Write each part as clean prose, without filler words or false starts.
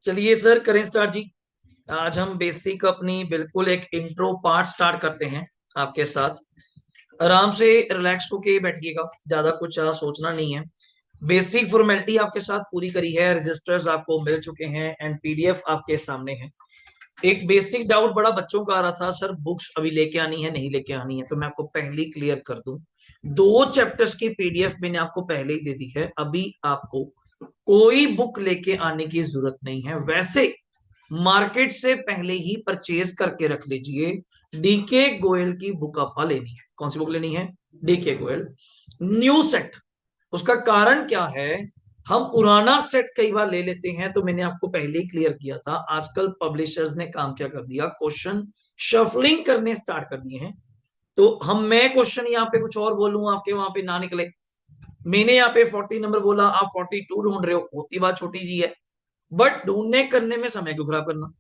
चलिए सर करें स्टार्ट जी। आज हम बेसिक अपनी बिल्कुल एक इंट्रो पार्ट स्टार्ट करते हैं आपके साथ। आराम से रिलैक्स होके बैठिएगा, ज्यादा कुछ सोचना नहीं है। बेसिक फॉर्मेलिटी आपके साथ पूरी करी है, रजिस्टर्स आपको मिल चुके हैं एंड पीडीएफ आपके सामने है। एक बेसिक डाउट बड़ा बच्चों का आ रहा था, सर बुक्स अभी लेके आनी है नहीं लेके आनी है, तो मैं आपको पहले ही क्लियर कर दूं। 2 चैप्टर्स की पीडीएफ मैंने आपको पहले ही दे दी है, अभी आपको कोई बुक लेके आने की जरूरत नहीं है। वैसे मार्केट से पहले ही परचेज करके रख लीजिए। डीके गोयल की बुक आपको लेनी है। कौन सी बुक लेनी है? DK Goyal new set. उसका कारण क्या है, हम पुराना सेट कई बार ले लेते हैं, तो मैंने आपको पहले ही क्लियर किया था। आजकल पब्लिशर्स ने काम क्या कर दिया, क्वेश्चन शफलिंग करने स्टार्ट कर दिए हैं। तो मैं क्वेश्चन यहाँ पे कुछ और बोलूं, आपके वहां पे ना निकले। मैंने यहाँ पे 40 नंबर बोला, आप 42 ढूंढ रहे हो, होती बात छोटी जी है। बट ढूंढने करने में समय क्यों खराब करना।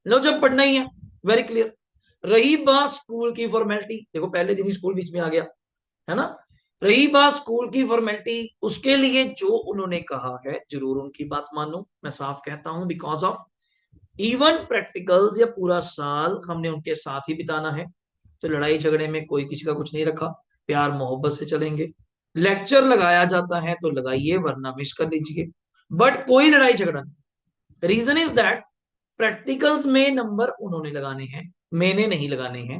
लो जब पढ़ना ही है, वेरी क्लियर। रही बात स्कूल की फॉर्मेलिटी, देखो पहले दिन ही स्कूल बीच में आ गया, है ना। रही बात स्कूल की फॉर्मेलिटी, उसके लिए जो उन्होंने कहा है जरूर उनकी बात मानो, मैं साफ कहता हूं। बिकॉज ऑफ इवन प्रैक्टिकल्स या पूरा साल हमने उनके साथ ही बिताना है, तो लड़ाई झगड़े में कोई किसी का कुछ नहीं रखा। प्यार मोहब्बत से चलेंगे। लेक्चर लगाया जाता है तो लगाइए, वरना मिस कर लीजिए, बट कोई लड़ाई झगड़ा नहीं। रीजन इज दैट प्रैक्टिकल्स में नंबर उन्होंने लगाने हैं, मैंने नहीं लगाने हैं।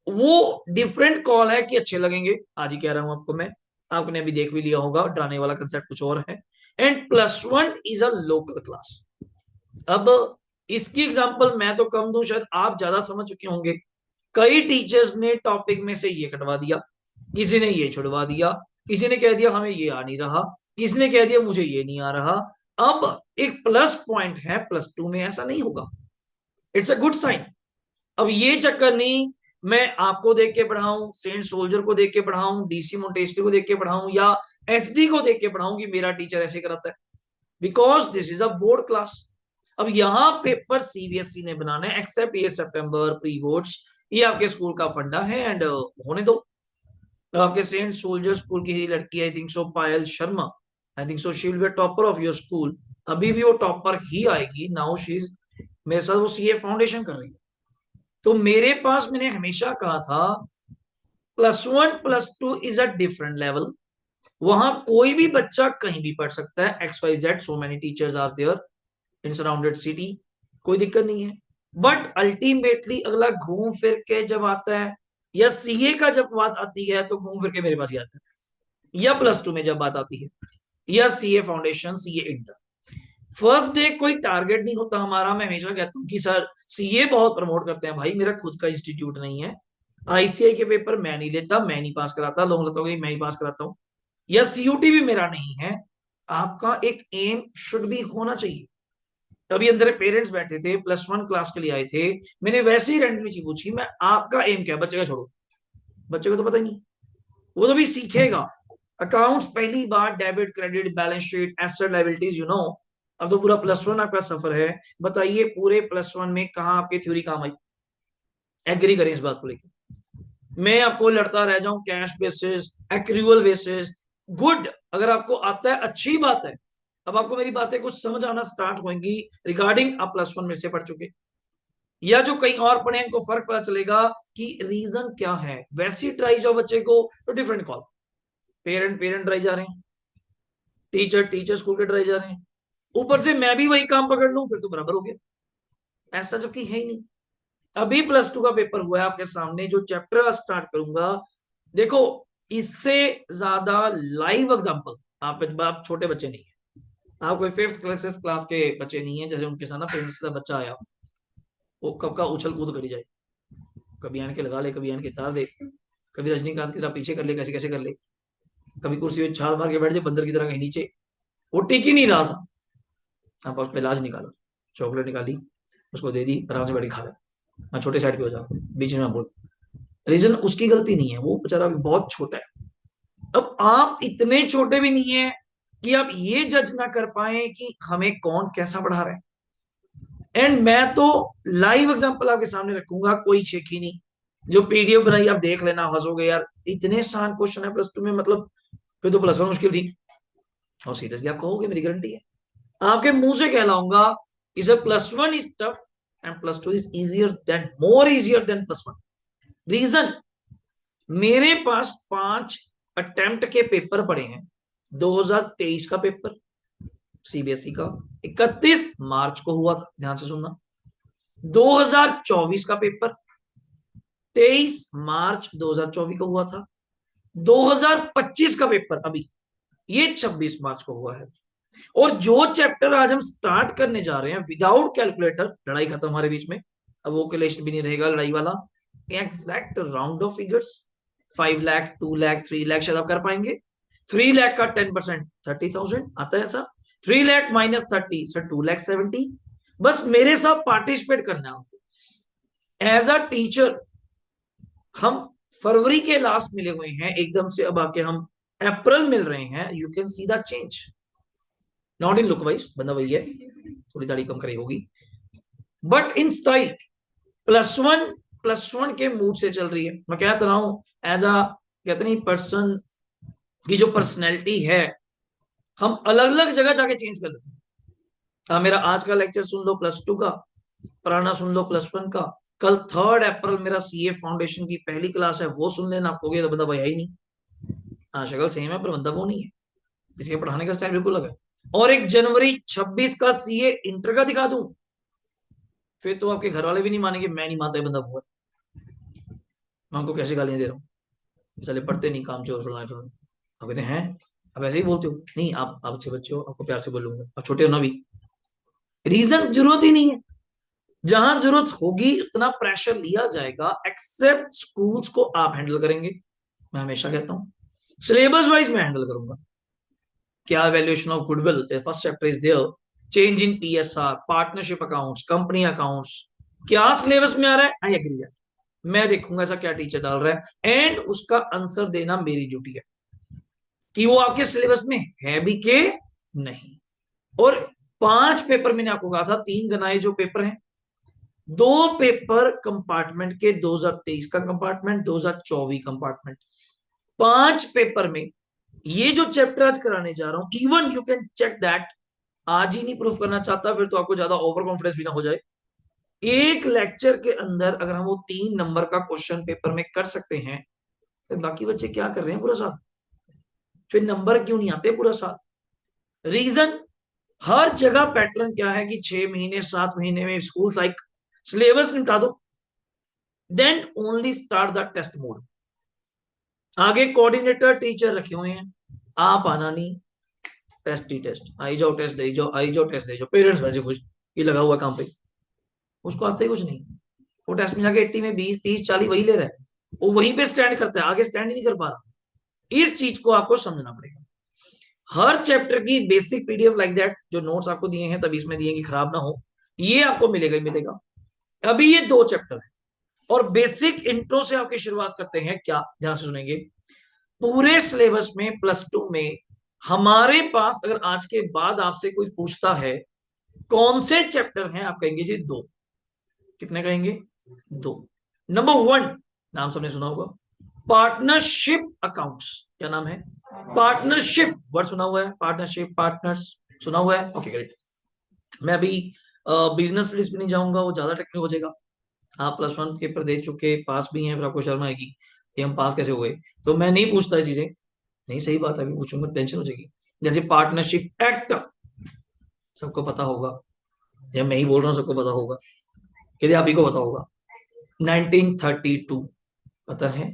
वो डिफरेंट कॉल है कि अच्छे लगेंगे, आज ही कह रहा हूं आपको मैं। आपने अभी देख भी लिया होगा, डराने वाला कंसेप्ट कुछ और है। And +1 is a local class. अब इसकी एग्जांपल मैं तो कम दूं, शायद आप ज्यादा समझ चुके होंगे। कई टीचर्स ने टॉपिक में से ये कटवा दिया, किसी ने ये छुड़वा दिया, किसी ने कह दिया हमें ये आ नहीं रहा, किसी ने कह दिया मुझे ये नहीं आ रहा। अब एक प्लस पॉइंट है, +2 में ऐसा नहीं होगा। It's a good sign. अब ये चक्कर नहीं, मैं आपको देख के पढ़ाऊं, सेंट सोल्जर को देख के पढ़ाऊं, डीसी मोंटेस्टी को देख के पढ़ाऊं, या एसडी को देख के पढ़ाऊं कि मेरा टीचर ऐसे कराता है। Because this is a board class. अब यहाँ पेपर सीबीएसई ने बनाना है, एक्सेप्ट ये सितंबर प्री बोर्ड्स, ये आपके स्कूल का फंडा है एंड होने दो। तो आपके सेंट सोल्जर स्कूल की ही लड़की, आई think so Payal Sharma, I think so she will be topper of your school. अभी भी वो टॉपर ही आएगी। नाउ शी इज, मेरे साथ वो सीए फाउंडेशन कर रही है। तो मेरे पास, मैंने हमेशा कहा था, +1 +2 इज अ डिफरेंट लेवल। वहां कोई भी बच्चा कहीं भी पढ़ सकता है, XYZ, so many teachers are there in surrounded city, कोई दिक्कत नहीं है। बट अल्टीमेटली अगला घूम फिर के जब आता है, या सीए का जब बात आती है, तो घूम फिर के मेरे पास ही आता है। या +2 में जब बात आती है, या CA foundation, CA inter. First day कोई टारगेट नहीं होता हमारा। मैं हमेशा कहता हूँ कि सर सीए बहुत प्रमोट करते हैं, भाई मेरा खुद का इंस्टीट्यूट नहीं है। आईसीआई के पेपर मैं नहीं लेता, मैं नहीं पास कराता, लोग लगता है मैं ही पास कराता हूँ। या सीयूटी भी मेरा नहीं है। आपका एक एम शुड भी होना चाहिए। अभी अंदर पेरेंट्स बैठे थे, +1 क्लास के लिए आए थे। मैंने वैसे ही रैंडमली चीज पूछी, मैं आपका एम क्या है? बच्चे का छोड़ो, बच्चे को तो पता ही नहीं, वो तो भी सीखेगा। अकाउंट्स पहली बार, debit credit balance sheet asset liabilities, you know. अब तो पूरा +1 आपका सफर है। बताइए पूरे +1 में कहाँ आपकी थ्योरी काम आई? एग्री करें इस बात को लेकर। मैं आपको लड़ता रह जाऊं cash basis, accrual basis, good. अगर आपको आता है अच्छी बात है। अब आपको मेरी बातें कुछ समझ आना स्टार्ट होंगी रिगार्डिंग आप +1 में से पढ़ चुके, या जो कहीं और पढ़े, इनको फर्क पता चलेगा कि रीजन क्या है। वैसी ट्राई जाओ बच्चे को तो different call. Parent parent dry जा रहे हैं, टीचर टीचर स्कूल के ड्राई जा रहे हैं, ऊपर से मैं भी वही काम पकड़ लूं, फिर तो बराबर हो गया। ऐसा जबकि है ही नहीं। अभी +2 का पेपर हुआ है आपके सामने, जो चैप्टर स्टार्ट करूंगा, देखो इससे ज्यादा लाइव एग्जांपल। आप छोटे बच्चे नहीं है, आप कोई 5th क्लास के बच्चे नहीं है, जैसे उनके साथ ना पेरेंट्स के साथ बच्चा आया, वो कब का उछल कूद करी जाए, कभी आन के लगा ले, कभी आन के तार दे, कभी रजनीकांत की तरह पीछे कर ले, कैसे कैसे कर ले, कभी कुर्सी में छाल मार के बैठ जाए बंदर की तरह कहीं नीचे। वो टिक ही नहीं रहा था। आप उस पर इलाज निकालो, चॉकलेट निकाली, उसको दे दी, आराम से बैठ के खा ले। हाँ छोटे साइड पे हो जाओ, बीच में बोल। रीजन उसकी गलती नहीं है, वो बेचारा बहुत छोटा है। अब आप इतने छोटे भी नहीं है कि आप ये जज ना कर पाए कि हमें कौन कैसा पढ़ा रहा है। एंड मैं तो लाइव एग्जांपल आपके सामने रखूंगा, कोई चेक ही नहीं। जो पीडीएफ बनाई आप देख लेना, हंसोगे यार, इतने आसान क्वेश्चन है +2 में, मतलब फिर तो +1 मुश्किल थी। और सीरियसली आप कहोगे, मेरी गारंटी है। आपके मुंह से कहलाऊंगा, is a plus one is tough and plus two is easier than, more easier than plus one. Reason, मेरे पास 5 अटेम्प्ट के पेपर पड़े हैं। 2023 का पेपर सीबीएसई का 31 मार्च को हुआ था, ध्यान से सुनना। 2024 का पेपर 23 मार्च 2024 को हुआ था। 2025 का पेपर अभी ये 26 मार्च को हुआ है। और जो चैप्टर आज हम स्टार्ट करने जा रहे हैं विदाउट कैलकुलेटर, लड़ाई खत्म हमारे बीच में, अब वो कैलकुलेशन भी नहीं रहेगा लड़ाई वाला, exact round of figures. 5 lakh, 2 lakh, 3 lakh शायद आप कर पाएंगे। 3 लाख का 10% 30,000 आता है ऐसा। 3 लाख माइनस 30 सर 2 लाख 70। बस मेरे साथ पार्टिसिपेट करना है आपको एज अ टीचर। हम फरवरी के लास्ट मिले हुए हैं, एकदम से अब आके हम अप्रैल मिल रहे हैं। You can see the change, not in look wise, बंदा वही है, थोड़ी दाढ़ी कम करी होगी, but in style. Plus one के मूड से चल रही है। मैं कहता रहा हूं एज अ, कहते नहीं, पर्सन की जो पर्सनैलिटी है, हम अलग अलग जगह जाके चेंज कर लेते हैं। मेरा आज का लेक्चर सुन लो प्लस टू का, पुराना सुन लो प्लस वन का। कल 3 अप्रैल मेरा सीए फाउंडेशन की पहली क्लास है, वो सुन लेना। आपको तो बंदा भैया ही नहीं, हाँ शक्ल सेम है पर बंदा वो नहीं है, इसके पढ़ाने का स्टाइल बिल्कुल अलग है। और 1 जनवरी 26 का सीए इंटर का दिखा दूं, फिर तो आपके घर वाले भी नहीं मानेंगे, मैं नहीं मानता बंदा वो है। मैं उनको कैसे गालियां दे रहा हूँ, चले पढ़ते नहीं, काम चोर फलाने फलाने। आप कहते हैं आप ऐसे ही बोलते हो, नहीं आप अच्छे बच्चे हो, आपको प्यार से बोलूंगा, आप छोटे हो ना भी। रीजन, जरूरत ही नहीं है। जहां जरूरत होगी उतना प्रेशर लिया जाएगा, एक्सेप्ट स्कूल्स को आप हैंडल करेंगे। मैं हमेशा कहता हूं सिलेबस वाइज मैं हैंडल करूंगा। क्या valuation of goodwill, first chapter is there, change in PSR, partnership accounts, company accounts, क्या सिलेबस में आ रहा है, आई एग्री दैट। मैं देखूंगा ऐसा क्या टीचर डाल रहा है एंड उसका आंसर देना मेरी ड्यूटी है कि वो आपके सिलेबस में है भी के नहीं। और 5 पेपर मैंने आपको कहा था, 3 गनाए जो पेपर हैं, 2 पेपर कंपार्टमेंट के, 2023 का कंपार्टमेंट, 2024 कंपार्टमेंट। 5 पेपर में ये जो चैप्टर आज कराने जा रहा हूं, even you can check that, आज ही नहीं प्रूफ करना चाहता, फिर तो आपको ज्यादा ओवर कॉन्फिडेंस भी ना हो जाए। एक लेक्चर के अंदर अगर हम वो 3 नंबर का क्वेश्चन पेपर में कर सकते हैं, फिर बाकी बच्चे क्या कर रहे हैं पूरा साल, फिर नंबर क्यों नहीं आते पूरा साल? रीजन, हर जगह पैटर्न क्या है कि 6 महीने 7 महीने में स्कूल लाइक सिलेबस निपटा दो, then only start the test mode. आगे कोऑर्डिनेटर टीचर रखे हुए हैं, आप आना नहीं, टेस्ट ही टेस्ट, आई जाओ टेस्ट दे जाओ, आई जाओ टेस्ट दे जाओ। पेरेंट्स वैसे खुश, ये लगा हुआ काम पे, उसको आता ही कुछ नहीं। वो टेस्ट में जाके 80 में 20 30 40 वही ले रहा है, वो वहीं पे स्टैंड करता है, आगे स्टैंड ही नहीं कर पा रहा। इस चीज को आपको समझना पड़ेगा। हर चैप्टर की बेसिक पीडीएफ लाइक दैट, जो नोट्स आपको दिए हैं तभी इसमें दिए कि खराब ना हो, ये आपको मिलेगा ही मिलेगा। अभी ये 2 चैप्टर है और बेसिक इंट्रो से आपकी शुरुआत करते हैं। क्या, ध्यान से सुनेंगे। पूरे सिलेबस में प्लस टू में हमारे पास, अगर आज के बाद आपसे कोई पूछता है कौन से चैप्टर हैं, आप कहेंगे जी 2। कितने कहेंगे? 2। नंबर 1, नाम सबने सुना होगा, पार्टनरशिप अकाउंट्स। क्या नाम है? पार्टनरशिप, वर्ड सुना हुआ है, पार्टनरशिप, पार्टनर्स सुना हुआ है, ओके ग्रेट। मैं अभी बिजनेस लिस्ट भी नहीं जाऊंगा, वो ज्यादा टेक्निकल हो जाएगा। आप प्लस वन पेपर दे चुके, पास भी हैं, फिर आपको शर्म आएगी कि हम पास कैसे हुए। तो मैं नहीं पूछता ये चीजें, नहीं सही बात है, अभी पूछूंगा टेंशन हो जाएगी। जैसे पार्टनरशिप एक्ट सबको पता होगा, या मैं ही बोल रहा हूँ सबको पता होगा, यदि आप ही को पता होगा, 1932 पता है।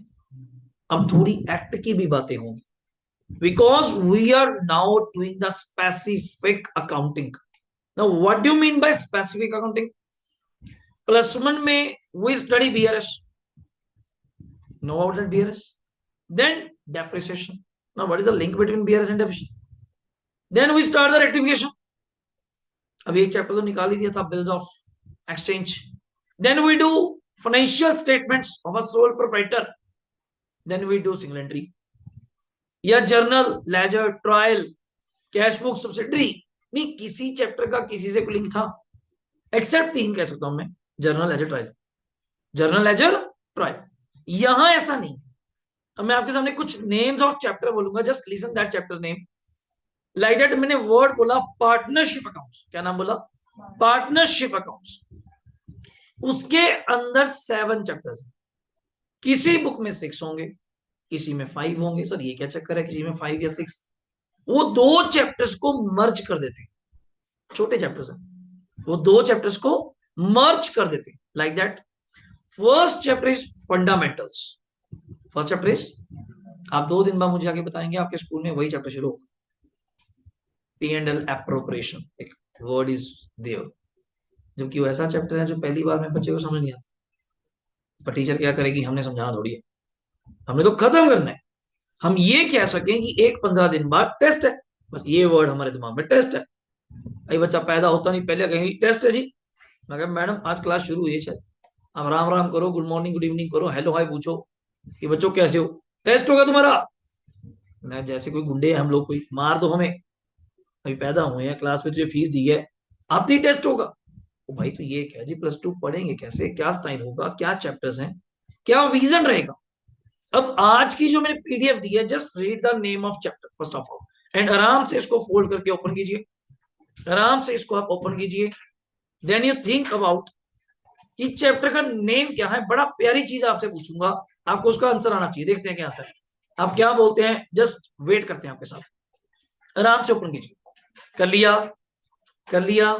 अब थोड़ी एक्ट की भी बातें होंगी, because we are now doing the specific accounting. Now what do you mean by specific accounting? Plus one में we study BRS, know about that BRS, then depreciation. Now what is the link between BRS and depreciation? Then we start the rectification. अभी एक chapter तो निकाल ही दिया था, bills of exchange. Then we do financial statements of a sole proprietor, then we do single entry या journal, ledger, trial, cash book, subsidiary. नहीं, किसी चैप्टर का किसी से लिंक था, एक्सेप्ट 3 कह सकता हूं मैं, journal, ledger, trial, journal, ledger, trial. यहां ऐसा नहीं। अब मैं आपके सामने कुछ नेम्स ऑफ चैप्टर बोलूंगा, just listen that chapter name like that. मैंने वर्ड बोला पार्टनरशिप अकाउंट्स, क्या नाम बोला? पार्टनरशिप अकाउंट्स, उसके अंदर 7 चैप्टर्स हैं। किसी बुक में 6 होंगे, किसी में 5 होंगे। सर ये क्या चक्कर है, किसी में 5 या 6? वो 2 चैप्टर्स को मर्ज कर देते हैं, छोटे चैप्टर्स हैं, वो 2 चैप्टर्स को मर्ज कर देते हैं, like that. First chapter is fundamentals. First chapter is, आप 2 दिन बाद मुझे आगे बताएंगे, आपके स्कूल में वही चैप्टर शुरू होगा, P&L एप्रोप्रिएशन, एक वर्ड इज देयर, जबकि वो ऐसा चैप्टर है जो पहली बार में बच्चे को समझ नहीं आता। पर टीचर क्या करेगी, हमने समझाना थोड़ी है, हमने तो खत्म करना है। हम ये कह सकें कि एक 15 दिन बाद टेस्ट है, बस ये वर्ड हमारे दिमाग में, टेस्ट है। अभी बच्चा पैदा होता नहीं पहले कहेंगे टेस्ट है जी। मैं कहा मैडम आज क्लास शुरू हुई है शायद, आप राम राम करो, गुड मॉर्निंग गुड इवनिंग करो, हेलो हाय पूछो कि बच्चों कैसे हो, टेस्ट होगा तुम्हारा। मैं जैसे कोई गुंडे हैं हम लोग, कोई मार दो हमें, अभी पैदा हुए हैं, क्लास में तुझे फीस दी है, आते ही टेस्ट होगा। ओ भाई तो ये क्या जी, +2 पढ़ेंगे कैसे, क्या स्टाइल होगा, क्या चैप्टर्स हैं, क्या विजन रहेगा। अब आज की जो मैंने पीडीएफ दी है, just read the name of chapter first of all, and आराम से इसको फोल्ड करके ओपन कीजिए, आराम से इसको आप ओपन कीजिए। देन यू थिंक अबाउट कि चैप्टर का नेम क्या है। बड़ा प्यारी चीज आपसे पूछूंगा, आपको उसका आंसर आना चाहिए। देखते हैं क्या आता है, आप क्या बोलते हैं, जस्ट वेट करते हैं आपके साथ। आराम से ओपन कीजिए, कर लिया, कर लिया।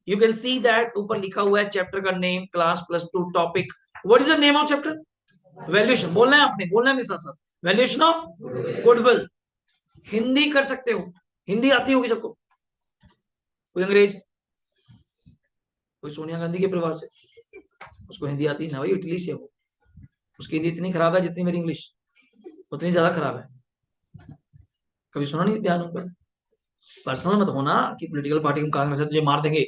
यू कैन सी दैट ऊपर लिखा हुआ है चैप्टर का name, class +2 topic. What is the name of chapter? Valuation. बोलना है आपने, बोलना है मेरे साथ साथ, वैल्यूएशन ऑफ गुडविल। हिंदी कर सकते हो, हिंदी आती होगी सबको? कोई अंग्रेज, कोई सोनिया गांधी के परिवार से, उसको हिंदी आती ना भाई, इटली से वो, उसकी हिंदी इतनी खराब है जितनी मेरी इंग्लिश, उतनी ज्यादा खराब है। कभी सुना नहीं बयानों पर? पर्सनल मत होना कि पॉलिटिकल पार्टी हम कांग्रेस है तुझे मार देंगे,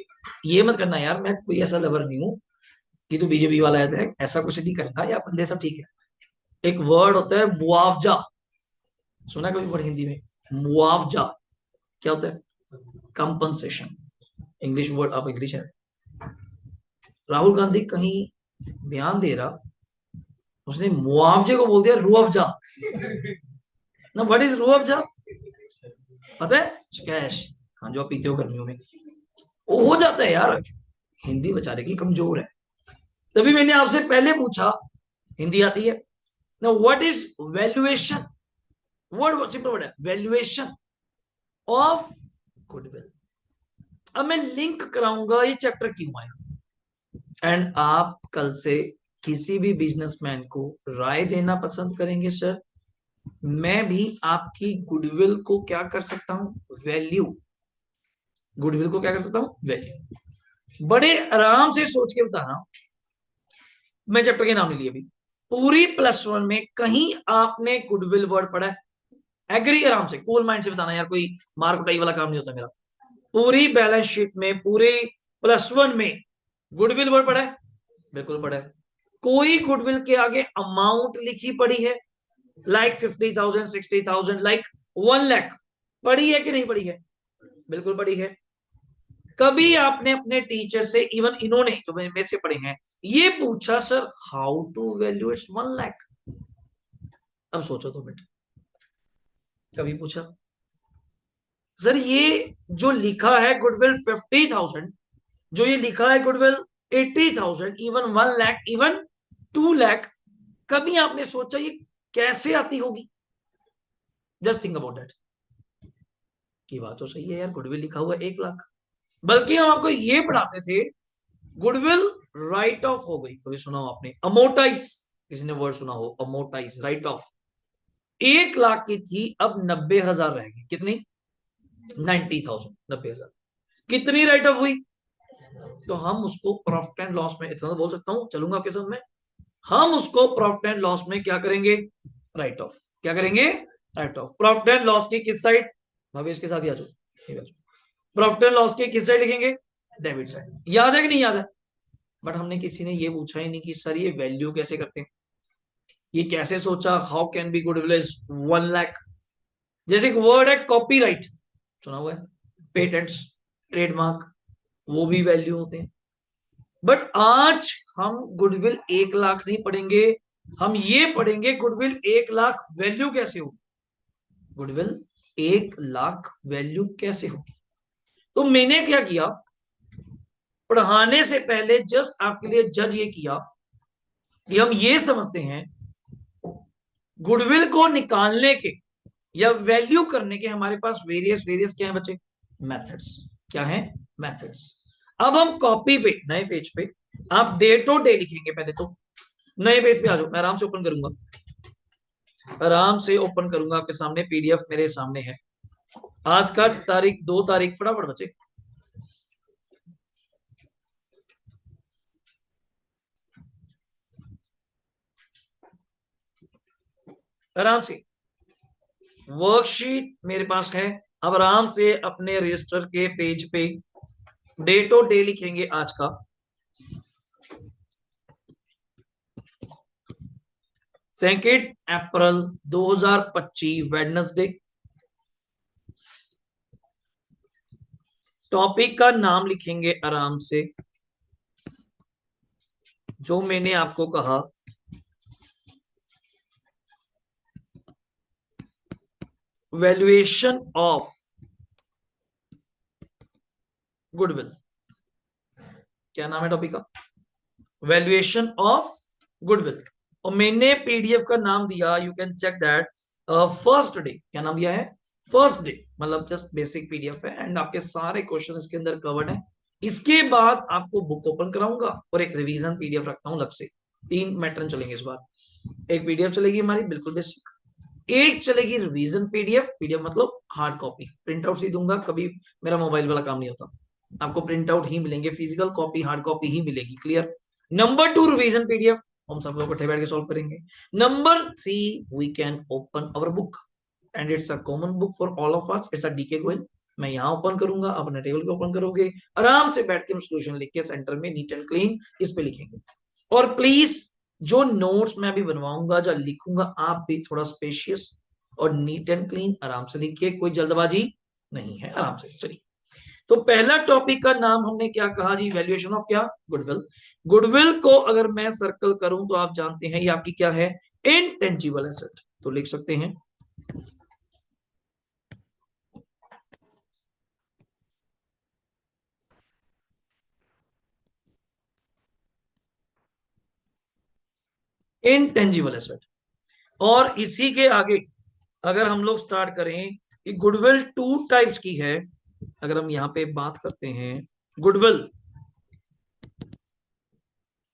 ये मत करना यार। मैं कोई ऐसा लवर नहीं हूँ कि तू बीजेपी वाला है, ऐसा कुछ नहीं करेगा, या बंदे सब ठीक है। एक वर्ड होता है मुआवजा, सुना कभी वर्ड हिंदी में? मुआवजा क्या होता है? कंपनसेशन, इंग्लिश वर्ड, आप इंग्लिश है। राहुल गांधी कहीं बयान दे रहा, उसने मुआवजे को बोल दिया रुअफजा। ना व्हाट इज रुअफजा, पता है? कैश, हाँ जो आप पीते हो गर्मियों में, वो हो जाता है यार। हिंदी बेचारे की कमजोर है, तभी मैंने आपसे पहले पूछा हिंदी आती है ना। What is valuation, word simple word है, वैल्यूएशन ऑफ गुडविल। अब मैं लिंक कराऊंगा ये चैप्टर क्यों आया, एंड आप कल से किसी भी बिजनेसमैन को राय देना पसंद करेंगे, सर मैं भी आपकी गुडविल को क्या कर सकता हूं, वैल्यू, गुडविल को क्या कर सकता हूं, वैल्यू। बड़े आराम से सोच के बताना, मैं चैप्टर के नाम नहीं लिए अभी, पूरी +1 में कहीं आपने गुडविल वर्ड पढ़ा है? एग्री, आराम से कूल माइंड से बताना यार, कोई मार कुटाई वाला काम नहीं होता मेरा। पूरी बैलेंस शीट में, पूरे +1 में गुडविल वर्ड पढ़ा है? बिल्कुल पढ़ा है। कोई गुडविल के आगे अमाउंट लिखी पड़ी है, लाइक 50,000, 60,000, लाइक 1 लाख, पढ़ी है कि नहीं पढ़ी है? बिल्कुल पढ़ी है। कभी आपने अपने टीचर से, इवन इन्होंने जो मेरे से पढ़े हैं, ये पूछा sir how to valuate 1 lakh? अब सोचो तो बेटा, कभी पूछा? सर ये जो लिखा है गुडविल 50,000, जो ये लिखा है goodwill 80,000, even 1 lakh, even 2 lakh, कभी आपने सोचा ये कैसे आती होगी? Just think about that. की बात तो सही है यार, गुडविल लिखा हुआ 1 लाख। बल्कि हम आपको ये पढ़ाते थे, गुडविल राइट ऑफ हो गई, कभी सुना हो आपने? अमोटाइज, किसी ने वर्ड सुना हो अमोटाइज, राइट ऑफ? 1 लाख की थी, अब 90,000 रहेगी। कितनी? 90,000, 90,000। कितनी राइट ऑफ हुई? तो हम उसको प्रॉफिट एंड लॉस में, इतना तो बोल सकता हूं, चलूंगा आपके साथ में, हम उसको प्रॉफिट एंड लॉस में क्या करेंगे, राइट ऑफ। क्या करेंगे? Right of. Profit and loss की किस साइड, भवेश के साथ ही आ जाओ, प्रॉफिट एंड लॉस की किस साइड लिखेंगे, डेबिट साइड। याद है कि नहीं याद है? बट हमने किसी ने ये पूछा ही नहीं कि सर ये वैल्यू कैसे करते हैं, ये कैसे सोचा, how can be goodwill is 1 lakh. जैसे एक वर्ड है कॉपीराइट, सुना हुआ है? पेटेंट्स, ट्रेडमार्क, वो भी वैल्यू होते हैं। बट आज हम गुडविल 1 लाख नहीं पढ़ेंगे, हम ये पढ़ेंगे गुडविल 1 लाख वैल्यू कैसे होगी, गुडविल 1 लाख वैल्यू कैसे होगी। तो मैंने क्या किया, पढ़ाने से पहले जस्ट आपके लिए जज ये किया कि हम ये समझते हैं गुडविल को निकालने के या वैल्यू करने के हमारे पास वेरियस वेरियस क्या है बच्चे, मेथड्स। क्या है, मेथड्स। अब हम कॉपी पे नए पेज पे आप डे टू डे लिखेंगे। पहले तो नए पेज पे आ जाओ, मैं आराम से ओपन करूंगा, आराम से ओपन करूंगा आपके सामने, पीडीएफ मेरे सामने है। आज का तारीख 2 तारीख, फटाफट बच्चे। आराम से वर्कशीट मेरे पास है। अब आराम से अपने रजिस्टर के पेज पे डे टू डे लिखेंगे आज का। 2 अप्रैल 2025 वेडनेसडे। टॉपिक का नाम लिखेंगे आराम से, जो मैंने आपको कहा, वैल्यूएशन ऑफ गुडविल। क्या नाम है टॉपिक का, वैल्यूएशन ऑफ गुडविल। और मैंने पीडीएफ का नाम दिया, you can check that, first day. क्या नाम दिया है, फर्स्ट डे, मतलब जस्ट बेसिक पीडीएफ है एंड आपके सारे क्वेश्चन इसके अंदर कवर्ड है। इसके बाद आपको बुक ओपन कराऊंगा और एक रिवीजन पीडीएफ रखता हूं अलग से। 3 मैटर्न चलेंगे इस बार। एक पीडीएफ चलेगी हमारी बिल्कुल बेसिक, एक चलेगी रिवीजन पीडीएफ। पीडीएफ मतलब हार्ड कॉपी, प्रिंट आउट ही दूंगा, कभी मेरा मोबाइल वाला काम नहीं होता। आपको प्रिंट आउट ही मिलेंगे, फिजिकल कॉपी हार्ड कॉपी ही मिलेगी। क्लियर। नंबर 2 रिवीजन पीडीएफ, हम सब लोग इकट्ठे बैठ के सॉल्व करेंगे। Number 3 we can open our book and it's a common book for all of us, it's a DK Goyal. मैं यहाँ ओपन करूंगा, अपने टेबल पे ओपन करोगे, आराम से बैठ के हम सोल्यूशन लिख के सेंटर में नीट एंड क्लीन इस पे लिखेंगे। और प्लीज जो नोट्स मैं अभी बनवाऊंगा, जो लिखूंगा, आप भी थोड़ा स्पेशियस और नीट एंड क्लीन आराम से लिखिए, कोई जल्दबाजी नहीं है, आराम से। चलिए, तो पहला टॉपिक का नाम हमने क्या कहा जी, वैल्यूएशन ऑफ क्या, गुडविल। गुडविल को अगर मैं सर्कल करूं तो आप जानते हैं ये आपकी क्या है, इनटेंजिबल एसेट। तो लिख सकते हैं इनटेंजिबल एसेट। और इसी के आगे अगर हम लोग स्टार्ट करें कि गुडविल 2 टाइप्स की है, अगर हम यहाँ पे बात करते हैं गुडविल,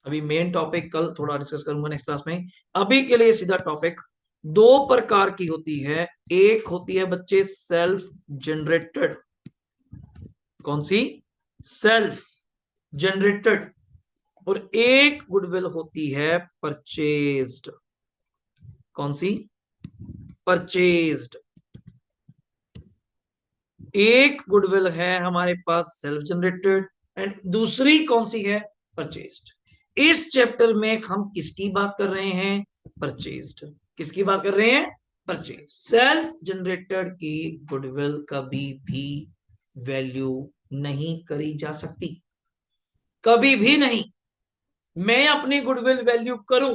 अभी मेन टॉपिक कल थोड़ा डिस्कस करूंगा नेक्स्ट क्लास में, अभी के लिए सीधा टॉपिक। 2 प्रकार की होती है, एक होती है बच्चे सेल्फ जनरेटेड। कौन सी, सेल्फ जनरेटेड। और एक गुडविल होती है परचेज्ड। कौन सी, परचेज्ड। एक गुडविल है हमारे पास सेल्फ जनरेटेड एंड दूसरी कौन सी है, परचेज्ड। इस चैप्टर में हम किसकी बात कर रहे हैं, परचेज्ड। किसकी बात कर रहे हैं, परचेज। सेल्फ जनरेटेड की गुडविल कभी भी वैल्यू नहीं करी जा सकती, कभी भी नहीं। मैं अपनी गुडविल वैल्यू करूं,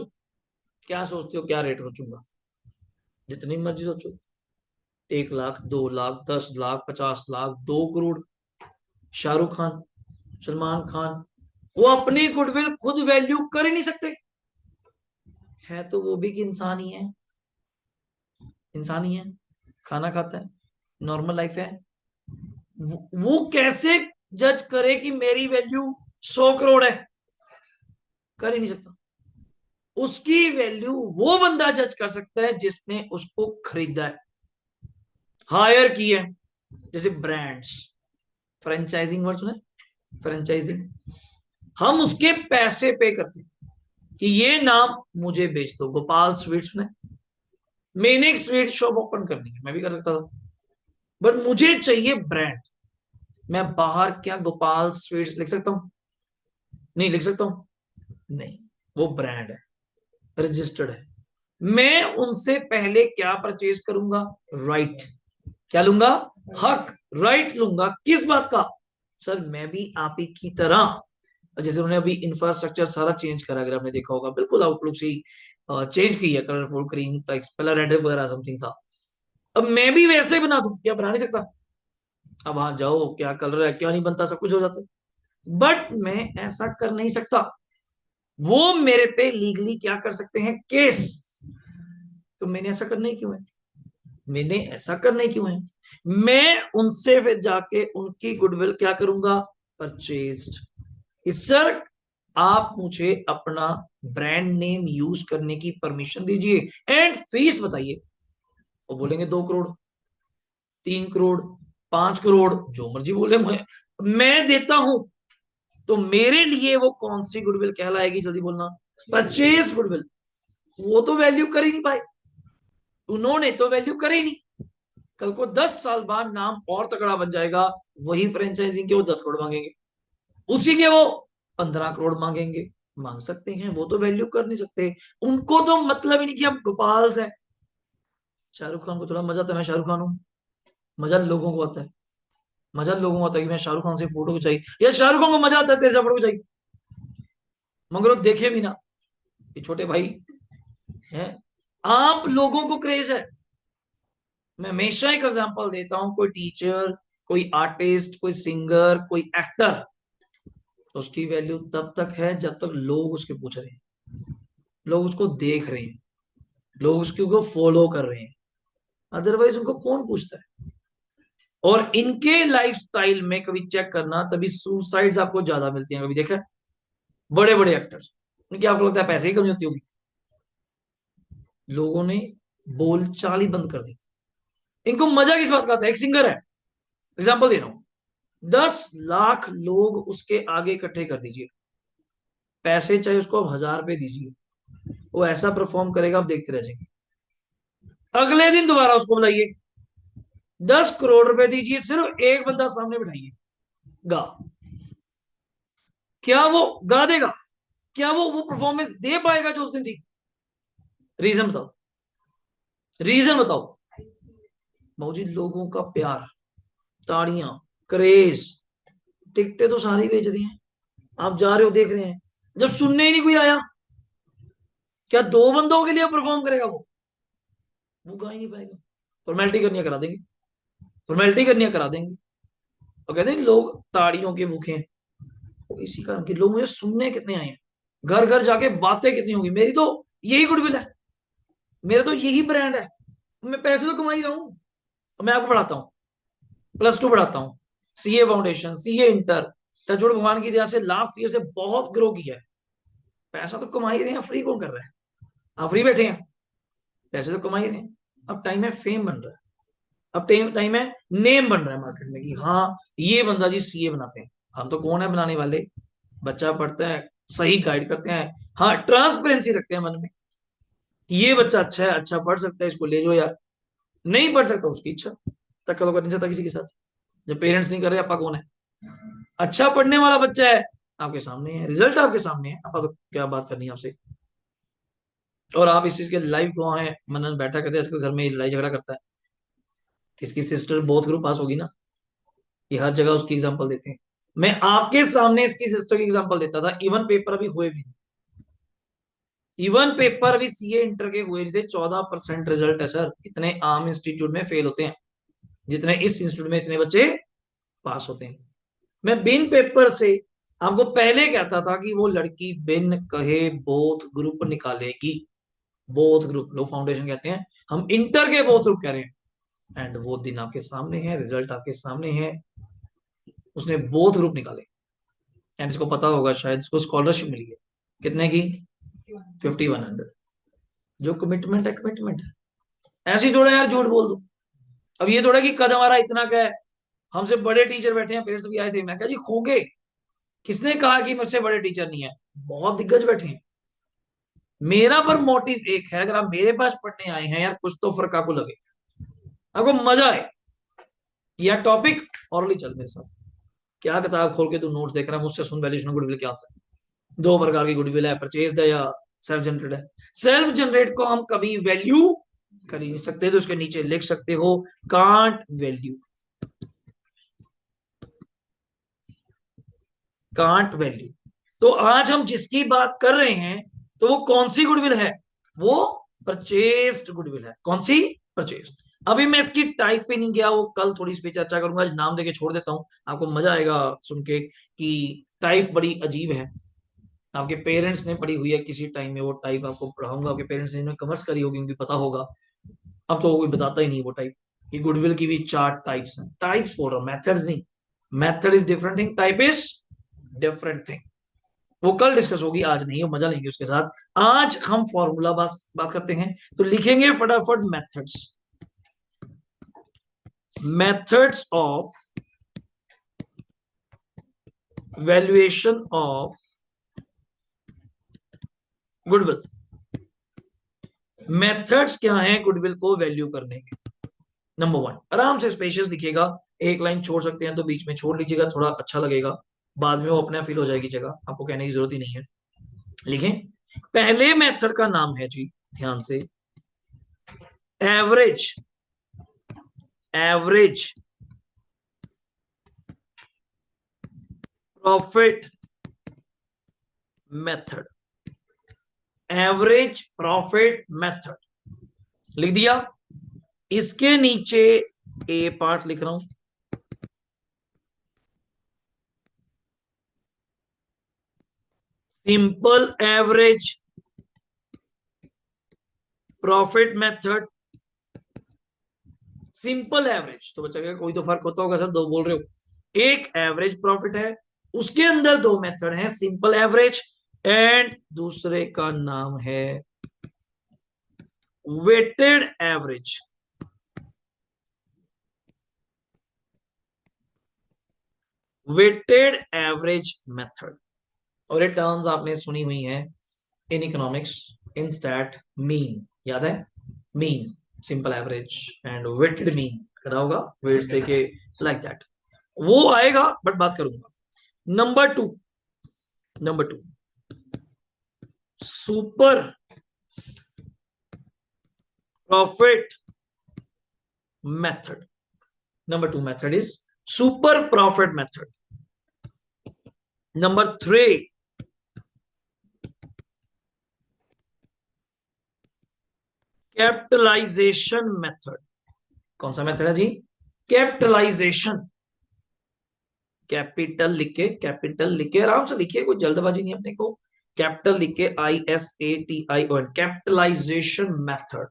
क्या सोचते हो क्या रेट सोचूंगा, जितनी मर्जी सोचो, 1 लाख, 2 लाख, 10 लाख, 50 लाख, 2 करोड़। शाहरुख खान, सलमान खान, वो अपनी गुडविल खुद वैल्यू कर ही नहीं सकते। है तो वो भी कि इंसान ही है, इंसान ही है, खाना खाता है, नॉर्मल लाइफ है। वो कैसे जज करे कि मेरी वैल्यू 100 करोड़ है, कर ही नहीं सकता। उसकी वैल्यू वो बंदा जज कर सकता है जिसने उसको खरीदा है, हायर की है। जैसे ब्रांड्स, फ्रेंचाइजिंग वर्ड सुने, फ्रेंचाइजिंग, हम उसके पैसे पे करते हैं कि ये नाम मुझे बेच दो। गोपाल स्वीट्स ने, मैंने एक स्वीट शॉप ओपन करनी है, मैं भी कर सकता था, बट मुझे चाहिए ब्रांड। मैं बाहर क्या गोपाल स्वीट्स लिख सकता हूं, नहीं लिख सकता हूं, नहीं, वो ब्रांड है, रजिस्टर्ड है। मैं उनसे पहले क्या परचेज करूंगा, राइट। क्या लूंगा, हक, राइट लूंगा। किस बात का, सर मैं भी आप ही की तरह, जैसे उन्होंने अभी इंफ्रास्ट्रक्चर सारा चेंज करा, अगर आपने देखा होगा, बिल्कुल आउटलुक से चेंज की है, कलरफुल क्रीम पहला रेड वगैरह समथिंग था। अब मैं भी वैसे बना दूं, क्या बना नहीं सकता। अब हाँ जाओ, क्या कलर है क्या नहीं बनता, सब कुछ हो जाता है। बट मैं ऐसा कर नहीं सकता, वो मेरे पे लीगली क्या कर सकते हैं, केस। तो मैंने ऐसा करना ही क्यों है, मैंने ऐसा करना ही क्यों है, मैं उनसे फिर जाके उनकी गुडविल क्या करूंगा, परचेज्ड। सर आप मुझे अपना ब्रांड नेम यूज करने की परमिशन दीजिए एंड फीस बताइए। वो बोलेंगे 2 करोड़, 3 करोड़, 5 करोड़, जो मर्जी बोले, मैं देता हूं। तो मेरे लिए वो कौन सी गुडविल कहलाएगी, जल्दी बोलना, परचेज गुडविल। वो तो वैल्यू कर ही नहीं पाए, उन्होंने तो वैल्यू कर ही नहीं। कल को 10 साल बाद नाम और तगड़ा बन जाएगा, वही फ्रेंचाइजिंग के वो 10 करोड़ मांगेंगे, उसी के वो 15 करोड़ मांगेंगे। मांग सकते हैं, वो तो वैल्यू कर नहीं सकते। उनको तो मतलब ही नहीं कि हम गोपाल से। शाहरुख खान को थोड़ा मजा आता है, मैं शाहरुख खान हूँ, मजा लोगों को आता है। मजा लोगों को आता है कि मैं शाहरुख खान से फोटो खिंचाई, या शाहरुख खान को मजा आता है तेरे से फोटो खिंचाई, मगर वो देखे भी ना, ये छोटे भाई है। आप लोगों को क्रेज है। मैं हमेशा एक एग्जांपल देता हूं, कोई टीचर, कोई आर्टिस्ट, कोई सिंगर, कोई एक्टर, उसकी वैल्यू तब तक है जब तक लोग उसके पूछ रहे हैं, लोग उसको देख रहे हैं, लोग उसके को फॉलो कर रहे हैं। अदरवाइज उनको कौन पूछता है। और इनके लाइफस्टाइल में कभी चेक करना, तभी सुसाइड्स आपको ज्यादा मिलती हैं, कभी देखा है? बड़े बड़े एक्टर्स, उनकी आपको लगता है पैसे ही कमी होती होगी, लोगों ने बोलचाल ही बंद कर दी। इनको मजा किस बात का आता है, एक सिंगर है, एग्जाम्पल दे रहा हूं, 10 लाख लोग उसके आगे इकट्ठे कर दीजिए, पैसे चाहे उसको आप 1000 रुपए दीजिए, वो ऐसा परफॉर्म करेगा, आप देखते रह जाएंगे। अगले दिन दोबारा उसको बुलाइए, 10 करोड़ रुपए दीजिए, सिर्फ एक बंदा सामने बिठाइए, गा। क्या वो गा देगा? क्या वो परफॉर्मेंस दे पाएगा जो उस दिन थी? रीजन बताओ, रीजन बताओ। भाजी लोगों का प्यार, ताड़ियां, क्रेज, टिकटें तो सारी बेच दी हैं, आप जा रहे हो देख रहे हैं, जब सुनने ही नहीं कोई आया, क्या 2 बंदों के लिए परफॉर्म करेगा वो गा ही नहीं पाएगा। फॉर्मेलिटी करनी है करा देंगे, फॉर्मेलिटी करनी है करा देंगे। और कहते हैं लोग ताड़ियों के भूखे हैं, वो इसी कारण कि लोग मुझे सुनने कितने आए हैं, घर घर जाके बातें कितनी होंगी, मेरी तो यही गुडविल है, मेरा तो यही ब्रांड है, मैं पैसे तो कमा ही रहा हूँ। मैं आपको पढ़ाता हूँ, +2 पढ़ाता हूँ, CA foundation, CA inter, touchwood भगवान की दया से लास्ट ईयर से बहुत ग्रो किया है। पैसा तो कमा ही रहे हैं, फ्री कौन कर रहा है? आप फ्री बैठे हैं, पैसे तो कमा ही रहे हैं। अब टाइम है फेम बन रहा है, अब टाइम टाइम है नेम बन रहा है मार्केट में कि हाँ ये बंदा जी सीए बनाते हैं। हम तो कौन है बनाने वाले, बच्चा पढ़ता है, सही गाइड करते हैं, हाँ ट्रांसपेरेंसी रखते हैं मन में, ये बच्चा अच्छा है, अच्छा पढ़ सकता है, इसको ले जाओ यार। नहीं पढ़ सकता, उसकी इच्छा, धक्का तो कर नहीं सकता किसी के साथ। जब पेरेंट्स नहीं कर रहे, आपका कौन है? अच्छा पढ़ने वाला बच्चा है, आपके सामने है, रिजल्ट आपके सामने है, आपका तो क्या बात करनी है आपसे। और आप इस चीज के लाइव गवाह हैं, मनन बैठा करते हैं, इसके घर में लड़ाई झगड़ा करता है, इसकी सिस्टर बहुत ग्रुप पास होगी ना, ये हर जगह उसकी एग्जांपल देते हैं। मैं आपके सामने इसकी सिस्टर की एग्जांपल देता था, इवन पेपर अभी हुए भी थे, इवन पेपर अभी सीए इंटर के हुए नहीं थे, 14% रिजल्ट है सर, इतने आम इंस्टीट्यूट में फेल होते हैं जितने इस इंस्टीट्यूट में इतने बच्चे पास होते हैं। मैं बिन पेपर से आपको पहले कहता था कि वो लड़की बिन कहे बोथ ग्रुप निकालेगी, बोथ ग्रुप, लोग फाउंडेशन कहते हैं, हम इंटर के बोथ ग्रुप कह रहे हैं, एंड वो दिन आपके सामने है, रिजल्ट आपके सामने है, उसने बोथ ग्रुप निकाले। एंड इसको पता होगा शायद, इसको स्कॉलरशिप मिली है, कितने की? 5100। जो कमिटमेंट है, कमिटमेंट है। ऐसे ही थोड़ा यार झूठ बोल दो। अब ये थोड़ा कि कद हमारा इतना का है, हमसे बड़े टीचर बैठे हैं, पेरेंट्स भी आए थे, मैं कहा जी होंगे, किसने कहा कि मुझसे बड़े टीचर नहीं है, बहुत दिग्गज बैठे हैं। मेरा पर मोटिव एक है, अगर आप मेरे पास पढ़ने आए हैं यार, कुछ तो फर्क आपको लगे, आपको मजा आए, या टॉपिक और चल मेरे साथ, क्या किताब खोल के तू नोट्स देख रहा है, मुझसे सुन वैल्यूएशन गुडविल क्या होता है। 2 प्रकार की गुडविल है, परचेज है या सेल्फ जनरेट है। सेल्फ जनरेट को हम कभी वैल्यू कर ही नहीं सकते, तो उसके नीचे लिख सकते हो कांट वैल्यू, कांट वैल्यू। तो आज हम जिसकी बात कर रहे हैं, तो वो कौन सी गुडविल है, वो परचेस्ड गुडविल है। कौन सी? परचेस्ड। अभी मैं इसकी टाइप पे नहीं गया, वो कल थोड़ी इस पे चर्चा करूंगा, आज नाम देके छोड़ देता हूं, आपको मजा आएगा सुन के कि टाइप बड़ी अजीब है, आपके पेरेंट्स ने पढ़ी हुई है किसी टाइम में, वो टाइप आपको पढ़ाऊंगा, आपके पेरेंट्स ने कॉमर्स करी होगी, उनको पता होगा। अब तो कोई बताता ही नहीं वो टाइप। ये गुडविल की भी 4 टाइप्स हैं, टाइप्स बोल रहा हूं, मेथड्स नहीं। Method is different thing, type is different thing. वो कल डिस्कस होगी, आज नहीं, वो मजा लेंगे उसके साथ। आज हम फॉर्मूला बात करते हैं, तो लिखेंगे फटाफट methods. Methods of valuation of goodwill. Methods क्या हैं गुडविल को वैल्यू करने के? नंबर 1, आराम से स्पेशियस दिखेगा, एक लाइन छोड़ सकते हैं तो बीच में छोड़ लीजिएगा, थोड़ा अच्छा लगेगा, बाद में वो अपने आप फिल हो जाएगी जगह, आपको कहने की जरूरत ही नहीं है। लिखें, पहले मेथड का नाम है जी, ध्यान से, average. Average profit method. Average profit method लिख दिया। इसके नीचे ए पार्ट लिख रहा हूं, simple average profit method. Simple average तो बच्चा, कोई तो फर्क होता होगा सर, दो बोल रहे हो। एक एवरेज प्रॉफिट है, उसके अंदर दो मेथड हैं, सिंपल एवरेज एंड दूसरे का नाम है weighted average. Weighted average method. और ये टर्म्स आपने सुनी हुई हैं in economics, in stat, mean याद है? Mean, simple average and weighted mean करा होगा, वेट्स देके लाइक दैट, वो आएगा बट बात करूंगा। Number two super profit method. Number 2 method is super profit method. Number 3 capitalization method. कौन सा मेथड है जी? कैपिटलाइजेशन। कैपिटल लिख के आराम से लिखिए, कोई जल्दबाजी नहीं अपने को। कैपिटल लिख के ISATION, कैपिटलाइजेशन मेथड।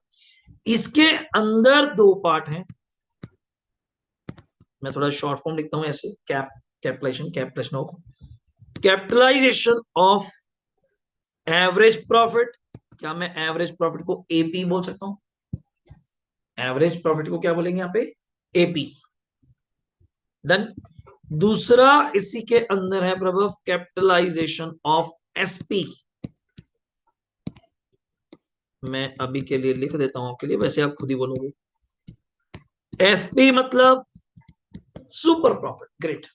इसके अंदर दो पार्ट हैं, मैं थोड़ा शॉर्ट फॉर्म लिखता हूं ऐसे, कैपिटलाइजेशन ऑफ एवरेज प्रॉफिट। क्या मैं एवरेज प्रॉफिट को AP बोल सकता हूं? एवरेज प्रॉफिट को क्या बोलेंगे यहाँ पे? AP। डन। दूसरा इसी के अंदर है प्रभु, कैपिटलाइजेशन ऑफ SP। मैं अभी के लिए लिख देता हूं आपके लिए, वैसे आप खुद ही बोलोगे। SP मतलब सुपर प्रॉफिट। ग्रेट।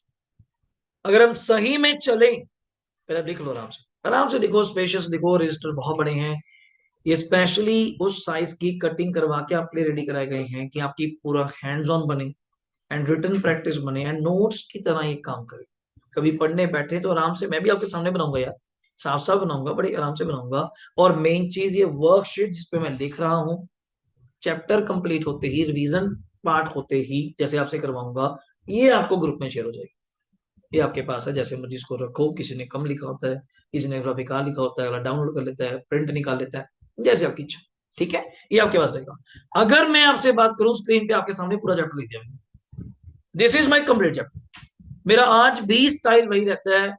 अगर हम सही में चले, पहले लिख लो आराम से, आराम से लिखो, स्पेशियस लिखो, रजिस्टर बहुत बड़े हैं, ये स्पेशली उस साइज की कटिंग करवा के आपके लिए रेडी कराए गए हैं कि आपकी पूरा हैंड्स ऑन बने एंड रिटन प्रैक्टिस बने एंड नोट्स की तरह ये काम करे। कभी पढ़ने बैठे तो आराम से, मैं भी आपके सामने बनाऊंगा यार, साफ साफ बनाऊंगा, बड़े आराम से बनाऊंगा। और मेन चीज, ये वर्कशीट जिसपे मैं लिख रहा हूँ, चैप्टर कंप्लीट होते ही, रिवीजन पार्ट होते ही जैसे आपसे करवाऊंगा, ये आपको ग्रुप में शेयर हो जाएगी। ये आपके पास है, जैसे मर्जी इसको रखो, किसी ने कम लिखा होता है, किसी ने थोड़ा बेकार लिखा होता है, अगला डाउनलोड कर लेता है, प्रिंट निकाल लेता है, जैसे आपकी इच्छा। ठीक है, ये आपके पास रहेगा। अगर मैं आपसे बात करूं, स्क्रीन पे आपके सामने पूरा चैप्टर लिख दिया मैंने, this is my complete chapter. मेरा आज भी स्टाइल वही रहता है,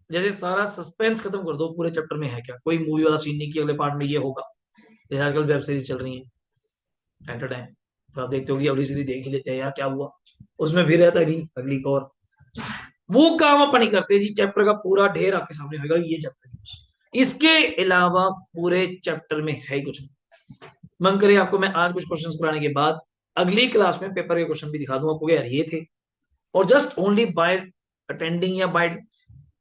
जैसे सारा सस्पेंस खत्म कर दो, पूरे चैप्टर में है क्या, कोई मूवी वाला सीन नहीं कि अगले पार्ट में ये होगा। जैसे आजकल वेब सीरीज चल रही है, टाइम टू टाइम, तो आप देखते हो कि अगली सीरीज देख ही लेते हैं यार, क्या हुआ उसमें, फिर रहता है नहीं अगली को, और वो काम अपन नहीं करते जी। चैप्टर का पूरा ढेर आपके सामने होगा, ये चैप्टर, इसके अलावा पूरे चैप्टर में है ही कुछ नहीं। मन करे आपको मैं आज कुछ क्वेश्चंस कराने के बाद अगली क्लास में पेपर के क्वेश्चन भी दिखा दूंगा आपको, यार ये थे, और जस्ट ओनली बाय अटेंडिंग या बाय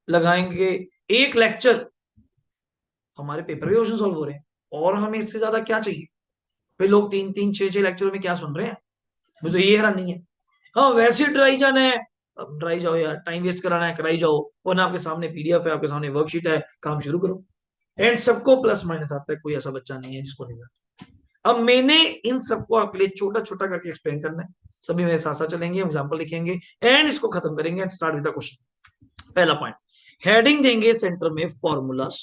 लगाएंगे एक लेक्चर, हमारे पेपर के क्वेश्चन सॉल्व हो रहे हैं, और हमें इससे ज्यादा क्या चाहिए? फिर लोग 3-3 6-6 लेक्चरों में क्या सुन रहे हैं, मुझे ये हैरान नहीं है। हाँ वैसे ड्राई जाना है, अब ड्राई जाओ यार, टाइम वेस्ट कराना है कराई जाओ, वरना आपके सामने PDF है, आपके सामने वर्कशीट है, काम शुरू करो। एंड सबको प्लस माइनस आता है, कोई ऐसा बच्चा नहीं है जिसको नहीं आता। अब मैंने इन सबको आपके लिए छोटा छोटा करके एक्सप्लेन करना है, सभी मेरे साथ साथ चलेंगे, एग्जाम्पल लिखेंगे एंड इसको खत्म करेंगे and start with the question. पहला पॉइंट, हेडिंग देंगे सेंटर में फॉर्मूलास।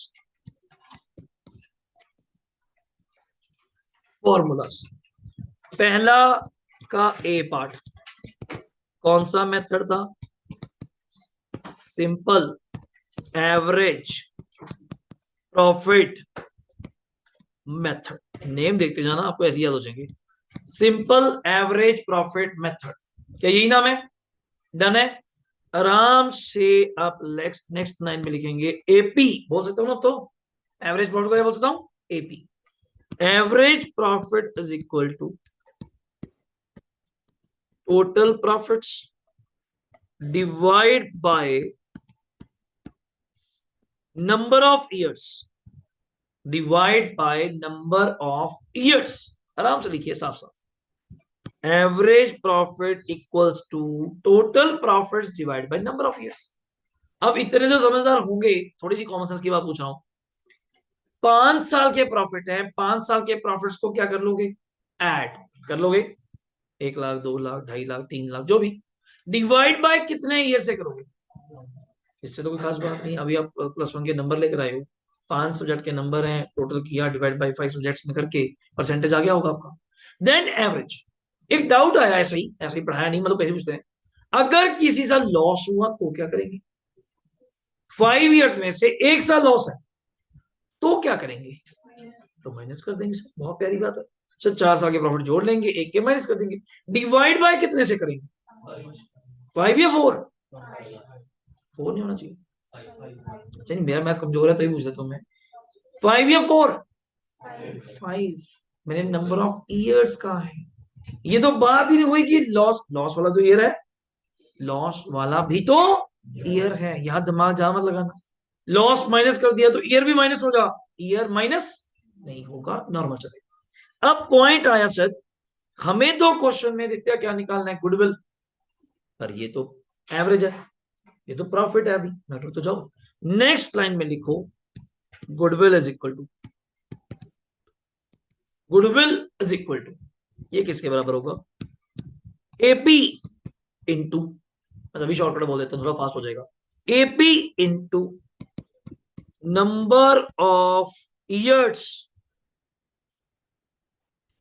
फॉर्मूलास पहला का ए पार्ट कौन सा मेथड था? Simple average profit method. Name देखते जाना, आपको ऐसे याद हो जाएंगे। सिंपल एवरेज प्रॉफिट मेथड, क्या यही नाम है? डन है। आराम से आप नेक्स्ट लाइन में लिखेंगे एपी, बोल सकता हूँ ना? तो एवरेज प्रॉफिट को क्या बोल सकता हूँ? AP. Average profit is equal to total profits divide by number of years, divide by number of years. आराम से लिखिए साफ साफ। Average profit equals to total profits divide by number of years. अब इतने तो समझदार होंगे, थोड़ी सी कॉमन सेंस की बात पूछ रहा हूं। 5 साल के प्रॉफिट है, 5 साल के प्रॉफिट्स को क्या कर लोगे? ऐड कर लोगे। 1 लाख, 2 लाख, 2.5 लाख, 3 लाख, जो भी। डिवाइड बाय कितने ईयर से करोगे? इससे तो कोई खास बात नहीं। अभी आप +1 के नंबर लेकर आए हो, 5 सब्जेक्ट के नंबर हैं, टोटल किया, डिवाइड बाय 5 सब्जेक्ट्स में करके परसेंटेज आ गया होगा आपका। Then average. एक डाउट आया, ऐसे ही पढ़ाया नहीं, मतलब कैसे पूछते हैं, अगर किसी साल लॉस हुआ तो क्या करेंगे? 5 ईयर्स में से 1 साल लॉस है तो क्या करेंगे? तो माइनस कर देंगे सर, बहुत प्यारी बात है सर। 4 साल के प्रॉफिट जोड़ लेंगे, एक के माइनस कर देंगे। डिवाइड बाय कितने से करेंगे? 5 या 4? 4 नहीं होना चाहिए। अच्छा नहीं, मेरा मैथ कमजोर है तो ही पूछ लेता हूँ मैं। 5 या 4? 5। मैंने नंबर ऑफ ईयर्स कहा है। ये तो बात ही नहीं हुई कि लॉस, लॉस वाला तो ईयर है, लॉस वाला भी तो ईयर है। यहां दिमाग जहां मत लगाना। लॉस माइनस कर दिया तो ईयर भी माइनस हो जा, ईयर माइनस नहीं होगा, नॉर्मल चलेगा। अब पॉइंट आया सर, हमें तो क्वेश्चन में देखते क्या निकालना है? गुडविल। पर ये तो एवरेज है, ये तो प्रॉफिट है। अभी मैटर तो जाओ नेक्स्ट लाइन में लिखो, goodwill is equal to, goodwill is equal to, ये किसके बराबर होगा? एपी इंटू, मैं अभी शॉर्टकट बोल देता हूँ, थोड़ा फास्ट हो जाएगा। AP into number of years,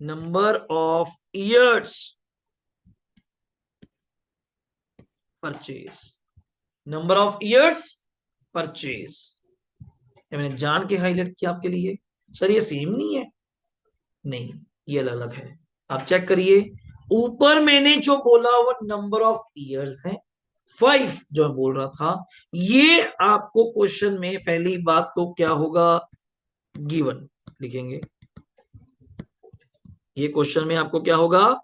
number of years purchase, number of years purchase. मैंने जान के हाईलाइट किया आपके लिए। सर ये सेम नहीं है? नहीं, ये अलग अलग है। आप चेक करिए, ऊपर मैंने जो बोला वो नंबर ऑफ ईयर्स है, 5 जो मैं बोल रहा था। ये आपको क्वेश्चन में पहली बात तो क्या होगा? गिवन लिखेंगे। ये क्वेश्चन में आपको क्या होगा?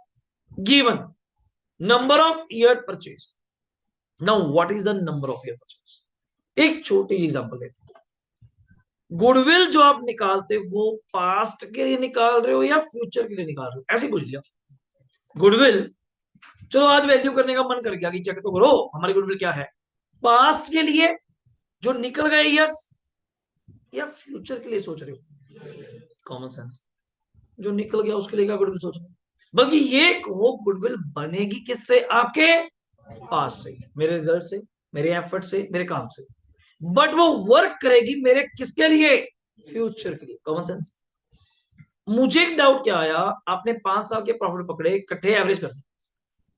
Given number of year purchase. Now what is the number of year purchase? एक छोटी सी एग्जांपल लेते हैं। गुडविल जो आप निकालते हो वो पास्ट के लिए निकाल रहे हो या फ्यूचर के लिए निकाल रहे हो? ऐसे पूछ लिया। गुडविल, चलो आज वैल्यू करने का मन कर गया कि चेक तो करो हमारी गुडविल क्या है। पास्ट के लिए जो निकल गए ईयर्स, या फ्यूचर के लिए सोच रहे हो? कॉमन सेंस, जो निकल गया उसके लिए क्या गुडविल सोच रहे हो? बल्कि ये कहो गुडविल बनेगी किससे? आपके पास से, मेरे रिजल्ट से, मेरे एफर्ट से, मेरे काम से। बट वो वर्क करेगी मेरे किसके लिए? फ्यूचर के लिए। Common sense. मुझे एक डाउट क्या आया, आपने 5 साल के प्रॉफिट पकड़े, इकट्ठे एवरेज कर दिए।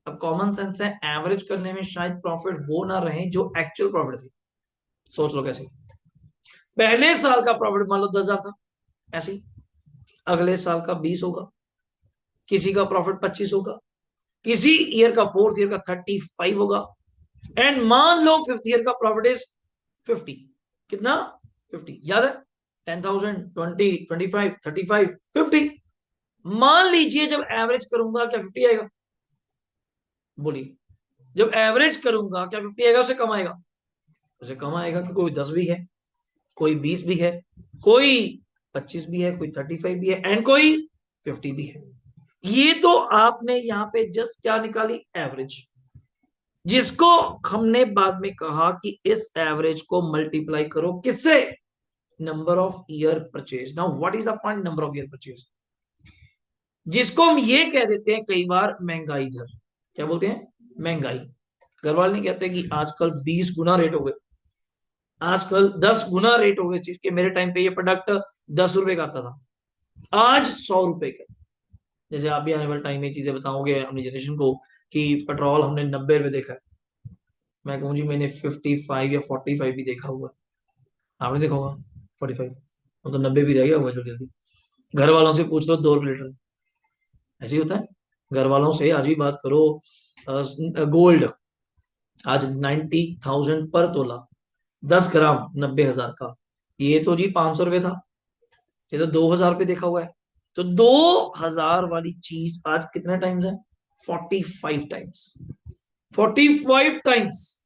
अब कॉमन सेंस है, एवरेज करने में शायद प्रॉफिट वो ना रहे जो एक्चुअल प्रॉफिट थे। सोच लो कैसे। पहले साल का प्रॉफिट मान लो 10,000 था, ऐसे ही अगले साल का 20 होगा, किसी का प्रॉफिट 25 होगा, किसी ईयर का, फोर्थ ईयर का 35 होगा, एंड मान लो फिफ्थ ईयर का प्रॉफिट इज 50। कितना? 50, याद है? 10,000, 20, 25, 35, 50। मान लीजिए जब एवरेज करूंगा क्या 50 आएगा? बोलिए, जब एवरेज करूंगा क्या 50 आएगा? उससे कम आएगा? उसे कम आएगा कि कोई 10 भी है, कोई 20 भी है, कोई 25 भी है, कोई 35 भी है, एंड कोई 50 भी है। ये तो आपने यहाँ पे जस्ट क्या निकाली? एवरेज, जिसको हमने बाद में कहा कि इस एवरेज को मल्टीप्लाई करो किससे? Number of year purchase. Now what is the point? Number of year purchase, जिसको हम ये कह देते हैं कई बार महंगाई दर। क्या बोलते हैं? महंगाई। घर वाले नहीं कहते कि आजकल 20 गुना रेट हो गए, आजकल 10 गुना रेट हो गया इस चीज के। मेरे टाइम पे ये प्रोडक्ट 10 रुपए का आता था, आज 100 रुपए का। जैसे आप भी आने वाले टाइम में चीजें बताओगे अपनी जनरेशन को कि पेट्रोल हमने 90 रुपए देखा है, मैं कहूँ जी मैंने 55 या 45 भी देखा हुआ है। आपने देखा होगा 45, वो तो 90 भी रह गया हुआ जल्दी जल्दी। घर वालों से पूछ लो 2 रुपये लीटर, ऐसे ही होता है। घर वालों से आज भी बात करो। गोल्ड आज 90,000 पर तोला, 10 ग्राम 90,000 का। ये तो जी 500 रुपये था, ये तो 2,000 रुपये देखा हुआ है। तो 2,000 वाली चीज आज कितने टाइम्स है? 45 टाइम्स। 45 टाइम्स।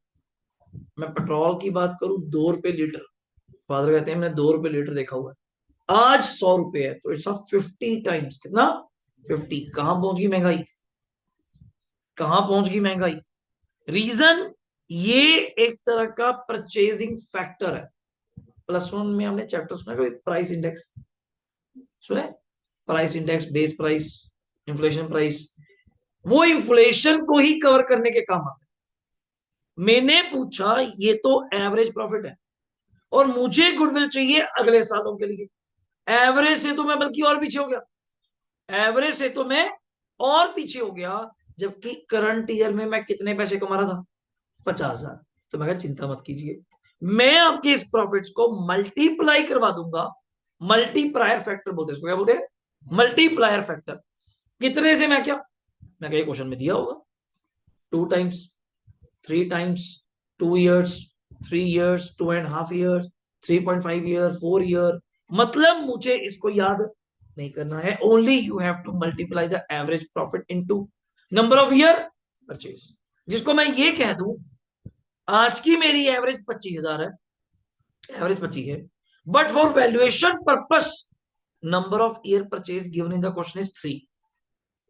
मैं पेट्रोल की बात करूं 2 रुपये लीटर, फादर कहते हैं मैंने 2 रुपये लीटर देखा हुआ है, आज 100 रुपये है। तो इट्स अ 50 टाइम्स। कितना? 50। कहां पहुंच गई महंगाई? कहां पहुंच गई महंगाई? रीजन, ये एक तरह का परचेजिंग फैक्टर है। +1 में हमने चैप्टर सुना कभी? प्राइस इंडेक्स सुने? Price index, base price, inflation price, वो इन्फ्लेशन को ही कवर करने के काम आता है। मैंने पूछा ये तो एवरेज प्रॉफिट है और मुझे गुडविल चाहिए अगले सालों के लिए। एवरेज से तो मैं बल्कि और पीछे हो गया, एवरेज से तो मैं और पीछे हो गया। जबकि करंट ईयर में मैं कितने पैसे कमा रहा था? 50,000। तो मैं कहा चिंता मत कीजिए, मैं आपके इस प्रॉफिट्स को मल्टीप्लाई करवा दूंगा। मल्टीप्लायर फैक्टर बोलते हैं इसको, क्या बोलते हैं? Multiplier factor. कितने से? मैं क्या, मैं कहा क्वेश्चन में दिया होगा 2 times, 3 times, 2 years, 3 years, 2.5 years, 3.5 year, 4 year। मतलब मुझे इसको याद नहीं करना है। Only you have to multiply the average profit into number of year purchase. जिसको मैं ये कह दूं आज की मेरी एवरेज 25,000 है, एवरेज 25 है, but for valuation purpose number of year purchase given in the question is 3।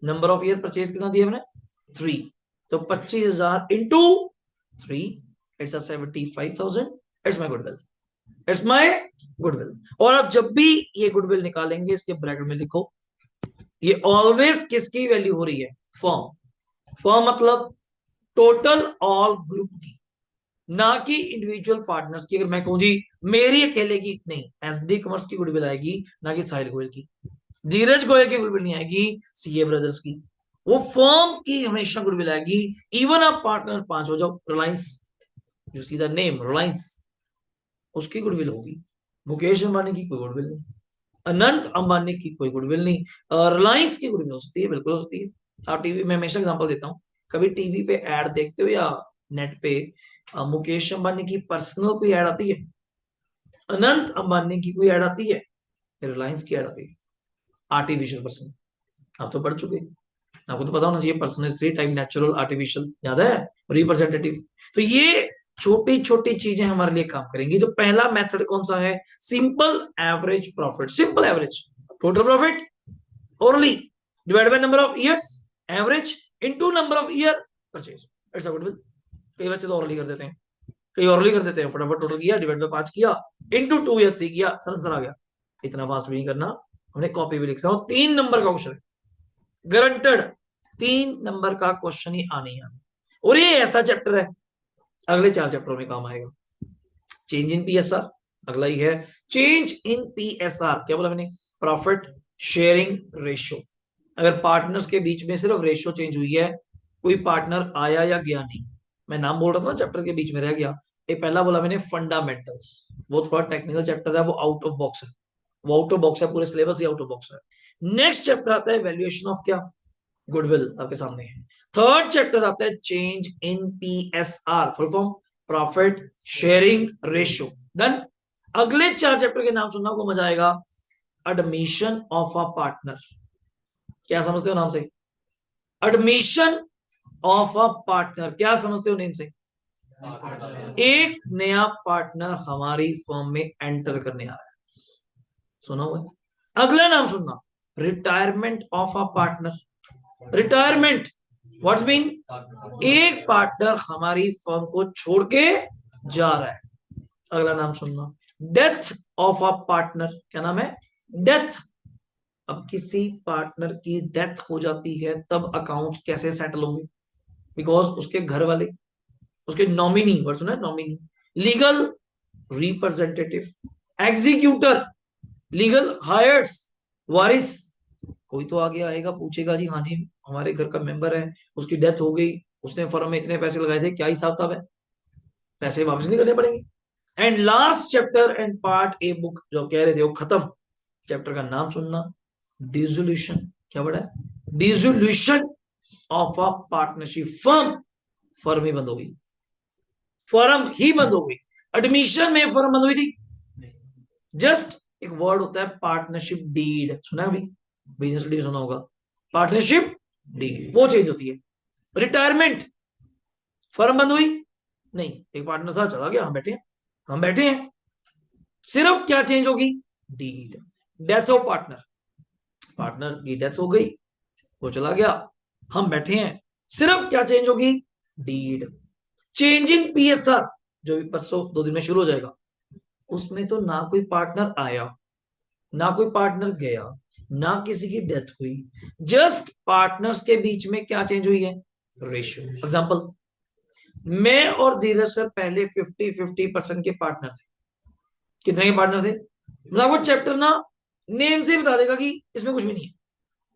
Number of year purchase कितना दिया मैंने? 3। तो 25,000 into 3, it's a 75,000। It's my goodwill, it's my goodwill. और अब जब भी ये गुडविल निकालेंगे इसके ब्रैकेट में लिखो, ये ऑलवेज किसकी वैल्यू हो रही है? फर्म। फर्म मतलब टोटल ऑल ग्रुप की, ना कि इंडिविजुअल पार्टनर्स की। अगर मैं कहूं जी मेरी अकेले की नहीं, एसडी कॉमर्स की गुडविल आएगी, ना कि साहिल गोयल की, धीरज गोयल की गुडविल नहीं आएगी, सीए ब्रदर्स की। वो फर्म की हमेशा गुडविल आएगी। इवन आप पार्टनर 5 हो जाओ, Reliance, you see the name Reliance, उसकी गुडविल होगी। मुकेश अंबानी की कोई गुडविल नहीं, अनंत अंबानी की कोई गुडविल नहीं। रिलायंस की गुडविल हो सकती है, बिल्कुल हो सकती है। आप टीवी, मैं हमेशा एग्जांपल देता हूँ, कभी टीवी पे ऐड देखते हो या नेट पे मुकेश अंबानी की पर्सनल कोई ऐड आती है? अनंत अंबानी की कोई ऐड आती है? रिलायंस की ऐड आती है? आर्टिफिशियल पर्सन, आप तो पढ़ चुके, आपको तो पता होना चाहिए। Person is 3 type, natural, artificial, याद है? रिप्रेजेंटेटिव। तो ये छोटी छोटी चीजें हमारे लिए काम करेंगी। तो पहला मेथड कौन सा है? Simple average profit. Simple average, total profit only divide by number of years, average into number of year purchase. It's a goodwill. कई बच्चे तो ओरली कर देते हैं, कई ओरली कर देते हैं, फटाफट टोटल किया, डिवाइड बाय 5 किया, इनटू 2 या 3 किया, आंसर आ गया। इतना फास्ट भी नहीं करना, हमने कॉपी भी लिख रहा हूं। 3 नंबर का क्वेश्चन गारंटेड, 3 नंबर का क्वेश्चन ही आने ही आना। और ये ऐसा चैप्टर है अगले 4 चैप्टरों में काम आएगा। चेंज इन पीएसआर अगला ही है। चेंज इन पीएसआर क्या बोला मैंने? Profit sharing ratio. अगर पार्टनर्स के बीच में सिर्फ रेशियो चेंज हुई है, कोई पार्टनर आया या गया नहीं, मैं नाम बोल रहा था ना चैप्टर के बीच में रह गया। ये पहला बोला मैंने फंडामेंटल्स, वो थोड़ा टेक्निकल चैप्टर है, वो आउट ऑफ बॉक्स है, वो आउट ऑफ बॉक्स है, पूरे syllabus he out of box है। नेक्स्ट चैप्टर आता है वैल्यूएशन ऑफ क्या? गुडविल, आपके सामने है। थर्ड चैप्टर आता है change in PSR, full form profit sharing ratio. Done. अगले 4 चैप्टर के नाम सुनना को मजा आएगा। एडमिशन ऑफ अ पार्टनर, क्या समझते हो नाम से? एडमिशन ऑफ अ पार्टनर, क्या समझते हो नेम से? एक नया पार्टनर हमारी फर्म में एंटर करने आ रहा है, सुना हुआ है? अगला नाम सुनना, retirement of a partner. Retirement what's mean? एक पार्टनर हमारी फर्म को छोड़ के जा रहा है। अगला नाम सुनना, डेथ ऑफ अ पार्टनर। क्या नाम है? डेथ। अब किसी पार्टनर की डेथ हो जाती है तब अकाउंट कैसे सेटल होंगे? बिकॉज उसके घर वाले, उसके नॉमिनी, वर्ड सुना है? Nominee, legal representative, executor, legal heirs, वारिस। कोई तो आगे आएगा पूछेगा जी हाँ जी हमारे घर का मेंबर है, उसकी डेथ हो गई, उसने फर्म में इतने पैसे लगाए थे, क्या हिसाब किताब है, पैसे वापस नहीं करने पड़ेंगे। And last chapter and part a book जो कह रहे थे वो खत्म। चैप्टर का नाम सुनना, डिसोल्यूशन। क्या बड़ा है, dissolution of a partnership firm. Firm ही बंद हो गई, फर्म ही बंद हो गई। एडमिशन में फर्म बंद हुई थी। जस्ट एक वर्ड होता है पार्टनरशिप डीड, सुना है अभी, बिजनेस डीड सुना होगा, पार्टनरशिप डीड वो चेंज होती है। रिटायरमेंट, फर्म बंद हुई नहीं, एक पार्टनर था चला गया, हम बैठे हैं, हम बैठे हैं, सिर्फ क्या चेंज होगी, deed. Death of partner, partner की डेथ हो गई, वो चला गया, हम बैठे हैं, सिर्फ क्या चेंज होगी, डीड। चेंजिंग पीएसआर जो भी परसों 2 दिन में शुरू हो जाएगा, उसमें तो ना कोई पार्टनर आया, ना कोई पार्टनर गया, ना किसी की डेथ हुई, जस्ट पार्टनर्स के बीच में क्या चेंज हुई है, रेशियो। एग्जांपल, मैं और धीरज सर पहले 50-50% के पार्टनर थे। कितने के पार्टनर थे, मतलब वो चैप्टर ना नेम से बता देगा कि इसमें कुछ भी नहीं है।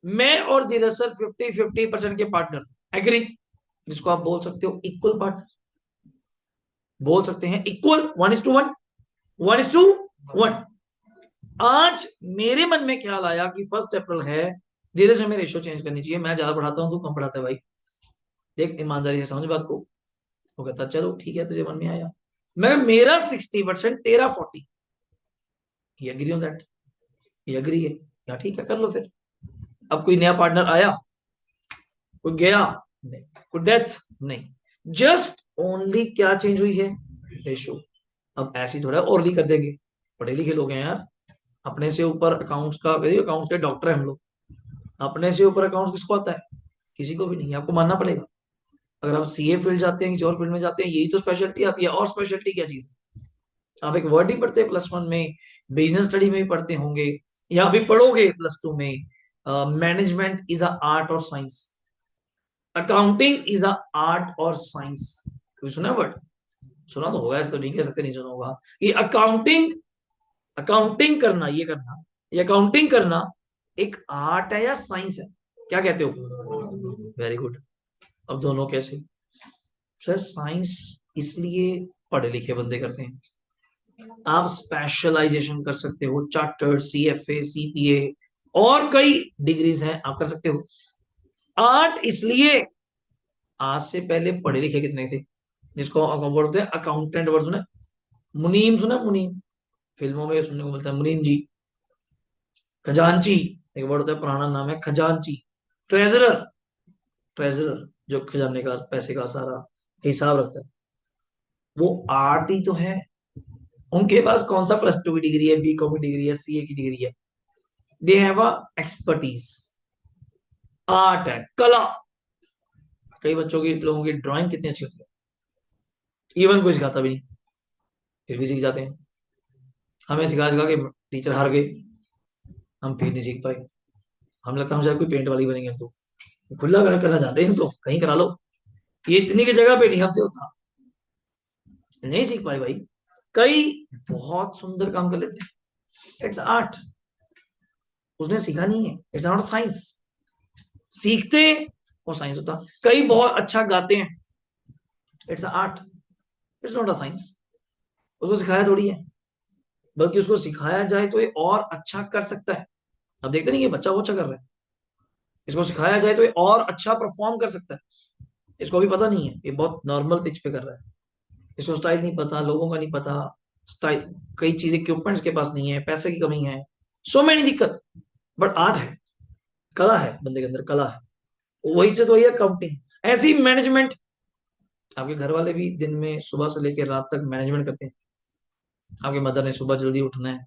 मैं और धीरज सर 50-50% के पार्टनर थे, एग्री, जिसको आप बोल सकते हो इक्वल पार्टनर, बोल सकते हैं इक्वल, 1:1, 1:1। आज मेरे मन में ख्याल आया कि 1 अप्रैल है, धीरज हमें रेशियो चेंज करनी चाहिए, मैं ज्यादा पढ़ाता हूँ तू कम पढ़ाता है भाई, देख ईमानदारी से समझ बात को। वो कहता चलो ठीक है, तुझे मन में आया, मैं मेरा 60% तेरा 40, ये एग्री ऑन दैट, ये एग्री है, या ठीक है कर लो फिर। अब कोई नया पार्टनर आया, कोई गया नहीं, कोई डेथ नहीं, जस्ट ओनली क्या चेंज हुई है, रेशियो। अब ऐसी थोड़ा और नहीं कर देंगे, पढ़े लिखे लोग हैं यार, अपने से ऊपर अकाउंट्स का, अकाउंट्स के डॉक्टर है हम लोग, अपने से ऊपर अकाउंट्स किसको आता है, किसी को भी नहीं, आपको मानना पड़ेगा। अगर आप सीए फील्ड जाते हैं, किसी और फील्ड में जाते हैं, यही तो स्पेशलिटी आती है, और स्पेशलिटी क्या चीज है, आप एक वर्ड ही पढ़ते हैं +1 में, बिजनेस स्टडी में भी पढ़ते होंगे, या अभी पढ़ोगे +2 में, मैनेजमेंट इज अ आर्ट और science, accounting is a art और साइंस। कभी सुना वर्ड, सुना तो होगा, ऐसे तो नहीं कह सकते नहीं सुना होगा। ये अकाउंटिंग, अकाउंटिंग करना, ये करना, ये अकाउंटिंग करना एक आर्ट है या साइंस है, क्या कहते हो, वेरी गुड। अब दोनों कैसे, सर साइंस इसलिए पढ़े लिखे बंदे करते हैं, आप स्पेशलाइजेशन कर सकते हो, चार्टर्ड, सीएफए, सीपीए और कई डिग्रीज हैं आप कर सकते हो। आर्ट इसलिए, आज से पहले पढ़े लिखे कितने थे, जिसको वर्ड बोलते हैं अकाउंटेंट, वर्ड सुना, मुनीम सुना, मुनीम, फिल्मों में सुनने को मिलता है मुनीम जी। खजांची, एक वर्ड होता है पुराना नाम है खजांची। ट्रेजरर, ट्रेजरर जो खजाने का पैसे का सारा हिसाब रखता है, वो आर्ट ही तो है। उनके पास कौन सा +2 की डिग्री है, बीकॉम की डिग्री है, सीए की डिग्री है, they have a expertise, art है, कला। कई बच्चों की, लोगों की ड्राइंग कितनी अच्छी होती है, इवन कोई सिखाता भी नहीं, फिर भी सीख जाते हैं। हमें सिखा सिखा के टीचर हार गए, हम फिर नहीं सीख पाए, हम लगता है हम शायद कोई पेंट वाली बनेंगे, हम तो खुला घर करना चाहते हैं, हम तो कहीं करा लो, ये इतनी की जगह पे नहीं हमसे होता, नहीं सीख पाए भाई। कई बहुत सुंदर काम कर लेते हैं, इट्स आर्ट, उसने सीखा नहीं है, इट्स नॉट साइंस। सीखते और साइंस होता, कई बहुत अच्छा गाते हैं, it's art, it's not a science, उसको सिखाया थोड़ी है, बल्कि उसको सिखाया जाए तो ये और अच्छा कर सकता है। अब देखते नहीं ये बच्चा वो अच्छा कर रहा है, इसको सिखाया जाए तो ये और अच्छा परफॉर्म कर सकता है, इसको भी पता नहीं है, ये बहुत नॉर्मल पिच पे कर रहा है, इसको स्टाइल नहीं पता, लोगों का नहीं पता स्टाइल, कई चीजें इक्विपमेंट्स के पास नहीं है, पैसे की कमी है, सो मैनी दिक्कत, बट आर्ट है, कला है, बंदे के अंदर कला है, वही चीज वही अकाउंटिंग, ऐसी मैनेजमेंट। आपके घर वाले भी दिन में सुबह से लेकर रात तक मैनेजमेंट करते हैं, आपके मदर ने सुबह जल्दी उठना है,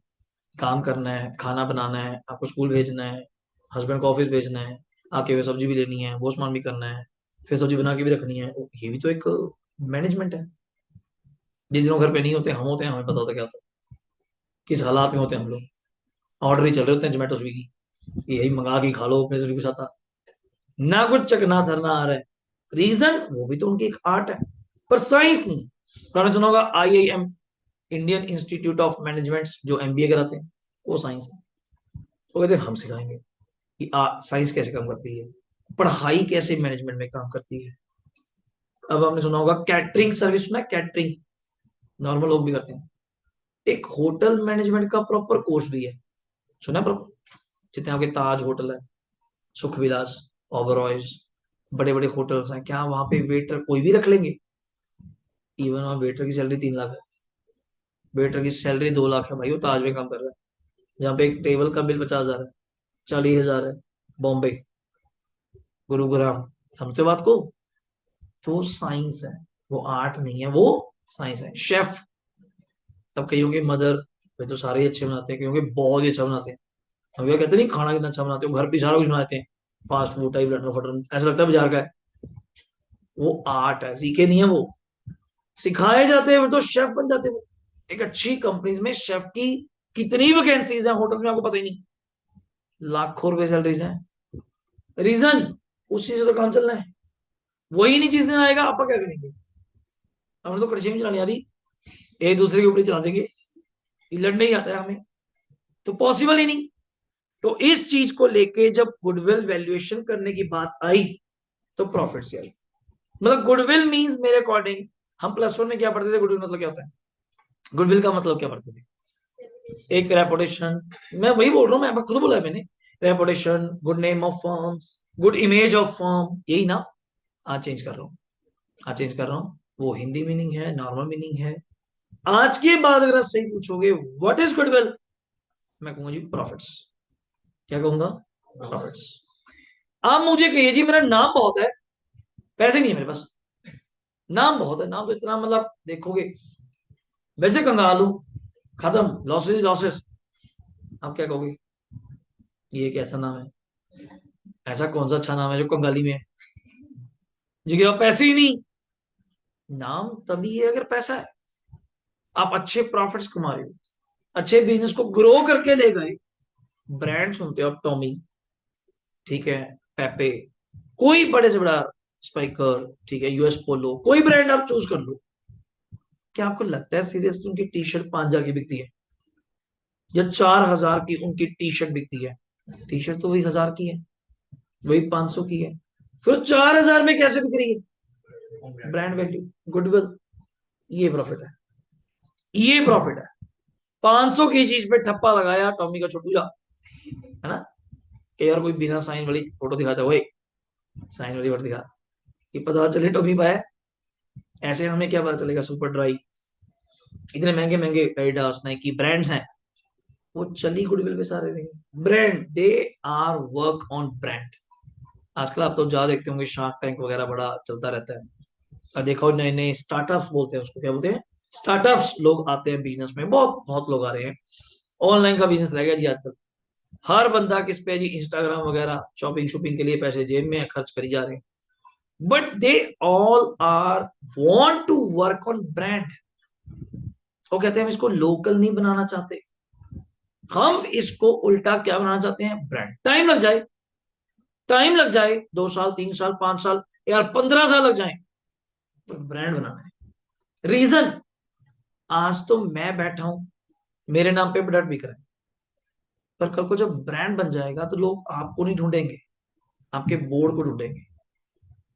काम करना है, खाना बनाना है, आपको स्कूल भेजना है, हस्बैंड को ऑफिस भेजना है, आपके लिए सब्जी भी लेनी है, वो सामान भी करना है, फिर सब्जी बना के भी रखनी है, ये भी तो एक मैनेजमेंट है। जिस दिनों घर पे नहीं होते हम होते हैं, हमें पता होता क्या होता है, किस हालात में होते हैं हम लोग, ऑर्डर ही चल रहे होते हैं जोमेटो स्विगी, यही मंगा के खा लो, अपने से भी कुछ आता ना, कुछ चकना धरना आ रहा है, रीजन वो भी तो उनकी एक आर्ट है, पर साइंस नहीं। आपने सुना होगा IIM, Indian institute of management जो एमबीए कराते हैं वो साइंस है। वो कहते हैं हम सिखाएंगे कि साइंस कैसे काम करती है, पढ़ाई कैसे मैनेजमेंट में काम करती है। अब आपने सुना होगा कैटरिंग सर्विस, सुना है कैटरिंग, नॉर्मल लोग भी करते हैं। एक होटल मैनेजमेंट का प्रॉपर कोर्स भी है, सुना है प्रॉपर। जितने आपके ताज होटल है, सुख विलास, ओबरॉयज, बड़े बड़े होटल्स हैं, क्या वहां पे वेटर कोई भी रख लेंगे? इवन वहां वेटर की सैलरी 3 लाख है, वेटर की सैलरी 2 लाख है भाई, वो ताज में काम कर रहा है। जहाँ पे एक टेबल का बिल 50,000 है, 40,000 है, बॉम्बे, गुरुग्राम, समझते हो बात को? तो वो साइंस है, वो आर्ट नहीं है, वो साइंस है। शेफ, तब कईयों के मदर, वे तो सारे ही अच्छे बनाते हैं, क्योंकि बहुत ही अच्छा बनाते हैं। हम क्या कहते नहीं खाना कितना अच्छा बनाते हो, घर पे सारा कुछ बनाते हैं, फास्ट फूड टाइप लटरम फटरम, ऐसा लगता है बाजार का है। वो आर्ट है, सीखे नहीं है वो, सिखाए जाते हैं, वो तो शेफ बन जाते हैं वो। एक अच्छी कंपनीज में शेफ की कितनी वैकेंसीज हैं, होटल में आपको पता ही नहीं, लाखों रुपए सैलरीज हैं। रीजन, उसी से तो काम चलना है। वही नहीं जिस दिन आएगा आप क्या करेंगे? हमें तो कड़छी में चलानी आती, एक दूसरे के ऊपर ही चला देंगे, ये लड़ने ही आता है हमें, तो पॉसिबल ही नहीं। तो इस चीज को लेके जब गुडविल वैल्यूएशन करने की बात आई तो प्रॉफिट से आई। मतलब गुडविल मींस मेरे अकॉर्डिंग, हम +1 में क्या पढ़ते थे, गुडविल मतलब क्या होता है? गुडविल का मतलब क्या पढ़ते थे? एक रेपुटेशन, मैं वही बोल रहा हूँ, मैं खुद बोला है मैंने, reputation, good name of firms, good image of firm, यही ना। आज चेंज कर रहा हूँ, आज चेंज कर रहा हूँ, वो हिंदी मीनिंग है, नॉर्मल मीनिंग है। आज के बाद अगर आप सही पूछोगे व्हाट इज गुडविल, मैं कहूंगा जी प्रॉफिट्स। क्या कहूंगा? प्रॉफिट्स। आप मुझे कहिए जी मेरा नाम बहुत है, पैसे नहीं है मेरे पास, नाम बहुत है, नाम तो इतना मतलब देखोगे, वैसे कंगाल हूं, खत्म, लॉसेस लॉसेस, आप क्या कहोगे? ये कैसा नाम है? ऐसा कौन सा अच्छा नाम है जो कंगाली में है? जी के पैसे ही नहीं। नाम तभी है अगर पैसा है। आप अच्छे प्रॉफिट्स कमा रहे हो, अच्छे बिजनेस को ग्रो करके ले गए। ब्रांड सुनते हो आप, टॉमी, ठीक है, पेपे, कोई बड़े से बड़ा स्पाइकर, ठीक है, यूएस पोलो, कोई ब्रांड आप चूज कर लो। क्या आपको लगता है सीरियसली उनकी टी शर्ट 5,000 की बिकती है, या 4,000 की उनकी टी शर्ट बिकती है? टी शर्ट तो वही 1,000 की है, वही 500 की है, फिर 4,000 में कैसे बिक रही है? ब्रांड वैल्यू, गुडविल, ये प्रॉफिट है, ये प्रॉफिट है। 500 की चीज पे ठप्पा लगाया टॉमी का छोटू जा, है ना? कि यार कोई बिना साइन वाली फोटो दिखाता है, वही साइन वाली फोटो दिखा, ये पता चले टॉमी पाया। ऐसे हमें क्या पता चलेगा? सुपर ड्राई, इतने महंगे महंगे एडिडास, नाइकी ब्रांड्स हैं, वो चली गुडविल पे सारे देंगे। Brand, they are work on brand. आजकल आप तो ज्यादा देखते होंगे, शार्क टैंक वगैरह बड़ा चलता रहता है, और देखो नए नए स्टार्टअप्स बोलते हैं उसको, क्या बोलते हैं? स्टार्टअप्स, लोग आते हैं बिजनेस में, बहुत बहुत लोग आ रहे हैं। ऑनलाइन का बिजनेस रह गया जी आजकल, हर बंदा किस पे जी, इंस्टाग्राम वगैरह, शॉपिंग शॉपिंग के लिए पैसे जेब में खर्च करी जा रहे हैं। But they all are want to work on brand. वो कहते हैं हम इसको लोकल नहीं बनाना चाहते, हम इसको उल्टा क्या बनाना चाहते हैं? ब्रांड। टाइम लग जाए, टाइम लग जाए, 2 साल, 3 साल, 5 साल, यार 15 साल लग जाए, पर ब्रांड बनाना है। रीजन, आज तो मैं बैठा हूं, मेरे नाम पे प्रोडक्ट बिक रहा है, पर कल को जब ब्रांड बन जाएगा तो लोग आपको नहीं ढूंढेंगे, आपके बोर्ड को ढूंढेंगे।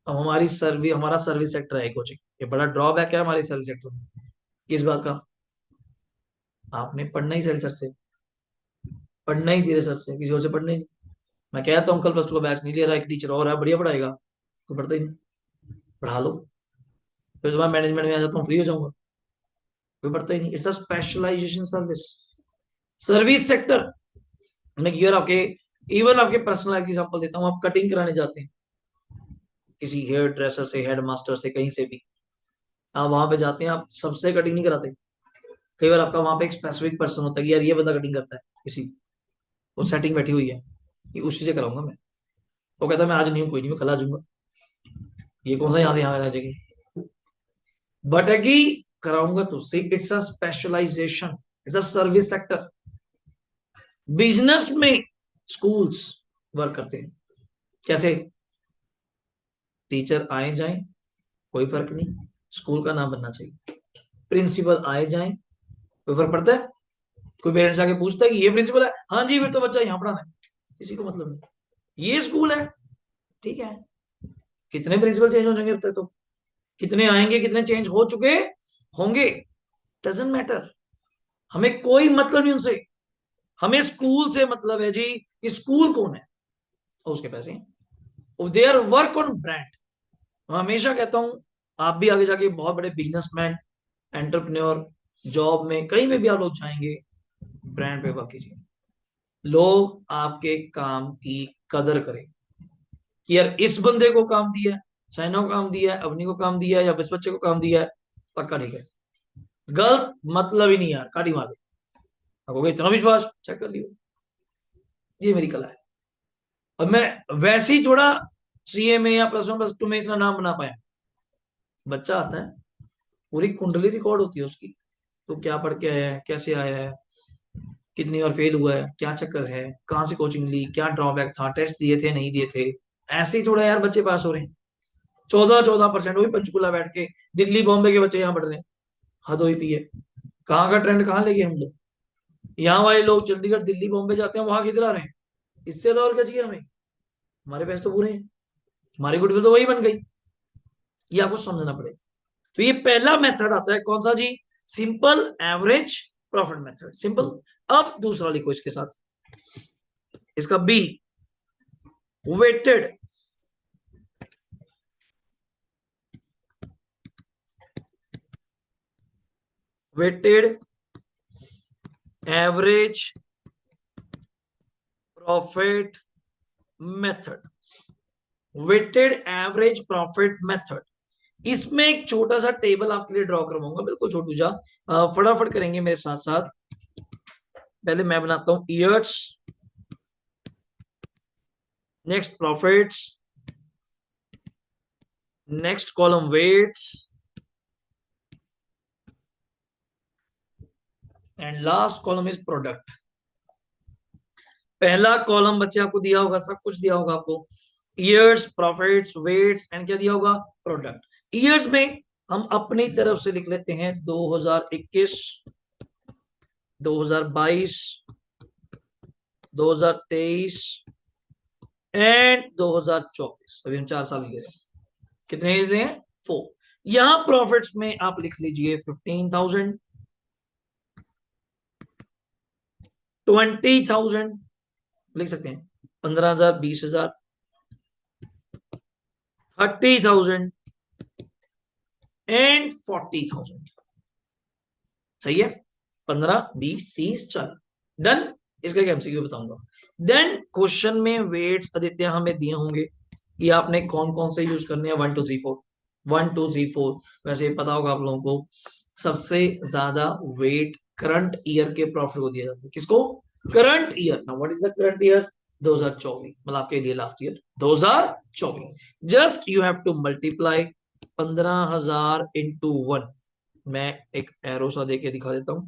अब हमारी सर्विस, हमारा सर्विस सेक्टर है कोचिंग, ये बड़ा ड्रॉबैक है हमारी सर्विस सेक्टर में। किस बात का? आपने पढ़ना ही सेल्सर से, पढ़ना ही धीरे सर से, किसी और से पढ़ना ही नहीं। मैं कहता हूँ कल +2 का बैच नहीं ले रहा, एक टीचर और है बढ़िया पढ़ाएगा, कोई पढ़ता ही नहीं, पढ़ा लो, फिर जब मैं मैनेजमेंट में आ जाता हूँ फ्री हो जाऊंगा, कोई पढ़ता ही नहीं। It's a specialization service, service sector में। ईयर आपके, इवन आपके पर्सनल लाइफ की एग्जांपल देता हूँ, आप कटिंग कराने जाते हैं किसी हेयर ड्रेसर से, हेड मास्टर से, कहीं से भी, आप वहां पे जाते हैं, आप सबसे कटिंग नहीं कराते। कई बार आपका वहां पे एक स्पेसिफिक पर्सन होता है कि यार ये बंदा कटिंग करता है, किसी, वो सेटिंग बैठी हुई है, ये उसी से कराऊंगा मैं। वो कहता है मैं आज नहीं हूँ, कोई नहीं, मैं कल आ जाऊंगा। ये कौन सा यहाँ से यहाँ आ जाएगी? बट है कि कराऊंगा तुझसे, it's a specialization, it's a service sector. Business में स्कूल्स वर्क करते हैं कैसे? टीचर आए जाएं, कोई फर्क नहीं, स्कूल का नाम बनना चाहिए। प्रिंसिपल आए जाएं, कोई फर्क पड़ता है? कोई पेरेंट्स आके पूछता है कि ये प्रिंसिपल है, हाँ जी फिर तो बच्चा यहाँ पढ़ाना है, किसी को मतलब नहीं, ये स्कूल है, ठीक है। कितने प्रिंसिपल चेंज हो जाएंगे अब तक तो, कितने आएंगे, कितने चेंज हो चुके होंगे, डजेंट मैटर, हमें कोई मतलब नहीं उनसे। हमें स्कूल से मतलब है जी कि स्कूल कौन है और उसके पैसे, देयर वर्क ऑन ब्रांड। मैं हमेशा कहता हूं, आप भी आगे जाके बहुत बड़े बिजनेसमैन, एंटरप्रेन्योर, जॉब में कहीं में भी आप लोग जाएंगे, ब्रांड पे वर्क कीजिए। लोग आपके काम की कदर करें कि यार इस बंदे को काम दिया है, चाइना को काम दिया है, अवनी को काम दिया है, या इस बच्चे को काम दिया है, पक्का ठीक है। गलत मतलब ही नहीं यार, काटी मार दे। आपको इतना विश्वास, चेक कर लियो, ये मेरी कला है। और मैं वैसे ही थोड़ा सीए में या प्लस वन प्लस टू में इतना नाम बना पाया। बच्चा आता है, पूरी कुंडली रिकॉर्ड होती है उसकी, तो क्या पढ़ के आया है, कैसे आया है, कितनी बार फेल हुआ है, क्या चक्कर है, कहाँ से कोचिंग ली, क्या ड्रॉबैक था, टेस्ट दिए थे नहीं दिए थे। ऐसे ही थोड़ा यार बच्चे पास हो रहे हैं, 14-14%, वही पंचकुला बैठ के, दिल्ली बॉम्बे के बच्चे यहाँ पढ़ रहे हैं। हद हुई पी है। कहाँ का ट्रेंड कहाँ ले गए हम लोग। यहाँ वाले लोग चंडीगढ़ दिल्ली बॉम्बे जाते हैं, वहां किधर आ रहे हैं। इससे तो और क्या चाहिए हमें, हमारे पैसे तो पूरे हैं, हमारी गुडविल तो वही बन गई। ये आपको समझना पड़ेगा। तो ये पहला मेथड आता है कौन सा जी, simple average profit method, simple. अब दूसरा लिखो इसके साथ, इसका B, weighted weighted average profit method, weighted average profit method. इसमें एक छोटा सा टेबल आपके लिए ड्रॉ करवाऊंगा, बिल्कुल छोटू सा, फटाफट करेंगे मेरे साथ साथ। पहले मैं बनाता हूं years, next profits, next column weights, and last column is product. पहला कॉलम बच्चे आपको दिया होगा, सब कुछ दिया होगा आपको, ईयर्स, प्रॉफिट्स, वेट्स एंड क्या दिया होगा, प्रोडक्ट। ईयर्स में हम अपनी तरफ से लिख लेते हैं 2021, 2022, 2023 एंड 2024। अभी हम 4 साल ले रहे हैं, कितने एज हैं, 4। यहां प्रॉफिट्स में आप लिख लीजिए 15,000, 20,000 लिख सकते हैं, 15,000, 20,000, 30,000 एंड 40,000। सही है, 15, 20, 30, 40। डन। इसका एक एमसीक्यू बताऊंगा। देन क्वेश्चन में वेट्स आदित्य हमें दिए होंगे कि आपने कौन कौन से यूज करने हैं, 1 2 3 4, 1 2 3 4। वैसे पता होगा आप लोगों को, सबसे ज्यादा वेट करंट ईयर के प्रॉफिट को दिया जाता है, किसको, करंट ईयर। ना what is the current year, 2024, मतलब आपके लिए last year 2024। Just you have to multiply 15,000 into 1। मैं एक एरो सा देके दिखा देता हूं।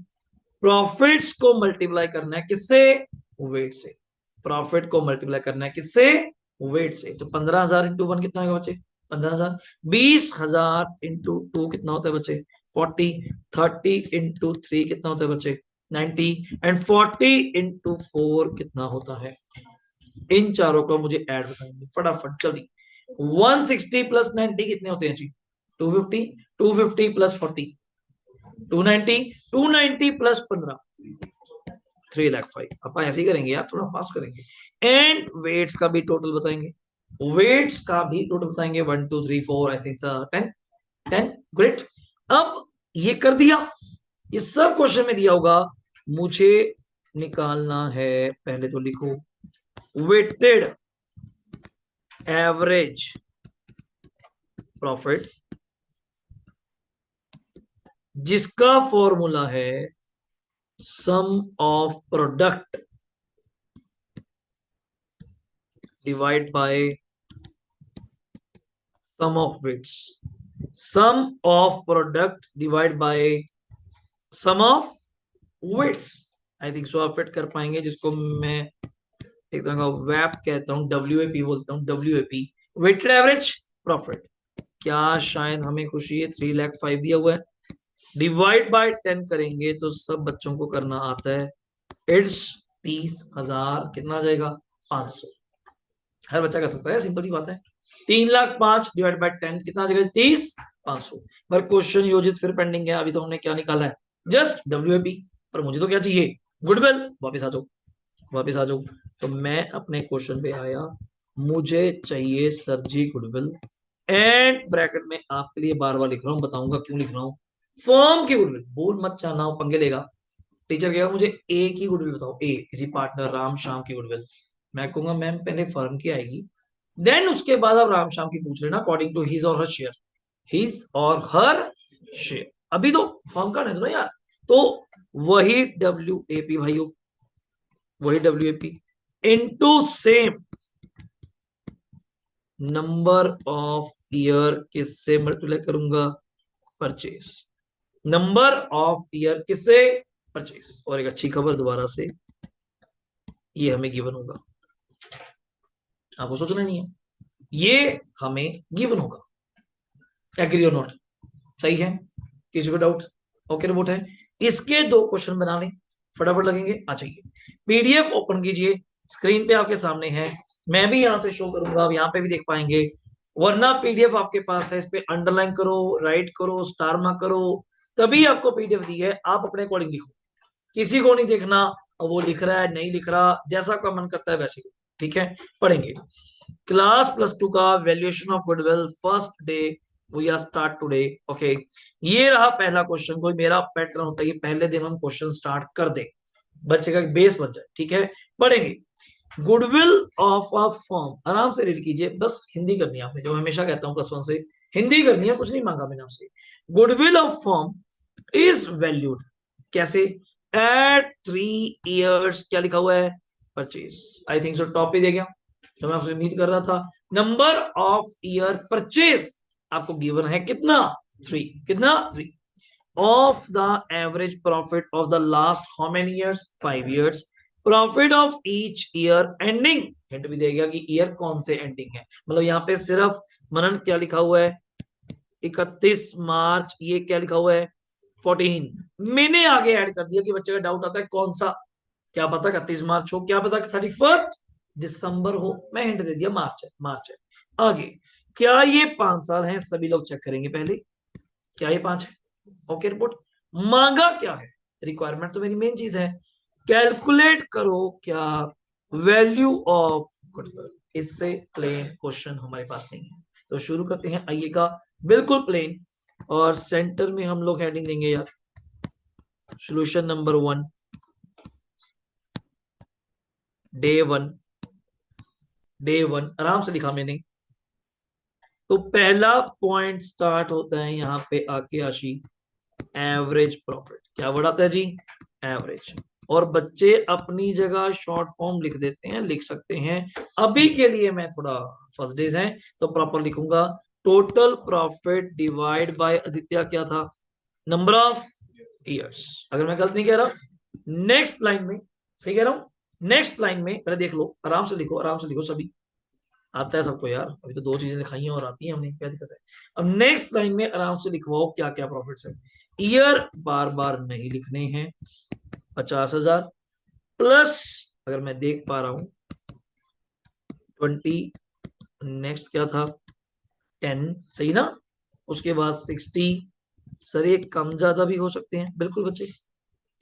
प्रॉफिट्स को मल्टीप्लाई करना है किससे, वेट से। प्रॉफिट को मल्टीप्लाई करना है किससे, वेट से। तो 15,000 इंटू 1 कितना होगा बच्चे, 15,000। 20,000 इंटू 2 कितना होता है बच्चे, 40। 30 इंटू 3 कितना होता है बच्चे, 90। एंड 40 इंटू 4 कितना होता है। इन चारों का मुझे ऐड बताएंगे फटाफट जल्दी। 160 प्लस 90 कितने होते हैं जी, 250। 250 प्लस 40, 290। 290 प्लस 15, 3,05,000। अपन ऐसे ही करेंगे यार, थोड़ा फास्ट करेंगे। एंड वेट्स का भी टोटल बताएंगे, वेट्स का भी टोटल बताएंगे, 1 2 3 4, आई थिंक 10, 10। ग्रेट। अब ये कर दिया, ये सब क्वेश्चन में दिया होगा, मुझे निकालना है, पहले तो लिखो वेटेड एवरेज प्रॉफिट, जिसका फॉर्मूला है sum of product divide by sum of weights. Sum of product divide by sum of weights. I think so आप फिट कर पाएंगे, जिसको मैं एक तरह का वैप कहता हूं, WAP बोलता हूं, WAP, वेटेड एवरेज प्रॉफिट। क्या शायद हमें खुशी है, 3,05,000 दिया हुआ है। डिवाइड बाय 10 करेंगे तो सब बच्चों को करना आता है। इट्स 30,000, कितना आ जाएगा 500। हर बच्चा कर सकता है, सिंपल सी बात है। 3,05,000 डिवाइड बाय 10 कितना आ जाएगा 30,500। पर क्वेश्चन योजित फिर पेंडिंग है, अभी तो हमने क्या निकाला है जस्ट डब्ल्यूएपी। पर मुझे तो क्या चाहिए, गुडविल। वापिस आ जाओ, वापिस आ जाओ। तो मैं अपने क्वेश्चन पे आया, मुझे चाहिए sir ji goodwill. And bracket में आपके लिए बार बार लिख रहा हूं, बताऊंगा क्यों लिख रहा हूं। फर्म की गुडविल, बोल मत चाहना हो, पंगे लेगा। टीचर कहेगा मुझे ए की गुडविल बताओ, ए किसी पार्टनर राम श्याम की गुडविल। मैं कहूंगा मैम पहले फर्म की आएगी, देन उसके बाद आप राम श्याम की पूछ लेना अकॉर्डिंग टू हिज और हर शेयर। हिज और हर शेयर, अभी तो फर्म का नहीं ना यार। तो वही डब्ल्यू भाइयों, वही W into same number of year किससे मल्टीप्लाई करूंगा, परचेज। नंबर ऑफ ईयर किससे, परचेज। और एक अच्छी खबर दोबारा से, ये हमें गिवन होगा, आपको सोचना नहीं है, ये हमें गिवन होगा। एग्री और नॉट, सही है, किसी को डाउट? ओके रिपोर्ट है। इसके दो क्वेश्चन बना लें, फटाफट लगेंगे। आ जाइए, पीडीएफ ओपन कीजिए, स्क्रीन पे आपके सामने है। मैं भी यहां से शो करूंगा, आप यहाँ पे भी देख पाएंगे। वरना पीडीएफ आपके पास है, इस पे अंडरलाइन करो, राइट करो, स्टार मार्क करो, तभी आपको पीडीएफ दी है। आप अपने अकॉर्डिंग लिखो, किसी को नहीं देखना वो लिख रहा है नहीं लिख रहा, जैसा आपका मन करता है वैसे। ठीक है, पढ़ेंगे। क्लास +2 का valuation of goodwill first day, we are start today. Okay, ये रहा पहला क्वेश्चन। कोई मेरा पैटर्न होता है कि पहले दिन हम क्वेश्चन स्टार्ट कर दे, बच्चे का बेस बन जाए। ठीक है, पढ़ेंगे। गुडविल ऑफ अ फर्म, आराम से रीड कीजिए, बस हिंदी करनी है आपने, जो हमेशा कहता हूं +1 से हिंदी करनी है, कुछ नहीं मांगा मैंने आपसे। Goodwill of firm is valued, कैसे, एट 3 years, क्या लिखा हुआ है, purchase. I think so top ही दे गया, जो मैं आपसे उम्मीद कर रहा था। नंबर ऑफ ईयर परचेज आपको गिवन है कितना, 3, कितना 3। Of the average profit of the last how many years, 5 years। Profit of each year ending, hint भी देगा कि ईयर कौन से एंडिंग है, मतलब यहाँ पे सिर्फ मनन क्या लिखा हुआ है 31 मार्च, ये क्या लिखा हुआ है 14। मैंने आगे ऐड कर दिया कि बच्चे का डाउट आता है कौन सा, क्या पता 31 मार्च हो, क्या पता 31 दिसंबर हो, मैं हिंट दे दिया मार्च है, मार्च है। आगे, क्या ये 5 साल हैं, सभी लोग चेक करेंगे पहले, क्या ये 5 है। Okay report. मांगा क्या है, रिक्वायरमेंट तो मेरी मेन चीज है, कैलकुलेट करो क्या वैल्यू ऑफ गुडविल। इससे प्लेन क्वेश्चन हमारे पास नहीं है, तो शुरू करते हैं, आइएगा, बिल्कुल प्लेन। और सेंटर में हम लोग हेडिंग देंगे यार, सोल्यूशन नंबर 1, डे 1, डे 1 आराम से लिखा मैंने। तो पहला पॉइंट स्टार्ट होता है यहाँ पे आके आशी, एवरेज प्रॉफिट। क्या वर्ड आता है जी, एवरेज। और बच्चे अपनी जगह शॉर्ट फॉर्म लिख देते हैं, लिख सकते हैं। अभी के लिए मैं थोड़ा फर्स्ट डेज है तो प्रॉपर लिखूंगा, total profit divide by Aditya क्या था, नंबर ऑफ ईयर्स। अगर मैं गलत नहीं कह रहा, नेक्स्ट लाइन में सही कह रहा हूं, नेक्स्ट लाइन में पहले देख लो, आराम से लिखो, आराम से लिखो, सभी आता है सबको यार, अभी तो 2 चीजें लिखाई हैं और आती हैं हमने, क्या दिक्कत है। अब नेक्स्ट लाइन में आराम से लिखवाओ क्या क्या प्रॉफिट्स है। ईयर बार बार नहीं लिखने हैं, 50,000 प्लस, अगर मैं देख पा रहा हूं 20, नेक्स्ट क्या था 10, सही ना, उसके बाद 60। सर ये कम ज्यादा भी हो सकते हैं, बिल्कुल बच्चे,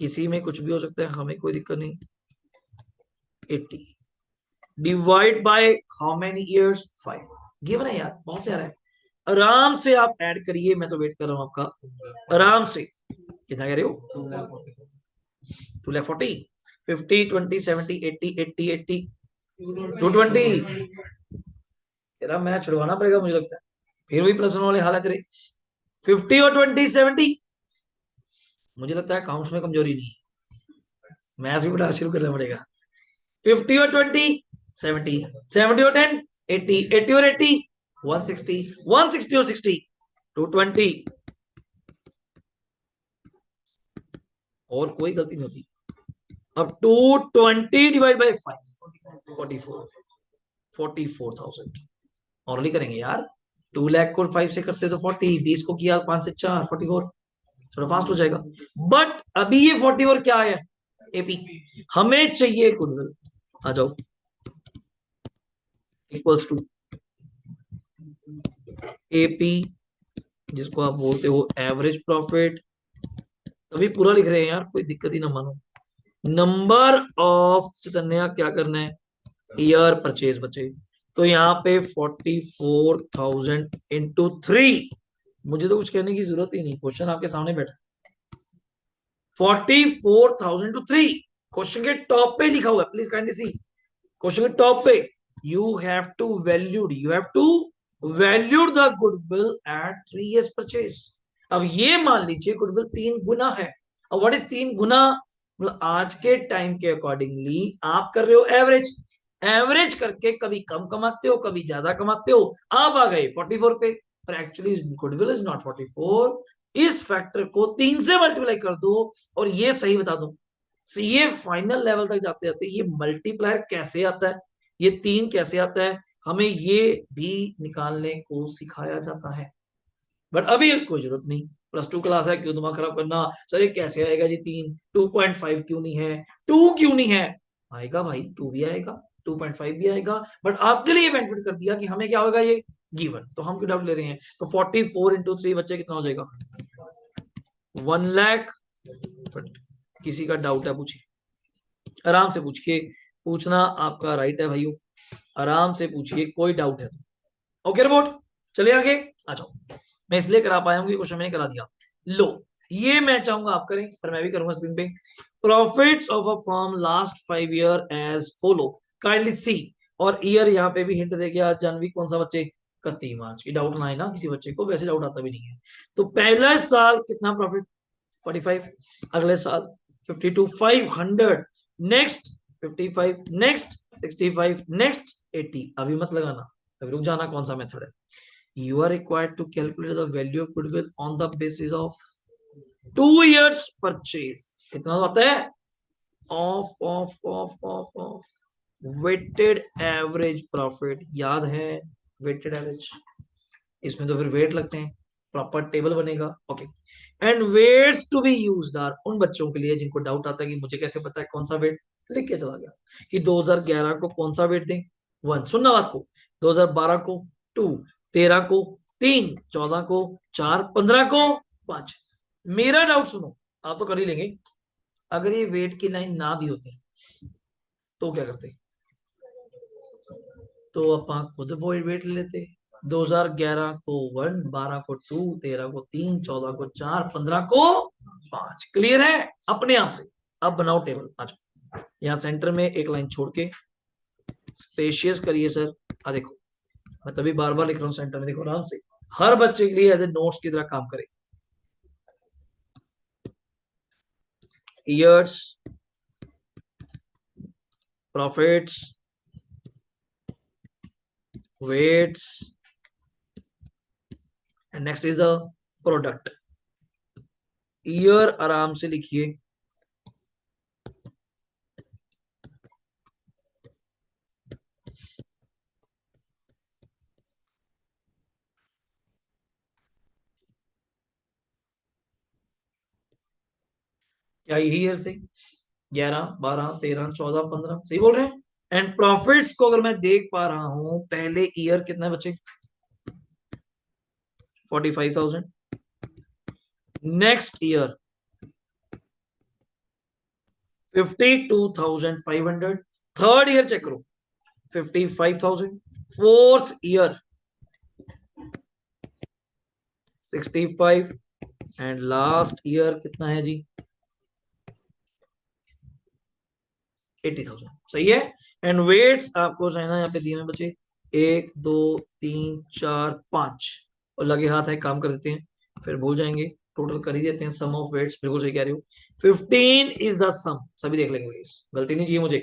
किसी में कुछ भी हो सकता है, हमें कोई दिक्कत नहीं। 80 divide by how many years, 5 given है यार, बहुत प्यारा है। आराम से आप ऐड करिए, मैं तो वेट कर रहा हूं आपका, आराम से। कितना कह रहे हो, 2,40, 50, 20, 70, 80, 80, 80, 220। तेरा मैच छुड़वाना पड़ेगा मुझे लगता है, फिर भी +1 वाले हाल है तेरे। 50 और 20, 70। मुझे लगता है अकाउंट्स में कमजोरी नहीं है, मैथ्स भी पढ़ाना शुरू करना पड़ेगा। 50 और 20, 70, 70 और 10, 80, 80 और 80, 160, 160 और 60, 220। और कोई गलती नहीं होती। अब 220 डिवाइड बाई 5, 44, 44,000। और नहीं करेंगे यार, 2 लाख को 5 से करते तो 40, 20 को किया 5 से 4, 44। थोड़ा फास्ट हो जाएगा। बट अभी ये 40 और क्या है, एपी। हमें चाहिए गुडविल, आ जाओ, इक्वल्स टू एपी, जिसको आप बोलते हो एवरेज प्रॉफिट। अभी पूरा लिख रहे हैं यार, कोई दिक्कत ही ना मानो। नंबर ऑफ चतन्या क्या करना है, ईयर परचेज बचे। तो यहाँ पे 44,000 इंटू 3, मुझे तो कुछ कहने की जरूरत ही नहीं, क्वेश्चन आपके सामने बैठा। 44,000 टू 3, क्वेश्चन के टॉप पे लिखा हुआ है, प्लीज काइंडली सी। क्वेश्चन के टॉप पे, you have to valued the goodwill at 3 years purchase. अब ये मान लीजिए गुडविल 3 गुना है। अब व्हाट इज 3 गुना, मतलब आज के टाइम के अकॉर्डिंगली आप कर रहे हो एवरेज, एवरेज करके कभी कम कमाते हो कभी ज्यादा कमाते हो, आप आ गए 44 पे। पर एक्चुअली गुडविल इज नॉट 44। इस फैक्टर को 3 से मल्टीप्लाई कर दो। और ये सही बता दो, ये फाइनल लेवल तक जाते जाते ये मल्टीप्लायर कैसे आता है, ये 3 कैसे आता है, हमें ये भी निकालने को सिखाया जाता है। बट अभी कोई जरूरत नहीं, +2 क्लास है, क्यों दिमाग खराब करना। सर ये कैसे आएगा जी 3, 2.5 क्यों नहीं है, 2 क्यों नहीं है, आएगा भाई 2 भी आएगा, 2.5 भी आएगा। बट आपके लिए बेनिफिट कर दिया कि हमें क्या होगा ये गिवन, तो हम क्यों डाउट ले रहे हैं। तो 44 इंटू 3 बच्चे कितना हो जाएगा, 1 लाख। किसी का डाउट है पूछिए, आराम से पूछिए, पूछना आपका राइट है भाइयों, आराम से पूछिए, कोई डाउट है तो। ओके रिपोर्ट, चलिए आगे आ जाओ। मैं इसलिए करा पाया हूँ कि क्वेश्चन मैंने करा दिया। लो, ये मैं चाहूंगा आप करें, पर मैं भी करूंगा स्क्रीन पे। Profits of a firm last 5 year as follow, kindly see. और ईयर यहाँ पे भी हिंट दे गया, जनवरी कौन सा बच्चे, 31 मार्च की। डाउट ना है ना किसी बच्चे को, वैसे डाउट आता भी नहीं है। तो पहला साल कितना प्रॉफिट, 45। अगले साल 52, 500। Next 55, next 65, next 80। अभी मत लगाना, अभी रुक जाना, कौन सा मेथड है। You are required to calculate the value of goodwill on the basis of 2 years purchase। कितना आता है, ऑफ वेटेड एवरेज प्रॉफिट, याद है वेटेड एवरेज। इसमें तो फिर वेट लगते हैं, प्रॉपर टेबल बनेगा। Okay, and weights to be used are, उन बच्चों के लिए जिनको डाउट आता है कि मुझे कैसे पता है कौन सा वेट, लिख के चला गया कि 2011 को कौन सा वेट दें, 1, सुनना बात को, 2012 को 2, 13 को 3, 14 को 4, 15 को 5। मेरा डाउट सुनो, आप तो कर ही लेंगे, अगर ये वेट की लाइन ना दी होती तो क्या करते, तो अपन खुद वो वेट ले लेते। 2011 को 1, 12 को 2, 13 को 3, 14 को 4, 15 को 5। क्लियर है अपने आप से। अब बनाओ टेबल, आ जाओ यहाँ सेंटर में एक लाइन छोड़ के स्पेशियस करिए सर। देखो मैं तभी बार बार लिख रहा हूँ सेंटर में, देखो आराम से, हर बच्चे के लिए एज ए नोट्स की तरह काम करे। Years, profits, weights, and next is the product. Year आराम से लिखिए, क्या यही है से 11, 12, 13, 14, 15 सही बोल रहे हैं। एंड प्रॉफिट्स को अगर मैं देख पा रहा हूं, पहले ईयर कितने बचे, 45,000। Next year 52,500। Third year check करो 55,000। Fourth year 65। And last year कितना है जी, 80,000। सही है। एंड वेट्स आपको चाहना यहाँ पे दिए हैं बच्चे, 1, 2, 3, 4, 5, और लगे हाथ है काम कर देते हैं, फिर भूल जाएंगे, टोटल कर ही देते हैं। सम ऑफ वेट्स, बिल्कुल सही कह रहे हो, 15 इज द सम। सभी देख लेंगे प्लीज, गलती नहीं चाहिए मुझे।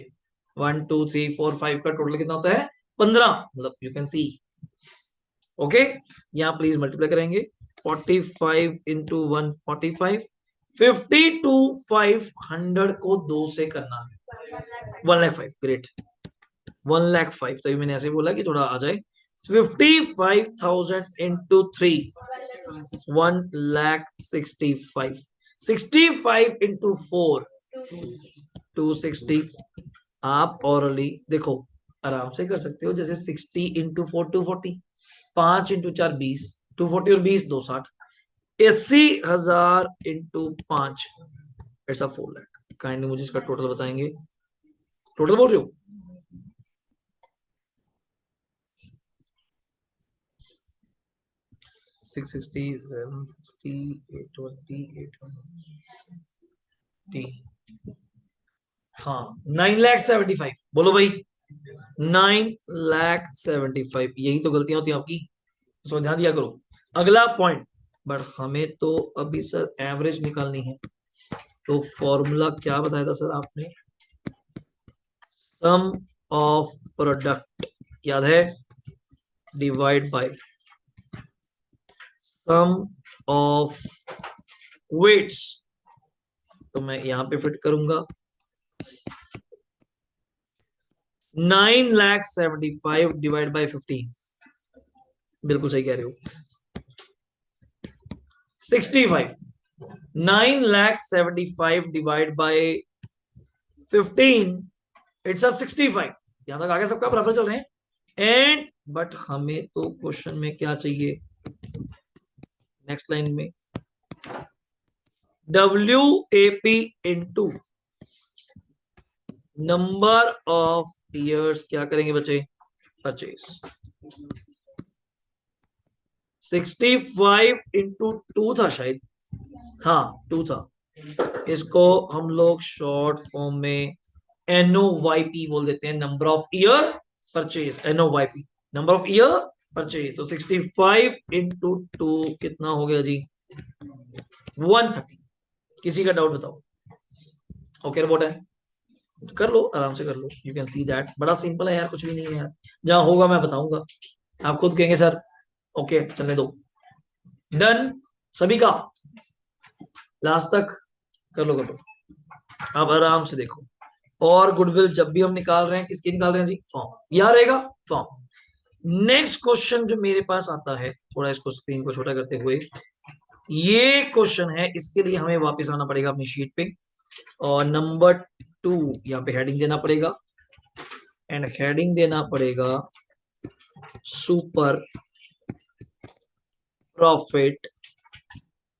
1, 2, 3, 4, 5 का टोटल कितना होता है, 15, मतलब यू कैन सी। ओके, यहाँ प्लीज मल्टीप्लाई करेंगे, 45 इंटू 1 45, 52 500 को 2 से करना है, 1,05,000। ग्रेट, 1,05,000, तभी मैंने ऐसे बोला कि थोड़ा आ जाए 55,000 into 3, 1,65,000. 65 into 4, 260। आप औरली देखो आराम से कर सकते हो, जैसे 60 इंटू 4, 240, 5 इंटू 4 20, 240 और 20 260, 80,000 into 5, it's a 4 lakh. Kindly मुझे इसका टोटल बताएंगे। टोटल बोल रहे हो? सिक्स सिक्सटी, 760, 820, 820, हाँ 9,75,000। बोलो भाई, 9,75,000। यही तो गलतियां होती हैं आपकी, इसको ध्यान दिया करो। अगला पॉइंट, बट हमें तो अभी सर एवरेज निकालनी है, तो फॉर्मूला क्या बताया था सर आपने? सम ऑफ प्रोडक्ट याद है, divide by sum of weights. तो मैं यहां पे फिट करूंगा 9,75,000 डिवाइड बाय 15। बिल्कुल सही कह रहे हो, 65। 9,75,000 डिवाइड बाय 15, इट्स अ 65। यहां तक आगे सबका बराबर चल रहे हैं। एंड बट हमें तो क्वेश्चन में क्या चाहिए, नेक्स्ट लाइन में WAP into number of years क्या करेंगे बच्चे, परचेज। 65 इंटू 2 था शायद, हाँ 2 था। इसको हम लोग शॉर्ट फॉर्म में NOYP बोल देते हैं, number of year purchase, NOYP, number of year purchase. तो 65 इंटू 2 कितना हो गया जी, 130। किसी का डाउट बताओ? ओके रिपोर्ट है, कर लो आराम से कर लो, यू कैन सी दैट बड़ा सिंपल है यार, कुछ भी नहीं है यार। जहां होगा मैं बताऊंगा, आप खुद कहेंगे सर ओके चलने दो। डन सभी का, लास्ट तक कर लो कर लो। अब आराम से देखो, और गुडविल जब भी हम निकाल रहे हैं किसकी निकाल रहे हैं जी, फॉर्म। याद रहेगा फॉर्म। नेक्स्ट क्वेश्चन जो मेरे पास आता है, थोड़ा इसको स्क्रीन को छोटा करते हुए, ये क्वेश्चन है, इसके लिए हमें वापस आना पड़ेगा अपनी शीट पे, और नंबर 2 यहाँ पे हेडिंग देना पड़ेगा, एंड हेडिंग देना पड़ेगा सुपर प्रॉफिट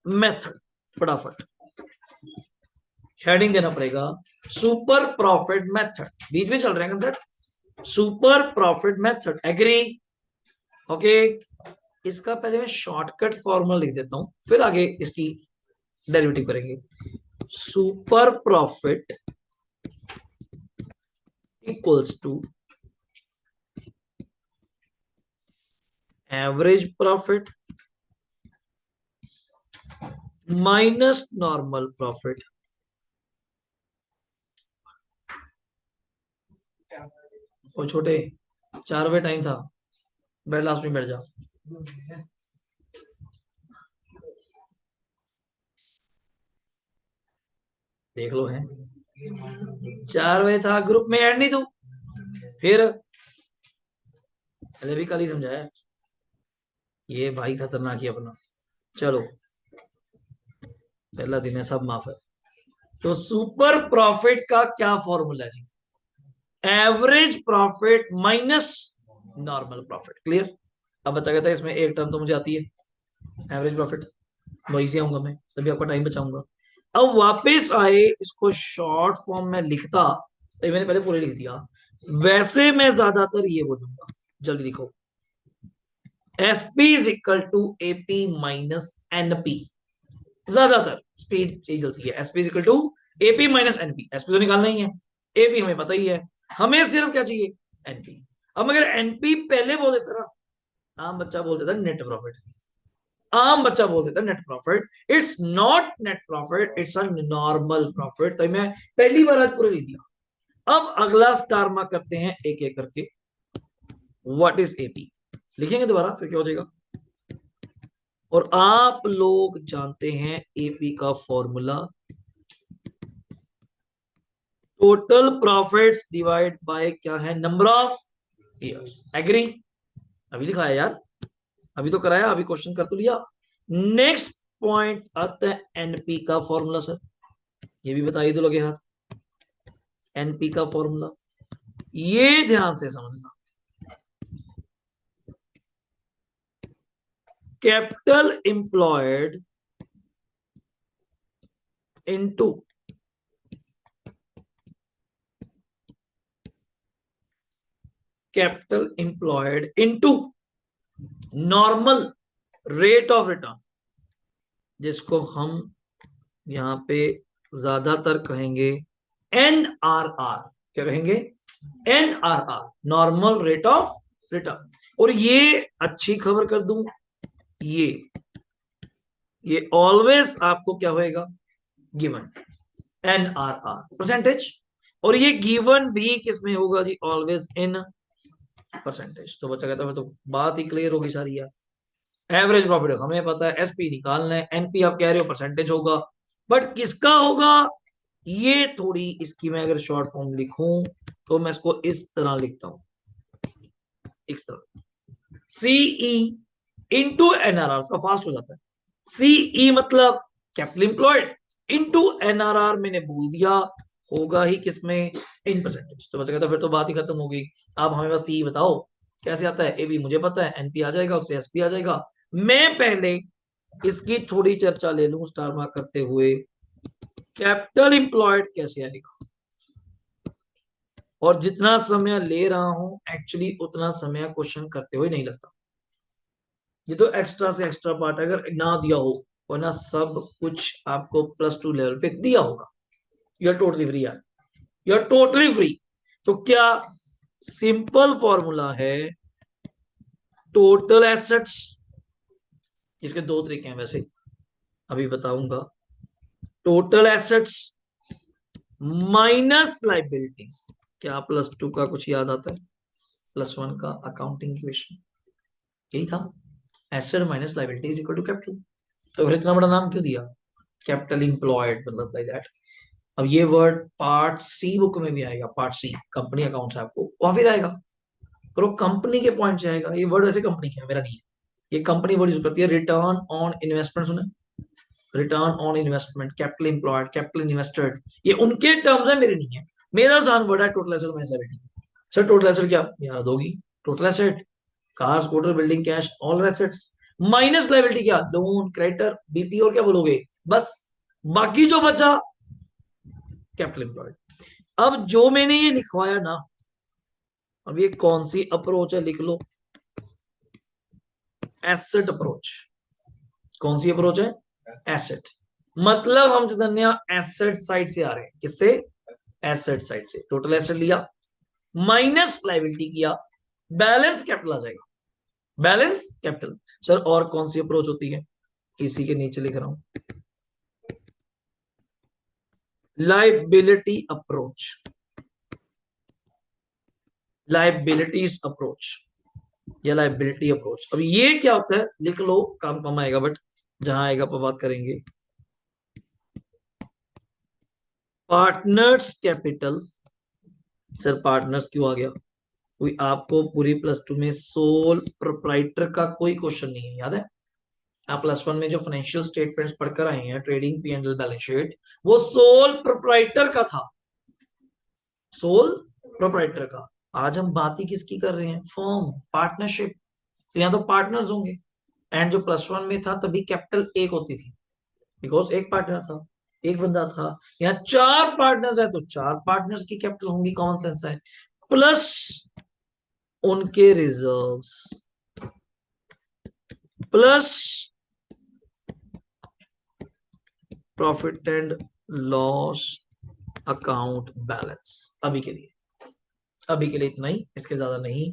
मेथड। फटाफट हेडिंग देना पड़ेगा सुपर प्रॉफिट मेथड, बीच में चल रहे हैं concept, super profit method. Agree? Okay, इसका पहले मैं शॉर्टकट फॉर्मूला लिख देता हूं, फिर आगे इसकी डेरिवेटिव करेंगे। Super profit equals to average profit minus normal profit. और छोटे 4 बजे टाइम था, बैठ लास्ट में बैठ जा। देख लो है, 4 बजे था, ग्रुप में ऐड नहीं तू, फिर पहले भी कल ही समझाया, ये भाई खतरनाक ही अपना। चलो पहला दिन है, सब माफ है। तो सुपर प्रॉफिट का क्या फॉर्मूला है जी, average profit minus normal profit. Clear? अब बच्चा कहता है इसमें एक टर्म तो मुझे आती है, एवरेज प्रॉफिट, वही से आऊंगा मैं, तभी आपका टाइम बचाऊंगा। अब वापस आए, इसको शॉर्ट फॉर्म में लिखता, तो मैंने पहले पूरे लिख दिया, वैसे मैं ज्यादातर ये बोलूंगा, जल्दी लिखो, SP is equal to AP minus NP। ज्यादातर स्पीड यही चलती है, SP is equal to AP minus NP। SP तो निकालना ही है, AP हमें पता ही है, हमें सिर्फ क्या चाहिए, NP। अब अगर NP पहले बोल देता ना, आम बच्चा बोल देता नेट प्रॉफिट, आम बच्चा बोल देता net profit, it's not net profit, it's a normal profit. तो मैं पहली बार आज पूरा लिख दिया। अब अगला स्टार मार्क करते हैं एक एक करके, व्हाट इज AP, लिखेंगे दोबारा फिर क्या हो जाएगा। और आप लोग जानते हैं AP का formula, total profits divide bye क्या है, नंबर ऑफ ईयर्स। एग्री? अभी लिखा है यार, अभी तो कराया, अभी क्वेश्चन कर तो लिया। नेक्स्ट पॉइंट आता है एनपी का फॉर्मूला सर, ये भी बताइए तो लगे हाथ। एनपी का फॉर्मूला ये ध्यान से समझना, capital employed into capital employed into normal rate of return, जिसको हम यहां पे ज्यादातर कहेंगे एनआरआर। क्या कहेंगे? NRR, normal rate of return. और ये अच्छी खबर कर दूं, ये ऑलवेज आपको क्या होएगा? Given, NRR percentage. और ये गिवन भी किसमें होगा जी? Always in percentage. तो बच्चा कहता है तो बात ही क्लियर होगी सारी यार। एवरेज प्रॉफिट हमें पता है, एसपी निकालना है, एनपी आप कह रहे हो परसेंटेज होगा, बट किसका होगा? ये थोड़ी इसकी मैं अगर शॉर्ट फॉर्म लिखूं तो मैं इसको इस तरह लिखता हूं, इस तरह, सीई इंटू एनआरआर, का फास्ट हो जाता है। सीई मतलब कैपिटल एम्प्लॉयड इंटू एनआरआर, मैंने बोल दिया होगा ही किसमें? In percentage. तो बच्चा कहता फिर तो बात ही खत्म होगी, आप हमें बस सीई बताओ कैसे आता है। ए बी मुझे पता है, एनपी आ जाएगा, उससे एसपी आ जाएगा। मैं पहले इसकी थोड़ी चर्चा ले लूं स्टार मार्क करते हुए, कैपिटल एम्प्लॉयड कैसे आएगा। और जितना समय ले रहा हूं एक्चुअली उतना समय क्वेश्चन करते हुए नहीं लगता, ये तो एक्स्ट्रा से एक्स्ट्रा पार्ट अगर ना दिया हो, वरना सब कुछ आपको +2 लेवल पे दिया होगा। यू आर टोटली फ्री यार, यू आर टोटली फ्री। तो क्या सिंपल फॉर्मूला है टोटल एसेट्स, इसके दो तरीके हैं वैसे, अभी बताऊंगा। Total assets minus liabilities. क्या +2 का कुछ याद आता है? +1 का अकाउंटिंग इक्वेशन यही था, asset minus liability is equal to capital. तो फिर इतना बड़ा नाम क्यों दिया? कैपिटल इंप्लॉयड, मतलब लाइक दैट। अब ये वर्ड पार्ट सी बुक में भी आएगा, पार्ट सी कंपनी अकाउंट्स है, आपको वहां फिर आएगा, पर वो कंपनी के पॉइंट से आएगा। ये वर्ड वैसे कंपनी का है, मेरा नहीं है। ये कंपनी वर्ड यूज करती है, रिटर्न ऑन इन्वेस्टमेंट सुना? Return on investment, capital employed, capital invested, ये उनके टर्म्स है, मेरे नहीं है। मेरा आसान वर्ड है total asset minus liability. Sir total asset क्या याद होगी? Total asset car, scooter, building, cash, all assets. Minus liability क्या? लोन, क्रेडिटर, बीपी, और क्या बोलोगे? बस बाकी जो बचा कैपिटल एम्प्लॉयड। अब जो मैंने ये लिखवाया ना, अब ये कौन सी अप्रोच है लिख लो, एसेट अप्रोच। कौन सी अप्रोच है? एसेट। मतलब हम चैतन्य एसेट साइड से आ रहे हैं, किससे? एसेट साइड से। टोटल एसेट लिया, माइनस लायबिलिटी किया, बैलेंस कैपिटल आ जाएगा, बैलेंस कैपिटल। सर और कौन सी अप्रोच होती है? इसी के नीचे लिख रहा हूं, लाइबिलिटी अप्रोच, लाइबिलिटीज अप्रोच या लाइबिलिटी अप्रोच। अब ये क्या होता है लिख लो, काम कम आएगा बट जहां आएगा पर बात करेंगे। Partners capital. सर पार्टनर्स क्यों आ गया? कोई आपको पूरी +2 में सोल प्रोप्राइटर का कोई क्वेश्चन नहीं है, याद है? आप +1 में जो फाइनेंशियल स्टेटमेंट्स पढ़कर आए हैं, trading P and L balance sheet, वो सोल प्रोप्राइटर का था, सोल प्रोप्राइटर का। आज हम बात ही किसकी कर रहे हैं? Firm, partnership. तो यहाँ तो पार्टनर्स होंगे, एंड जो +1 में था तभी कैपिटल एक होती थी, बिकॉज एक पार्टनर था, एक बंदा था। यहाँ 4 पार्टनर्स है तो 4 पार्टनर्स की कैपिटल होंगी, कॉमन सेंस है। प्लस उनके reserves, plus profit and loss account balance. अभी के लिए इतना ही, इसके ज्यादा नहीं।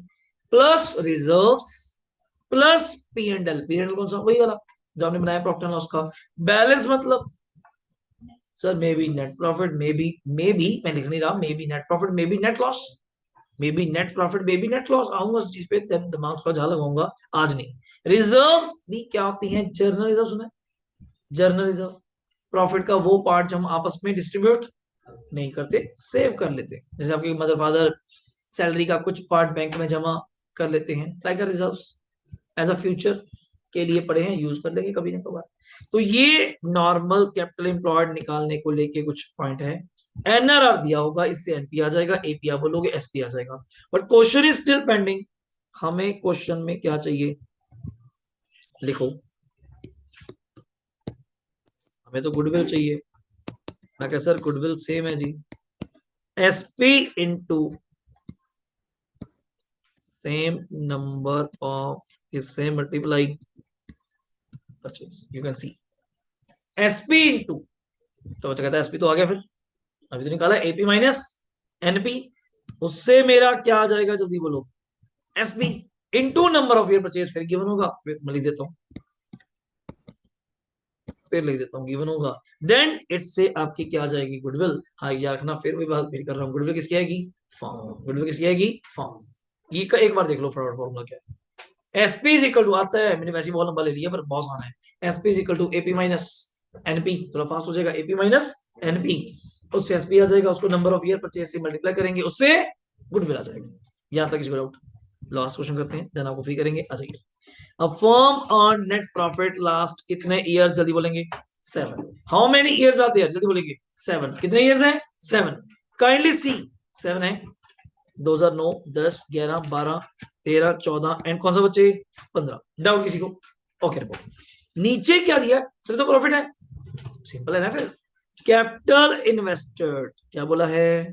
Plus reserves, plus P&L। P&L कौन सा? वही वाला जो आपने बनाया प्रॉफिट एंड लॉस का। बैलेंस मतलब sir may be net profit, may be मैं लिख नहीं रहा, may be net profit, may be net loss, may be net profit, may be net loss. आऊंगा उस चीज पे, दिमाग थोड़ा ज्यादा लगाऊंगा, आज नहीं। रिजर्व्स भी क्या होती हैं? जर्नल रिजर्व सुना है? जर्नल रिजर्व प्रॉफिट का वो पार्ट जो हम आपस में डिस्ट्रीब्यूट नहीं करते, सेव कर लेते। जैसे आपके मदर फादर सैलरी का कुछ पार्ट बैंक में जमा कर लेते हैं, like reserves as a future के लिए पड़े हैं, यूज कर लेंगे कभी ना कभार। तो ये नॉर्मल कैपिटल एम्प्लॉयड निकालने को लेके कुछ पॉइंट है। एनआरआर दिया होगा, इससे एनपी आ जाएगा, एपी आप बोलोगे एसपी आ जाएगा। But question is still pending. हमें क्वेश्चन में क्या चाहिए, लिखो। हमें तो गुडविल चाहिए। मैं कह सर गुडविल सेम है जी, SP into same number of, इससे multiply purchase, you can see SP into, तो बच्चा कहता है एसपी तो आ गया, फिर अभी तो निकाला एपी माइनस एनपी, उससे मेरा क्या आ जाएगा जल्दी बोलो, SP into number of year purchase, फिर गिवन होगा, फिर मैं लिख देता हूँ, फिर लिख देता हूँ गिवन होगा, देन इट्स से आपकी क्या आ जाएगी, गुडविल। हाँ याद रखना, फिर भी बात फिर कर रहा हूँ, गुडविल किसकी आएगी, फॉर्म, गुडविल किसकी आएगी, फॉर्म। ये का एक बार देख लो फटाफट फॉर्मूला क्या है। एसपी इज इक्वल टू, आता है मैंने वैसे बहुत लंबा ले लिया पर बहुत आना है, SP is equal to AP minus NP, थोड़ा फास्ट हो जाएगा, एपी माइनस एनपी, उससे एसपी आ जाएगा, उसको नंबर ऑफ ईयर परचेज से मल्टीप्लाई करेंगे, उससे गुडविल आ जाएगा। यहां तक किसी को डाउट? लास्ट क्वेश्चन करते हैं, देन आपको फ्री करेंगे, आ जाइए। A firm earn net profit last कितने ईयर, जल्दी बोलेंगे, 7। How many years are there, जल्दी बोलेंगे, 7। कितने ईयर्स हैं, 7। काइंडली सी, 7 है, 2009, 10, 11, 12, 13, 14 एंड कौन सा बच्चे, 15। डाउट किसी को? Okay report. नीचे क्या दिया सर, तो प्रॉफिट है, सिंपल है ना फिर। कैपिटल इन्वेस्टेड क्या बोला है,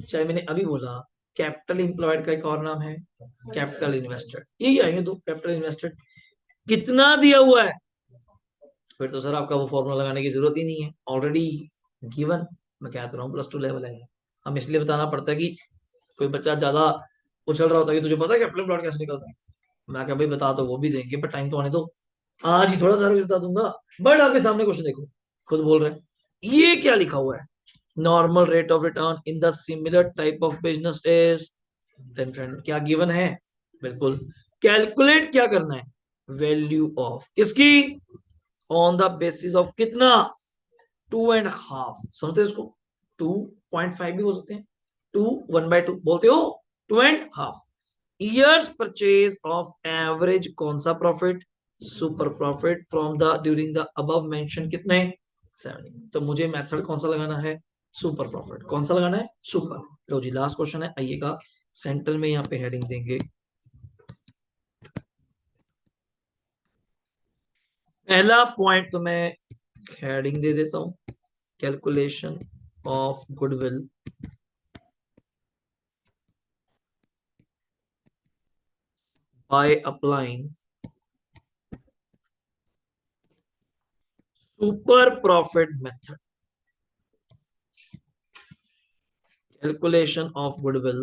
चाहे मैंने अभी बोला, कैपिटल इंप्लॉयड का एक और नाम है कैपिटल इन्वेस्टेड, यही आएंगे दो, कैपिटल इन्वेस्टेड। कितना दिया हुआ है, फिर तो सर आपका वो फॉर्मूला लगाने की जरूरत ही नहीं है, ऑलरेडी गिवन। मैं कह तो रहा हूँ +2 लेवल है, हम इसलिए बताना पड़ता है कि कोई बच्चा ज्यादा उछल रहा होता है कि तुझे पता है कैपिटल प्लॉट कैसे निकलता है, मैं क्या भाई बता, तो वो भी देंगे पर टाइम तो आने दो, आज ही थोड़ा सारा भी बता दूंगा। बट आपके सामने क्वेश्चन देखो, खुद बोल रहे हैं, ये क्या लिखा हुआ है, normal rate of return in the similar type of business is, क्या गिवन है, बिल्कुल। कैलकुलेट क्या करना है, वैल्यू ऑफ किसकी, ऑन द बेसिस ऑफ कितना, 2.5, समझते इसको, 2.5 भी बोल सकते हैं, 1/2 बोलते हो, 2.5 ईयर्स परचेज ऑफ एवरेज कौन सा profit, super profit from the during the above mention कितने, 70। तो मुझे मेथड कौन सा लगाना है, सुपर प्रॉफिट, कौन सा लगाना है, सुपर। लो जी लास्ट क्वेश्चन है, आइएगा सेंटर में यहाँ पे हेडिंग देंगे, पहला पॉइंट तो मैं हेडिंग दे देता हूं, calculation of goodwill by applying super profit method, calculation of goodwill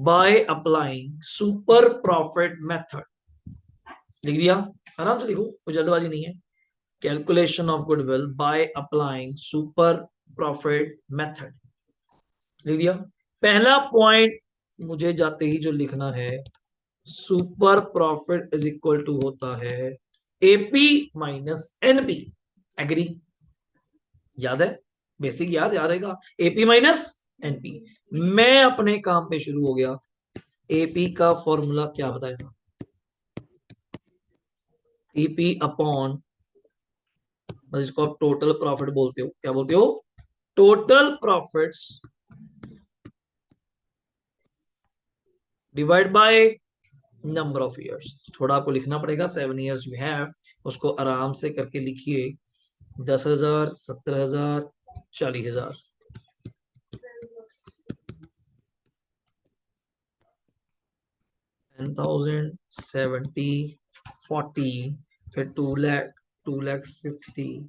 by applying super profit method, लिख दिया, आराम से लिखो, कोई जल्दबाजी नहीं है। Calculation of goodwill by applying super profit method, लिख दिया। पहला पॉइंट मुझे जाते ही जो लिखना है, super profit is equal to होता है एपी माइनस एनपी, एग्री, याद है, बेसिक याद याद रहेगा, एपी माइनस एनपी। मैं अपने काम पे शुरू हो गया, एपी का फॉर्मूला क्या बताया था, टीपी अपॉन, जिसको आप टोटल प्रॉफिट बोलते हो, क्या बोलते हो, total profits divide by number of years. थोड़ा आपको लिखना पड़ेगा, 7 इयर्स यू हैव, उसको आराम से करके लिखिए, 10,000, 17,000, 40,000, 10,000, 70, 40, फिर 2 लाख, 2,50,000,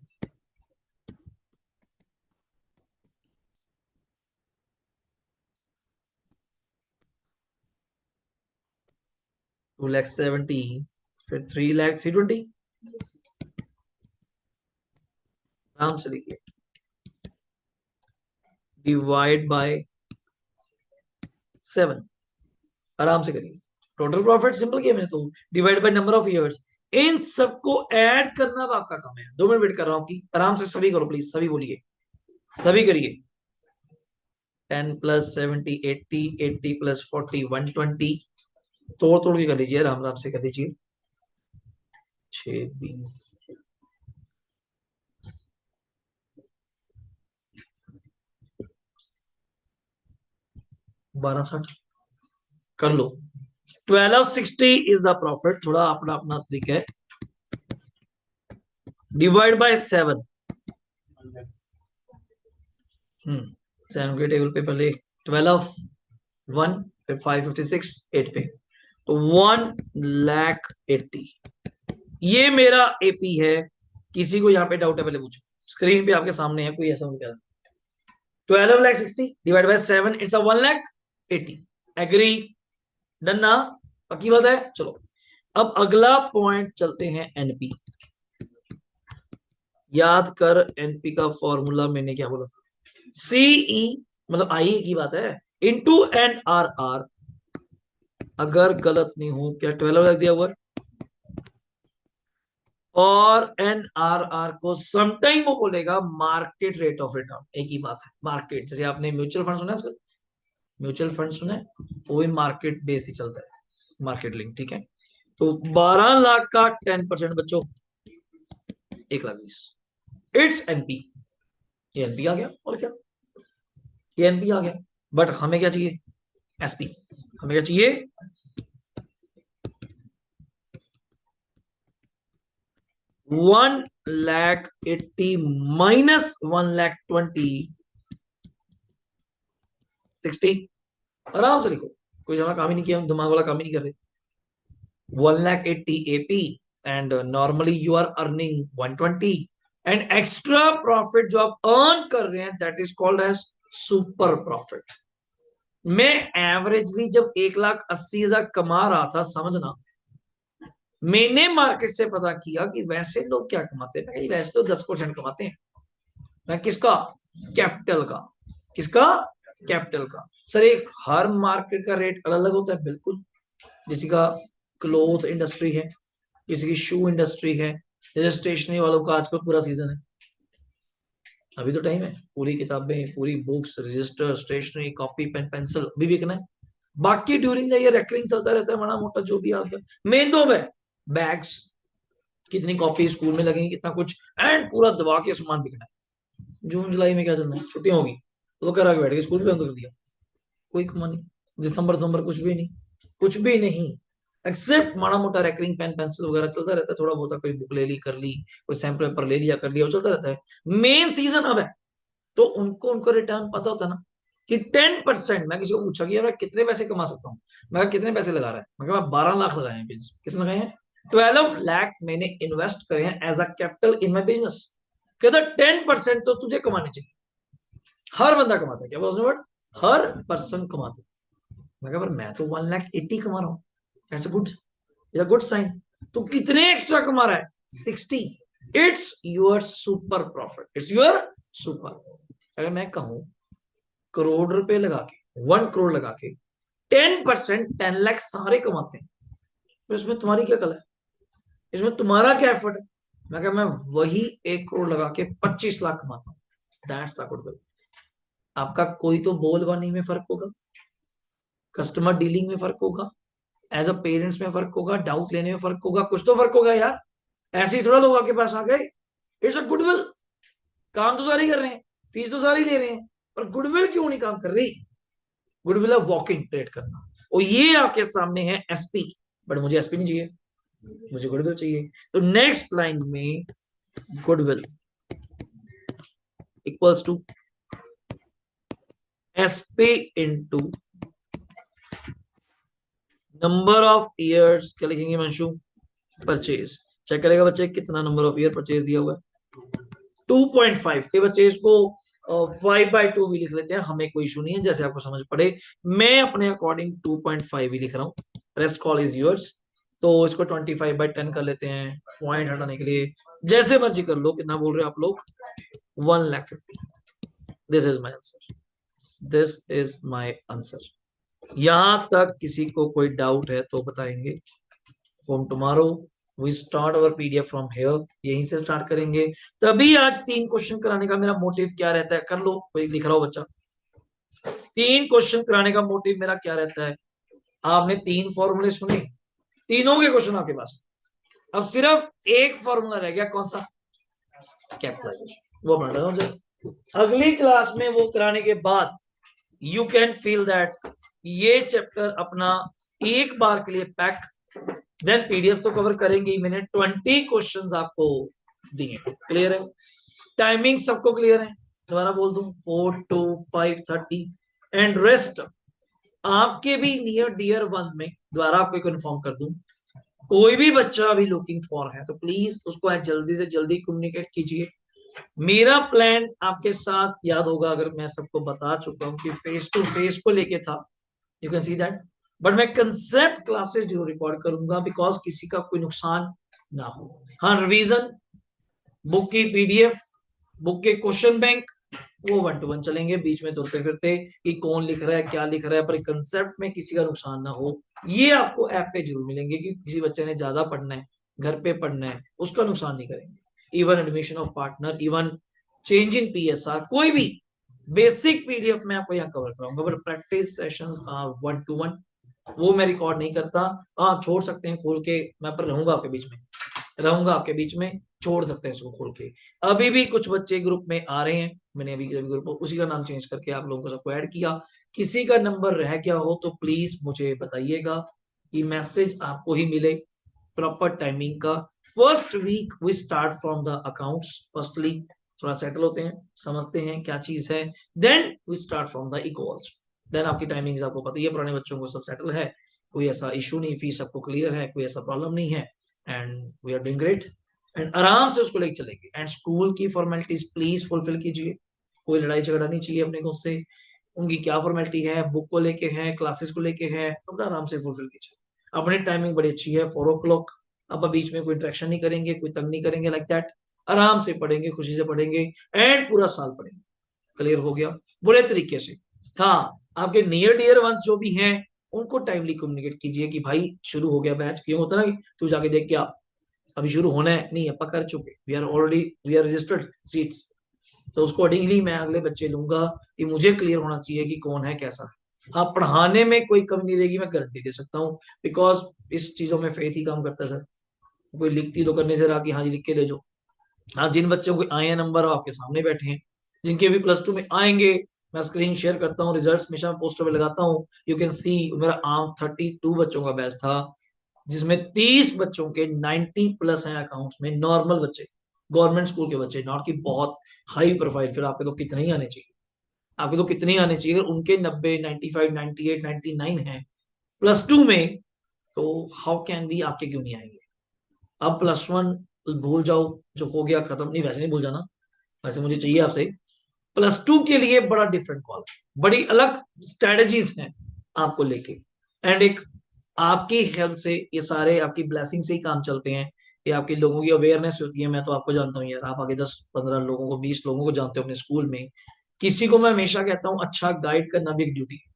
2,70,000, फिर 3,00,000, 320, आराम से लिखिए, डिवाइड बाय 7, आराम से करिए, टोटल प्रॉफिट सिंपल किया मैंने तो, divide by number of years, इन सबको ऐड करना अब आपका काम है। 2 मिनट वेट कर रहा हूं कि आराम से सभी करो प्लीज, सभी बोलिए, सभी करिए। 10 + 70 80, 80 + 40 120, तोड़ तोड़ के कर लीजिए, राम राम से कर लीजिए। 6 20 1260 कर लो। 1260 इज द प्रॉफिट। थोड़ा अपना अपना तरीका है। Divide by 7। 7 के टेबल पे पहले 12 1, फिर 556 8 पे, तो 1,80,000 ये मेरा एपी है। किसी को यहाँ पे डाउट है पहले पूछो। स्क्रीन पे आपके सामने है, कोई ऐसा नहीं कह रहा। 12,60,000 divide by 7 it's a 1,80,000। Agree? Done ना? पक्की बात है। चलो अब अगला पॉइंट चलते हैं एनपी। याद कर एनपी का फॉर्मूला मैंने क्या बोला था? सीई मतलब आई की बात है, इंटू एन आर आर। अगर गलत नहीं हो, क्या 12 लग दिया हुआ है? और एन आर आर को समटाइम वो बोलेगा मार्केट रेट ऑफ रिटर्न। एक ही बात है, मार्केट। जैसे आपने म्यूचुअल फंड सुना है आजकल, म्यूचुअल फंड सुना है, वो भी मार्केट बेस ही चलता है, मार्केट लिंक। ठीक है, तो 12 लाख का 10% बच्चों 1,20,000। It's NP. ये एनपी आ गया, और क्या, ये एनपी आ गया। बट हमें क्या चाहिए? एसपी। हमें क्या चाहिए? 1,80,000 माइनस 1,20,000 60। आराम से लिखो, कोई ज्यादा काम ही नहीं किया, दिमाग वाला काम ही नहीं कर रहे। 1,80,000 AP and normally you are earning 120, and extra profit जो आप अर्न कर रहे हैं that is called as super profit. मैं एवरेजली जब 1,80,000 कमा रहा था, समझना, मैंने मार्केट से पता किया कि वैसे लोग क्या कमाते हैं। वैसे तो 10% कमाते हैं। मैं किसका? कैपिटल का। किसका? कैपिटल का। सर एक हर मार्केट का रेट अलग अलग होता है, बिल्कुल। किसी का क्लोथ इंडस्ट्री है, किसी की शू इंडस्ट्री है, जैसे स्टेशनरी वालों का आजकल पूरा सीजन है, अभी तो टाइम है, पूरी किताबें, पूरी books, register, stationery, copy, pen, pencil अभी बिकना है। बाकी ड्यूरिंग द ईयर रेकरिंग चलता रहता है, बड़ा मोटा जो भी आ गया। मेन तो है बैग्स, कितनी कॉपी स्कूल में लगेंगी, कितना कुछ, एंड पूरा दबा के सामान बिकना है। जून जुलाई में क्या चलना है, छुट्टियां होगी तो करा के बैठ गए, स्कूल भी बंद कर दिया, कोई कमा नहीं। दिसंबर कुछ भी नहीं, कुछ भी नहीं। एक्सेप्ट माड़ा मोटा रेकरिंग, पेन पेंसिल वगैरह चलता रहता है, थोड़ा बहुत कोई बुक ले ली कर ली, कोई सैंपल पेपर ले लिया कर लिया, वो चलता रहता है। मेन सीजन अब है, तो उनको उनको रिटर्न पता होता ना कि 10%। मैं किसी को पूछा कि यार कितने पैसे कमा सकता हूँ, मैं कहा कितने पैसे लगा रहा है, मैं कहा 12 लाख लगाए हैं। कितने लगाए हैं? 12 लाख मैंने इन्वेस्ट करे हैं as a capital in my business. कहता 10% तो तुझे कमाने चाहिए। हर बंदा कमाता है, क्या बोला उसने वर्ड? हर पर्सन कमाता है। मैं कहा पर मैं तो 1,80,000 कमा रहा हूँ। It's good, it's good sign. तो कितने एक्स्ट्रा कमा रहा है? 60। It's your super profit, it's your super. अगर मैं कहूं करोड़ रुपए लगा के, 1 करोड़ लगा के 10%, 10 लाख सारे कमाते हैं, तो इसमें तुम्हारी क्या कला है? इसमें तुम्हारा क्या एफर्ट है? मैं कहा मैं वही 1 करोड़ लगा के 25 लाख कमाता हूँ। That's the good. आपका कोई तो बोलबानी में फर्क होगा, कस्टमर डीलिंग में फर्क होगा, एज अ पेरेंट्स में फर्क होगा, डाउट लेने में फर्क होगा, कुछ तो फर्क होगा यार। ऐसे ही थोड़ा लोग आपके पास आ गए। It's a goodwill. काम तो सारे कर रहे हैं, फीस तो सारे ले रहे हैं, पर गुडविल क्यों नहीं काम कर रही? गुडविल है वॉकिंग ट्रेड करना। और ये आपके सामने है एसपी, बट मुझे एसपी नहीं चाहिए, मुझे गुडविल चाहिए। तो नेक्स्ट लाइन में goodwill equals to SP into number of years. क्या लिखेंगे मंशु? परचेज। चेक करेगा बच्चे कितना नंबर ऑफ ईयर परचेज दिया हुआ है। 2.5 के बच्चे इसको 5/2 भी लिख लेते हैं, हमें कोई इशू नहीं है, जैसे आपको समझ पड़े। मैं अपने अकॉर्डिंग 2.5 ही लिख रहा हूँ, रेस्ट कॉल इज योर्स। तो इसको 25/10 कर लेते हैं, पॉइंट हटाने के लिए। जैसे मर्जी कर लो, कितना बोल रहे हो आप लोग? 1,50,000। This is my answer, this is my answer. यहां तक किसी को कोई डाउट है तो बताएंगे। From tomorrow we start our PDF from here, यहीं से स्टार्ट करेंगे। तभी आज 3 क्वेश्चन कराने का मेरा मोटिव क्या रहता है, कर लो, कोई लिख रहा हो बच्चा। 3 क्वेश्चन कराने का मोटिव मेरा क्या रहता है? आपने 3 फॉर्मूले सुने, तीनों के क्वेश्चन आपके पास। अब सिर्फ एक फॉर्मूला रह गया, कौन सा? कैपिटलाइजेशन। वो पढ़ रहा हूं। अगली क्लास में वो कराने के बाद यू कैन फील दैट ये चैप्टर अपना एक बार के लिए पैक। देन पीडीएफ तो कवर करेंगे ही, मैंने 20 क्वेश्चंस आपको दिए। क्लियर है? टाइमिंग सबको क्लियर है? दोबारा बोल दूं, 4 to 5:30 एंड रेस्ट आपके भी नियर डियर वन में। दोबारा आपको कन्फर्म कर दूं, कोई भी बच्चा अभी लुकिंग फॉर है तो प्लीज उसको जल्दी से जल्दी कम्युनिकेट कीजिए। मेरा प्लान आपके साथ याद होगा, अगर मैं सबको बता चुका हूं कि फेस टू फेस को लेके था, you can see that. But मैं कंसेप्ट क्लासेस जरूर रिकॉर्ड करूंगा, बिकॉज किसी का कोई नुकसान ना हो। हाँ, रिवीजन, बुक की पीडीएफ, बुक के क्वेश्चन बैंक, वो 1 to 1 चलेंगे, बीच में तुरते फिरते कि कौन लिख रहा है क्या लिख रहा है, पर कंसेप्ट में किसी का नुकसान ना हो। ये आपको ऐप पे जरूर मिलेंगे कि किसी बच्चे ने ज्यादा पढ़ना है, घर पे पढ़ना है, उसका नुकसान नहीं करेंगे। Even admission of partner, even change in PSR, कोई भी बेसिक पीडीएफ में आपको यहाँ कवर कराऊंगा। बट प्रैक्टिस सेशंस 1 to 1 वो मैं रिकॉर्ड नहीं करता। हाँ, छोड़ सकते हैं खोल के, मैं पर रहूंगा आपके बीच में, रहूंगा आपके बीच में, छोड़ सकते हैं इसको खोल के। अभी भी कुछ बच्चे ग्रुप में आ रहे हैं, मैंने अभी ग्रुप उसी का नाम चेंज करके आप लोगों को सबको ऐड किया। किसी का नंबर रह गया हो तो प्लीज मुझे बताइएगा, कि मैसेज आपको ही मिले प्रॉपर टाइमिंग का। First week we start from the accounts firstly, थोड़ा सेटल होते हैं, समझते हैं क्या चीज है, then we start from the equals. Then आपकी टाइमिंग्स आपको पता ही है, पुराने बच्चों को सब सेटल है, कोई ऐसा इशू नहीं, फीस सबको क्लियर है, कोई ऐसा प्रॉब्लम नहीं है, and we are doing great. And आराम से उसको लेके चलेंगे। एंड स्कूल की फॉर्मेलिटीज प्लीज फुलफिल कीजिए, कोई लड़ाई झगड़ा नहीं चाहिए अपने को उससे। उनकी क्या फॉर्मेलिटी है, बुक को लेके है, क्लासेस को लेके है, अपना आराम से फुलफिल कीजिए। अपनी टाइमिंग बड़ी अच्छी है, 4 o'clock। अब बीच में कोई इंटरेक्शन नहीं करेंगे, कोई तंग नहीं करेंगे, लाइक दैट। आराम से पढ़ेंगे, खुशी से पढ़ेंगे, एंड पूरा साल पढ़ेंगे। क्लियर हो गया? बुरे तरीके से। हाँ, आपके नियर डियर वंस जो भी हैं उनको टाइमली कम्युनिकेट कीजिए कि भाई शुरू हो गया बैच। क्यों होता ना कि तू जाके देख क्या, अभी शुरू होना है, नहीं अपन कर चुके, वी आर रजिस्टर्ड सीट्स। तो उसको अकॉर्डिंगली मैं अगले बच्चे लूंगा, कि मुझे क्लियर होना चाहिए कि कौन है कैसा है। हाँ, पढ़ाने में कोई कमी नहीं रहेगी, मैं गारंटी दे सकता हूँ, बिकॉज इस चीजों में फेथ ही काम करता है सर। कोई लिखती तो करने से रहा कि हाँ जी लिख के दे जो। हाँ, जिन बच्चों को आए हैं नंबर वो आपके सामने बैठे हैं, जिनके भी +2 में आएंगे मैं स्क्रीन शेयर करता हूँ, रिजल्ट्स हमेशा पोस्टर में लगाता हूँ, यू कैन सी। मेरा आम 32 बच्चों का बैच था, जिसमें 30 बच्चों के 90+ हैं अकाउंट्स में, नॉर्मल बच्चे, गवर्नमेंट स्कूल के बच्चे, नॉट की बहुत हाई प्रोफाइल। फिर आपके तो कितने ही आने चाहिए, आपके तो कितने ही आने चाहिए, अगर उनके 90, 95, 98, 99 है +2 में, तो हाउ कैन बी आपके क्यों नहीं आएंगे? अब +1 भूल जाओ, जो हो गया खत्म, नहीं वैसे नहीं भूल जाना, वैसे मुझे चाहिए आपसे। +2 के लिए बड़ा डिफरेंट कॉल, बड़ी अलग स्ट्रेटजीज हैं आपको लेके। एंड एक आपकी हेल्प से, ये सारे आपकी ब्लेसिंग से ही काम चलते हैं, ये आपके लोगों की अवेयरनेस होती है। मैं तो आपको जानता हूँ यार, आप आगे 10-15 लोगों को, 20 लोगों को जानते हो अपने स्कूल में। किसी को मैं हमेशा कहता हूँ, अच्छा गाइड करना भी एक ड्यूटी है।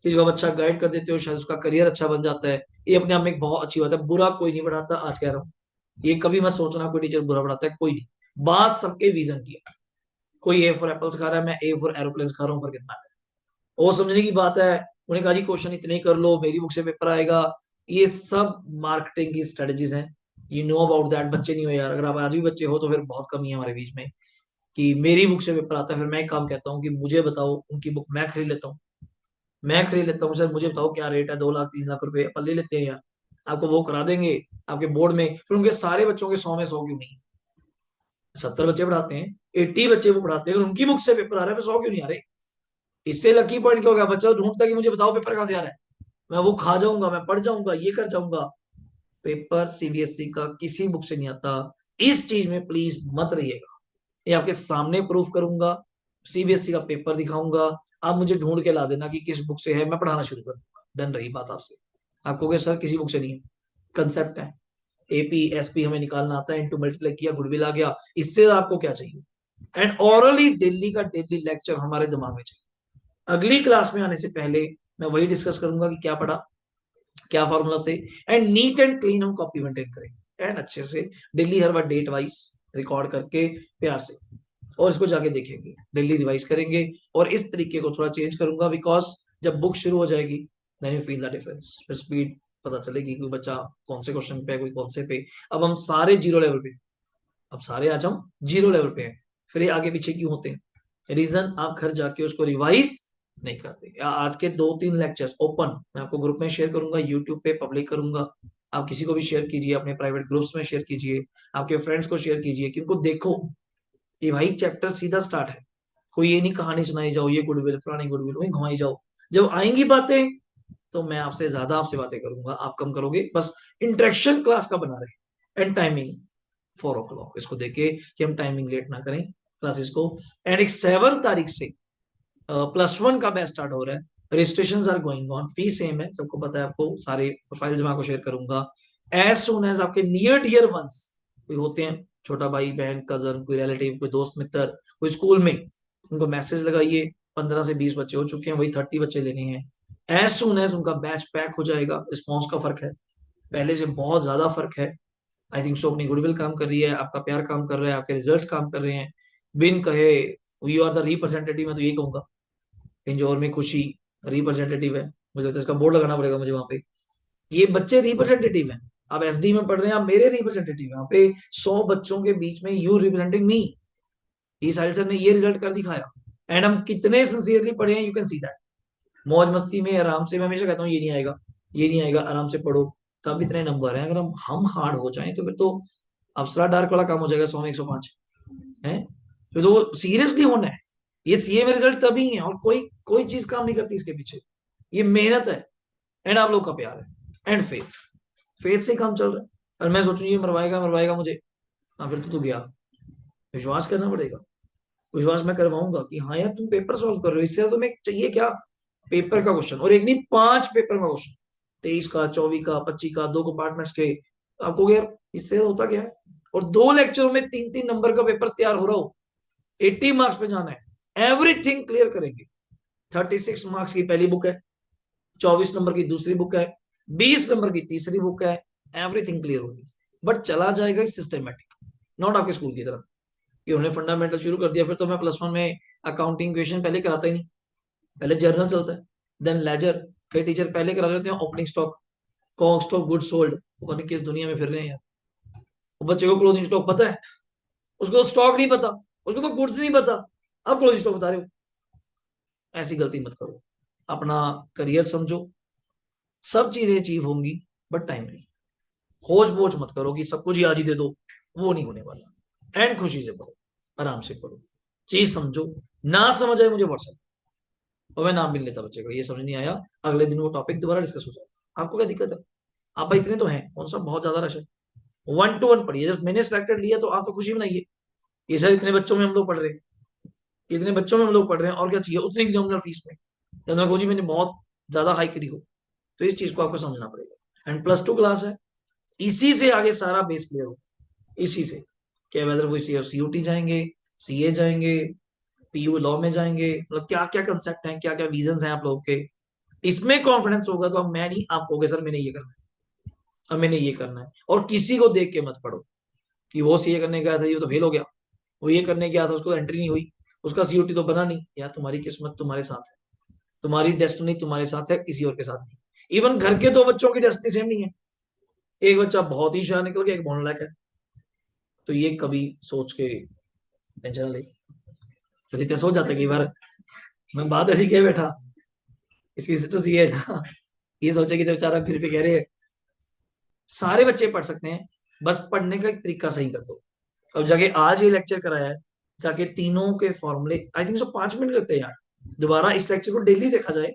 किसी को आप अच्छा गाइड कर देते हो, शायद उसका करियर अच्छा बन जाता है, ये अपने आप में एक बहुत अच्छी बात है। बुरा कोई नहीं पढ़ाता, आज कह रहा हूँ, ये कभी मत सोचना कोई टीचर बुरा पढ़ाता है, कोई नहीं। बात सबके विजन की है। कोई ए फॉर एप्पल सिखा रहा है, मैं ए फॉर एरोप्लेन सिखा रहा हूँ, फर्क इतना है। वो समझने की बात है। उन्हें कहा जी क्वेश्चन इतने ही कर लो, मेरी बुक से पेपर आएगा, ये सब मार्केटिंग की स्ट्रेटजीज हैं। You know about that. बच्चे नहीं हो यार, अगर आप आज भी बच्चे हो तो फिर बहुत कमी है हमारे बीच में, कि मेरी बुक से पेपर आता है, फिर मैं एक काम कहता हूँ कि मुझे बताओ, उनकी बुक मैं खरीद लेता हूँ, मैं खरीद लेता हूँ सर, मुझे बताओ क्या रेट है, 2 लाख 3 लाख रुपए अपन ले लेते हैं यार, आपको वो करा देंगे आपके बोर्ड में। फिर उनके सारे बच्चों के 100 में 100 क्यों नहीं? 70 बच्चे पढ़ाते हैं, 80 बच्चे वो पढ़ाते हैं, उनकी बुक से पेपर आ रहा है, फिर 100 क्यों नहीं आ रहे? इससे लकी पॉइंट क्या हो गया, बच्चा ढूंढता कि मुझे बताओ पेपर कहाँ से आ रहा है, मैं वो खा जाऊंगा, मैं पढ़ जाऊंगा, ये कर जाऊंगा। पेपर सीबीएसई का किसी बुक से नहीं आता। इस चीज में प्लीज मत रहिएगा, ये आपके सामने प्रूफ करूंगा, सीबीएसई का पेपर दिखाऊंगा, आप मुझे ढूंढ के ला देना कि किस बुक से है, मैं पढ़ाना शुरू कर दूंगा। डन रही बात आपसे। आप कहोगे सर किसी बुक से नहीं है, कंसेप्ट है, एपी एसपी हमें निकालना आता है, इनटू मल्टीप्लाई किया, गुडविल आ गया, इससे आपको क्या चाहिए? एंड ओरली डेली का डेली लेक्चर हमारे दिमाग में चाहिए। अगली क्लास में आने से पहले मैं वही डिस्कस करूंगा कि क्या पढ़ा, क्या फॉर्मूला से, एंड नीट एंड क्लीन हम कॉपी मेंटेन करेंगे, एंड अच्छे से डेली हर बार डेट वाइज रिकॉर्ड करके प्यार से, और इसको जाके देखेंगे, डेली रिवाइज करेंगे। और इस तरीके को थोड़ा चेंज करूंगा, बिकॉज जब बुक शुरू हो जाएगी then you feel the difference, फिर स्पीड पता चलेगी कोई बच्चा कौन से क्वेश्चन पे है, कोई कौन से पे। अब हम सारे जीरो लेवल पे, अब सारे आज हम जीरो लेवल पे हैं, फिर ये आगे पीछे क्यों होते हैं? रीजन आप घर जाके उसको रिवाइज नहीं करते। आज के 2-3 लेक्चर्स ओपन मैं आपको ग्रुप में शेयर करूंगा, यूट्यूब पे पब्लिक करूंगा, आप किसी को भी शेयर कीजिए, अपने प्राइवेट ग्रुप्स में शेयर कीजिए, आपके फ्रेंड्स को शेयर कीजिए, क्योंकि देखो ये भाई चैप्टर सीधा स्टार्ट है। कोई ये नहीं कहानी सुनाई जाओ, ये गुडविल फलानी गुडविल वही घुमाई जाओ। जब आएंगी बातें तो मैं आपसे ज्यादा आपसे बातें करूंगा, आप कम करोगे। बस इंटरेक्शन क्लास का बना रहे। एंड टाइमिंग 4 o'clock, इसको देखे कि हम टाइमिंग लेट ना करें क्लासेस को। एंड एक 7 तारीख से +1 का बैच स्टार्ट हो रहा है। Registration are going on, fees same है, सबको पता है, आपको सारे प्रोफाइल्स मैं आपको शेयर करूंगा। एज सुन एज आपके नियर डियर वंस कोई होते हैं, छोटा भाई बहन कजन, कोई रिलेटिव, कोई दोस्त मित्र, कोई स्कूल में, उनको मैसेज लगाइए। 15 से 20 बच्चे हो चुके हैं, वही 30 बच्चे लेने हैं। एज सुन एज उनका बैच पैक हो जाएगा। रिस्पॉन्स का फर्क है, पहले से बहुत ज्यादा फर्क है। आई थिंक सो अपनी गुडविल काम कर रही है, आपका प्यार काम कर रहा है, आपके रिजल्ट्स काम कर रहे हैं। बिन कहे यू आर द रिप्रेजेंटेटिव, मैं तो यही कहूंगा। इंजोर में खुशी रिप्रेजेंटेटिव है, मुझे लगता है इसका बोर्ड लगाना पड़ेगा मुझे वहां पे। ये बच्चे रिप्रेजेंटेटिव हैं। आप एसडी में पढ़ रहे हैं, आप मेरे रिप्रेजेंटेटिव हैं। यहाँ पे 100 बच्चों के बीच में यू रिप्रेजेंटिंग मी। ये साहिल सर ने ये रिजल्ट कर दिखाया। एंड हम कितने सिंसियरली पढ़े हैं, यू कैन सी दैट। मौज मस्ती में आराम से, मैं हमेशा कहता हूँ ये नहीं आएगा, ये नहीं आएगा, आराम से पढ़ो, तब इतने नंबर हैं। अगर हम हार्ड हो जाएं तो फिर तो अप्सरा डार्क वाला काम हो जाएगा, 100 में 105 है। फिर तो वो सीरियसली होना है। ये सीए में रिजल्ट तभी है, और कोई कोई चीज काम नहीं करती इसके पीछे। ये मेहनत है, एंड आप लोग का प्यार है, एंड फेथ। फेथ से काम चल रहा है। और मैं सोचूं ये मरवाएगा मरवाएगा मुझे, हाँ फिर तो गया। विश्वास करना पड़ेगा, विश्वास मैं करवाऊंगा कि हाँ यार तुम पेपर सॉल्व कर रहे हो, इससे तुम्हें चाहिए क्या? पेपर का क्वेश्चन, और एक नहीं 5 पेपर का क्वेश्चन, 23 का, 24 का, 25 का, 2 कंपार्टमेंट्स के। आपको यार इससे होता क्या है? और 2 लेक्चरों में 3-3 नंबर का पेपर तैयार हो रहा हो, 80 मार्क्स पे जाना है, एवरीथिंग क्लियर करेंगे। 36 मार्क्स की पहली बुक है, 24 नंबर की दूसरी बुक है, 20 नंबर की तीसरी बुक है। एवरीथिंग क्लियर होगी, बट चला जाएगा सिस्टमेटिक, नॉट आपके स्कूल की तरह कि उन्होंने फंडामेंटल शुरू कर दिया। फिर तो मैं +1 में अकाउंटिंग क्वेश्चन पहले कराता ही नहीं, पहले जर्नल चलता है, देन लेजर। कई टीचर पहले करा देते हैं opening stock, cost of good sold. पता नहीं किस दुनिया में फिर रहे हैं यार। वो बच्चे को क्लोजिंग स्टॉक पता है, उसको तो स्टॉक नहीं पता, उसको तो गुड्स नहीं पता, आप क्लोजिंग स्टॉक बता रहे हो। ऐसी गलती मत करो, अपना करियर समझो। सब चीजें अचीव होंगी, बट टाइम नहीं। होच पोच मत करो कि सब कुछ ही आज ही दे दो, वो नहीं होने वाला। एंड खुशी से पढ़ो, आराम से पढ़ो, चीज समझो। ना समझ आए मुझे व्हाट्सएप, और मैं नाम भी नहीं लेता बच्चे का, ये समझ नहीं आया, अगले दिन वो टॉपिक दोबारा डिस्कस हो जाए। आपको क्या दिक्कत है? आप भाई इतने तो हैं, कौन सा बहुत ज्यादा रश है? 1-to-1 पढ़िए। जब मैंने सिलेक्टेड लिया तो आप तो खुशी मनाइए, ये सर इतने बच्चों में हम लोग पढ़ रहे हैं, इतने बच्चों में हम लोग पढ़ रहे हैं, और क्या चाहिए उतनी नॉमिनल फीस में। जब मैं जी मैंने बहुत ज्यादा हाई करी हो, तो इस चीज को आपको समझना पड़ेगा। एंड +2 क्लास है, इसी से आगे सारा बेस क्लियर हो, इसी से। क्या वेदर वो सीयूटी जाएंगे, सीए जाएंगे, पीयू लॉ में जाएंगे, मतलब क्या क्या कंसेप्ट हैं, क्या क्या विजन हैं आप लोगों के, इसमें कॉन्फिडेंस होगा तो अब मैं नहीं, आप कहोगे सर मैंने ये करना है, अब मैंने ये करना है। और किसी को देख के मत पढ़ो कि वो सीए करने गया था ये तो फेल हो गया, वो ये करने गया था उसको तो एंट्री नहीं हुई, उसका सीयूटी तो बना नहीं। यार तुम्हारी किस्मत तुम्हारे साथ है, तुम्हारी डेस्टिनी तुम्हारे साथ है, किसी और के साथ नहीं। इवन घर के 2 बच्चों की डेस्टिनी सेम नहीं है। एक बच्चा बहुत ही शान निकल गया, एक बोलने लायक है। तो ये कभी सोच के टेंशन ले, तो सोच जाता है कई बार, मैं बात ऐसी कह बैठा, इसकी स्टेटस ये है ना, ये सोचे कि तो बेचारा फिर भी कह रहे हैं। सारे बच्चे पढ़ सकते हैं, बस पढ़ने का एक तरीका सही कर दो। अब जाके आज ये लेक्चर कराया है, जाके तीनों के फॉर्मूले आई थिंक सो 5 मिनट लगते हैं यार। दोबारा इस लेक्चर को डेली देखा जाए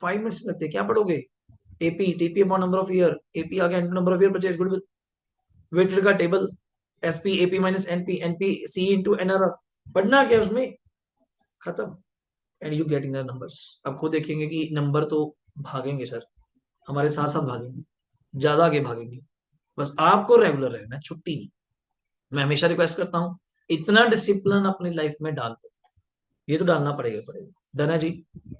5 मिनट्स लगते हैं। क्या पढ़ोगे? AP, TP upon number of year, AP आ गया number of year purchase goodwill, weighted का table, SP AP minus NP, NP C into NRR. पढ़ना क्या उसमें, खत्म। And you getting the numbers. अब खुद देखेंगे कि नंबर तो भागेंगे सर, हमारे साथ साथ भागेंगे, ज्यादा आगे भागेंगे। बस आपको रेगुलर रहना है, छुट्टी नहीं। मैं हमेशा रिक्वेस्ट करता हूँ, इतना डिसिप्लिन अपनी लाइफ में डाल दो, ये तो डालना पड़ेगा पड़ेगा। डन है जी,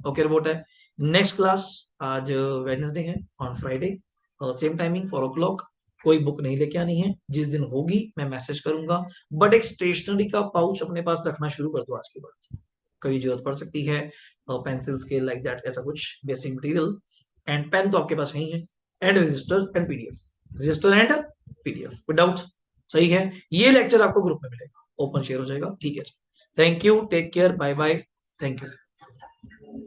ओके रिपोर्ट है। नेक्स्ट क्लास आज वेडनेसडे है, on Friday same timing 4 o'clock। कोई बुक नहीं लेके आनी है, जिस दिन होगी मैं मैसेज करूंगा। बट एक स्टेशनरी का पाउच अपने पास रखना शुरू कर दो आज के बाद, कभी जरूरत पड़ सकती है। पेंसिल स्केल लाइक दैट, ऐसा कुछ बेसिक मटेरियल एंड पेन तो आपके पास नहीं है, and register and PDF, register and PDF without. सही है, ये लेक्चर आपको ग्रुप में मिलेगा, ओपन शेयर हो जाएगा। ठीक है, thank you, take care, bye bye, thank you.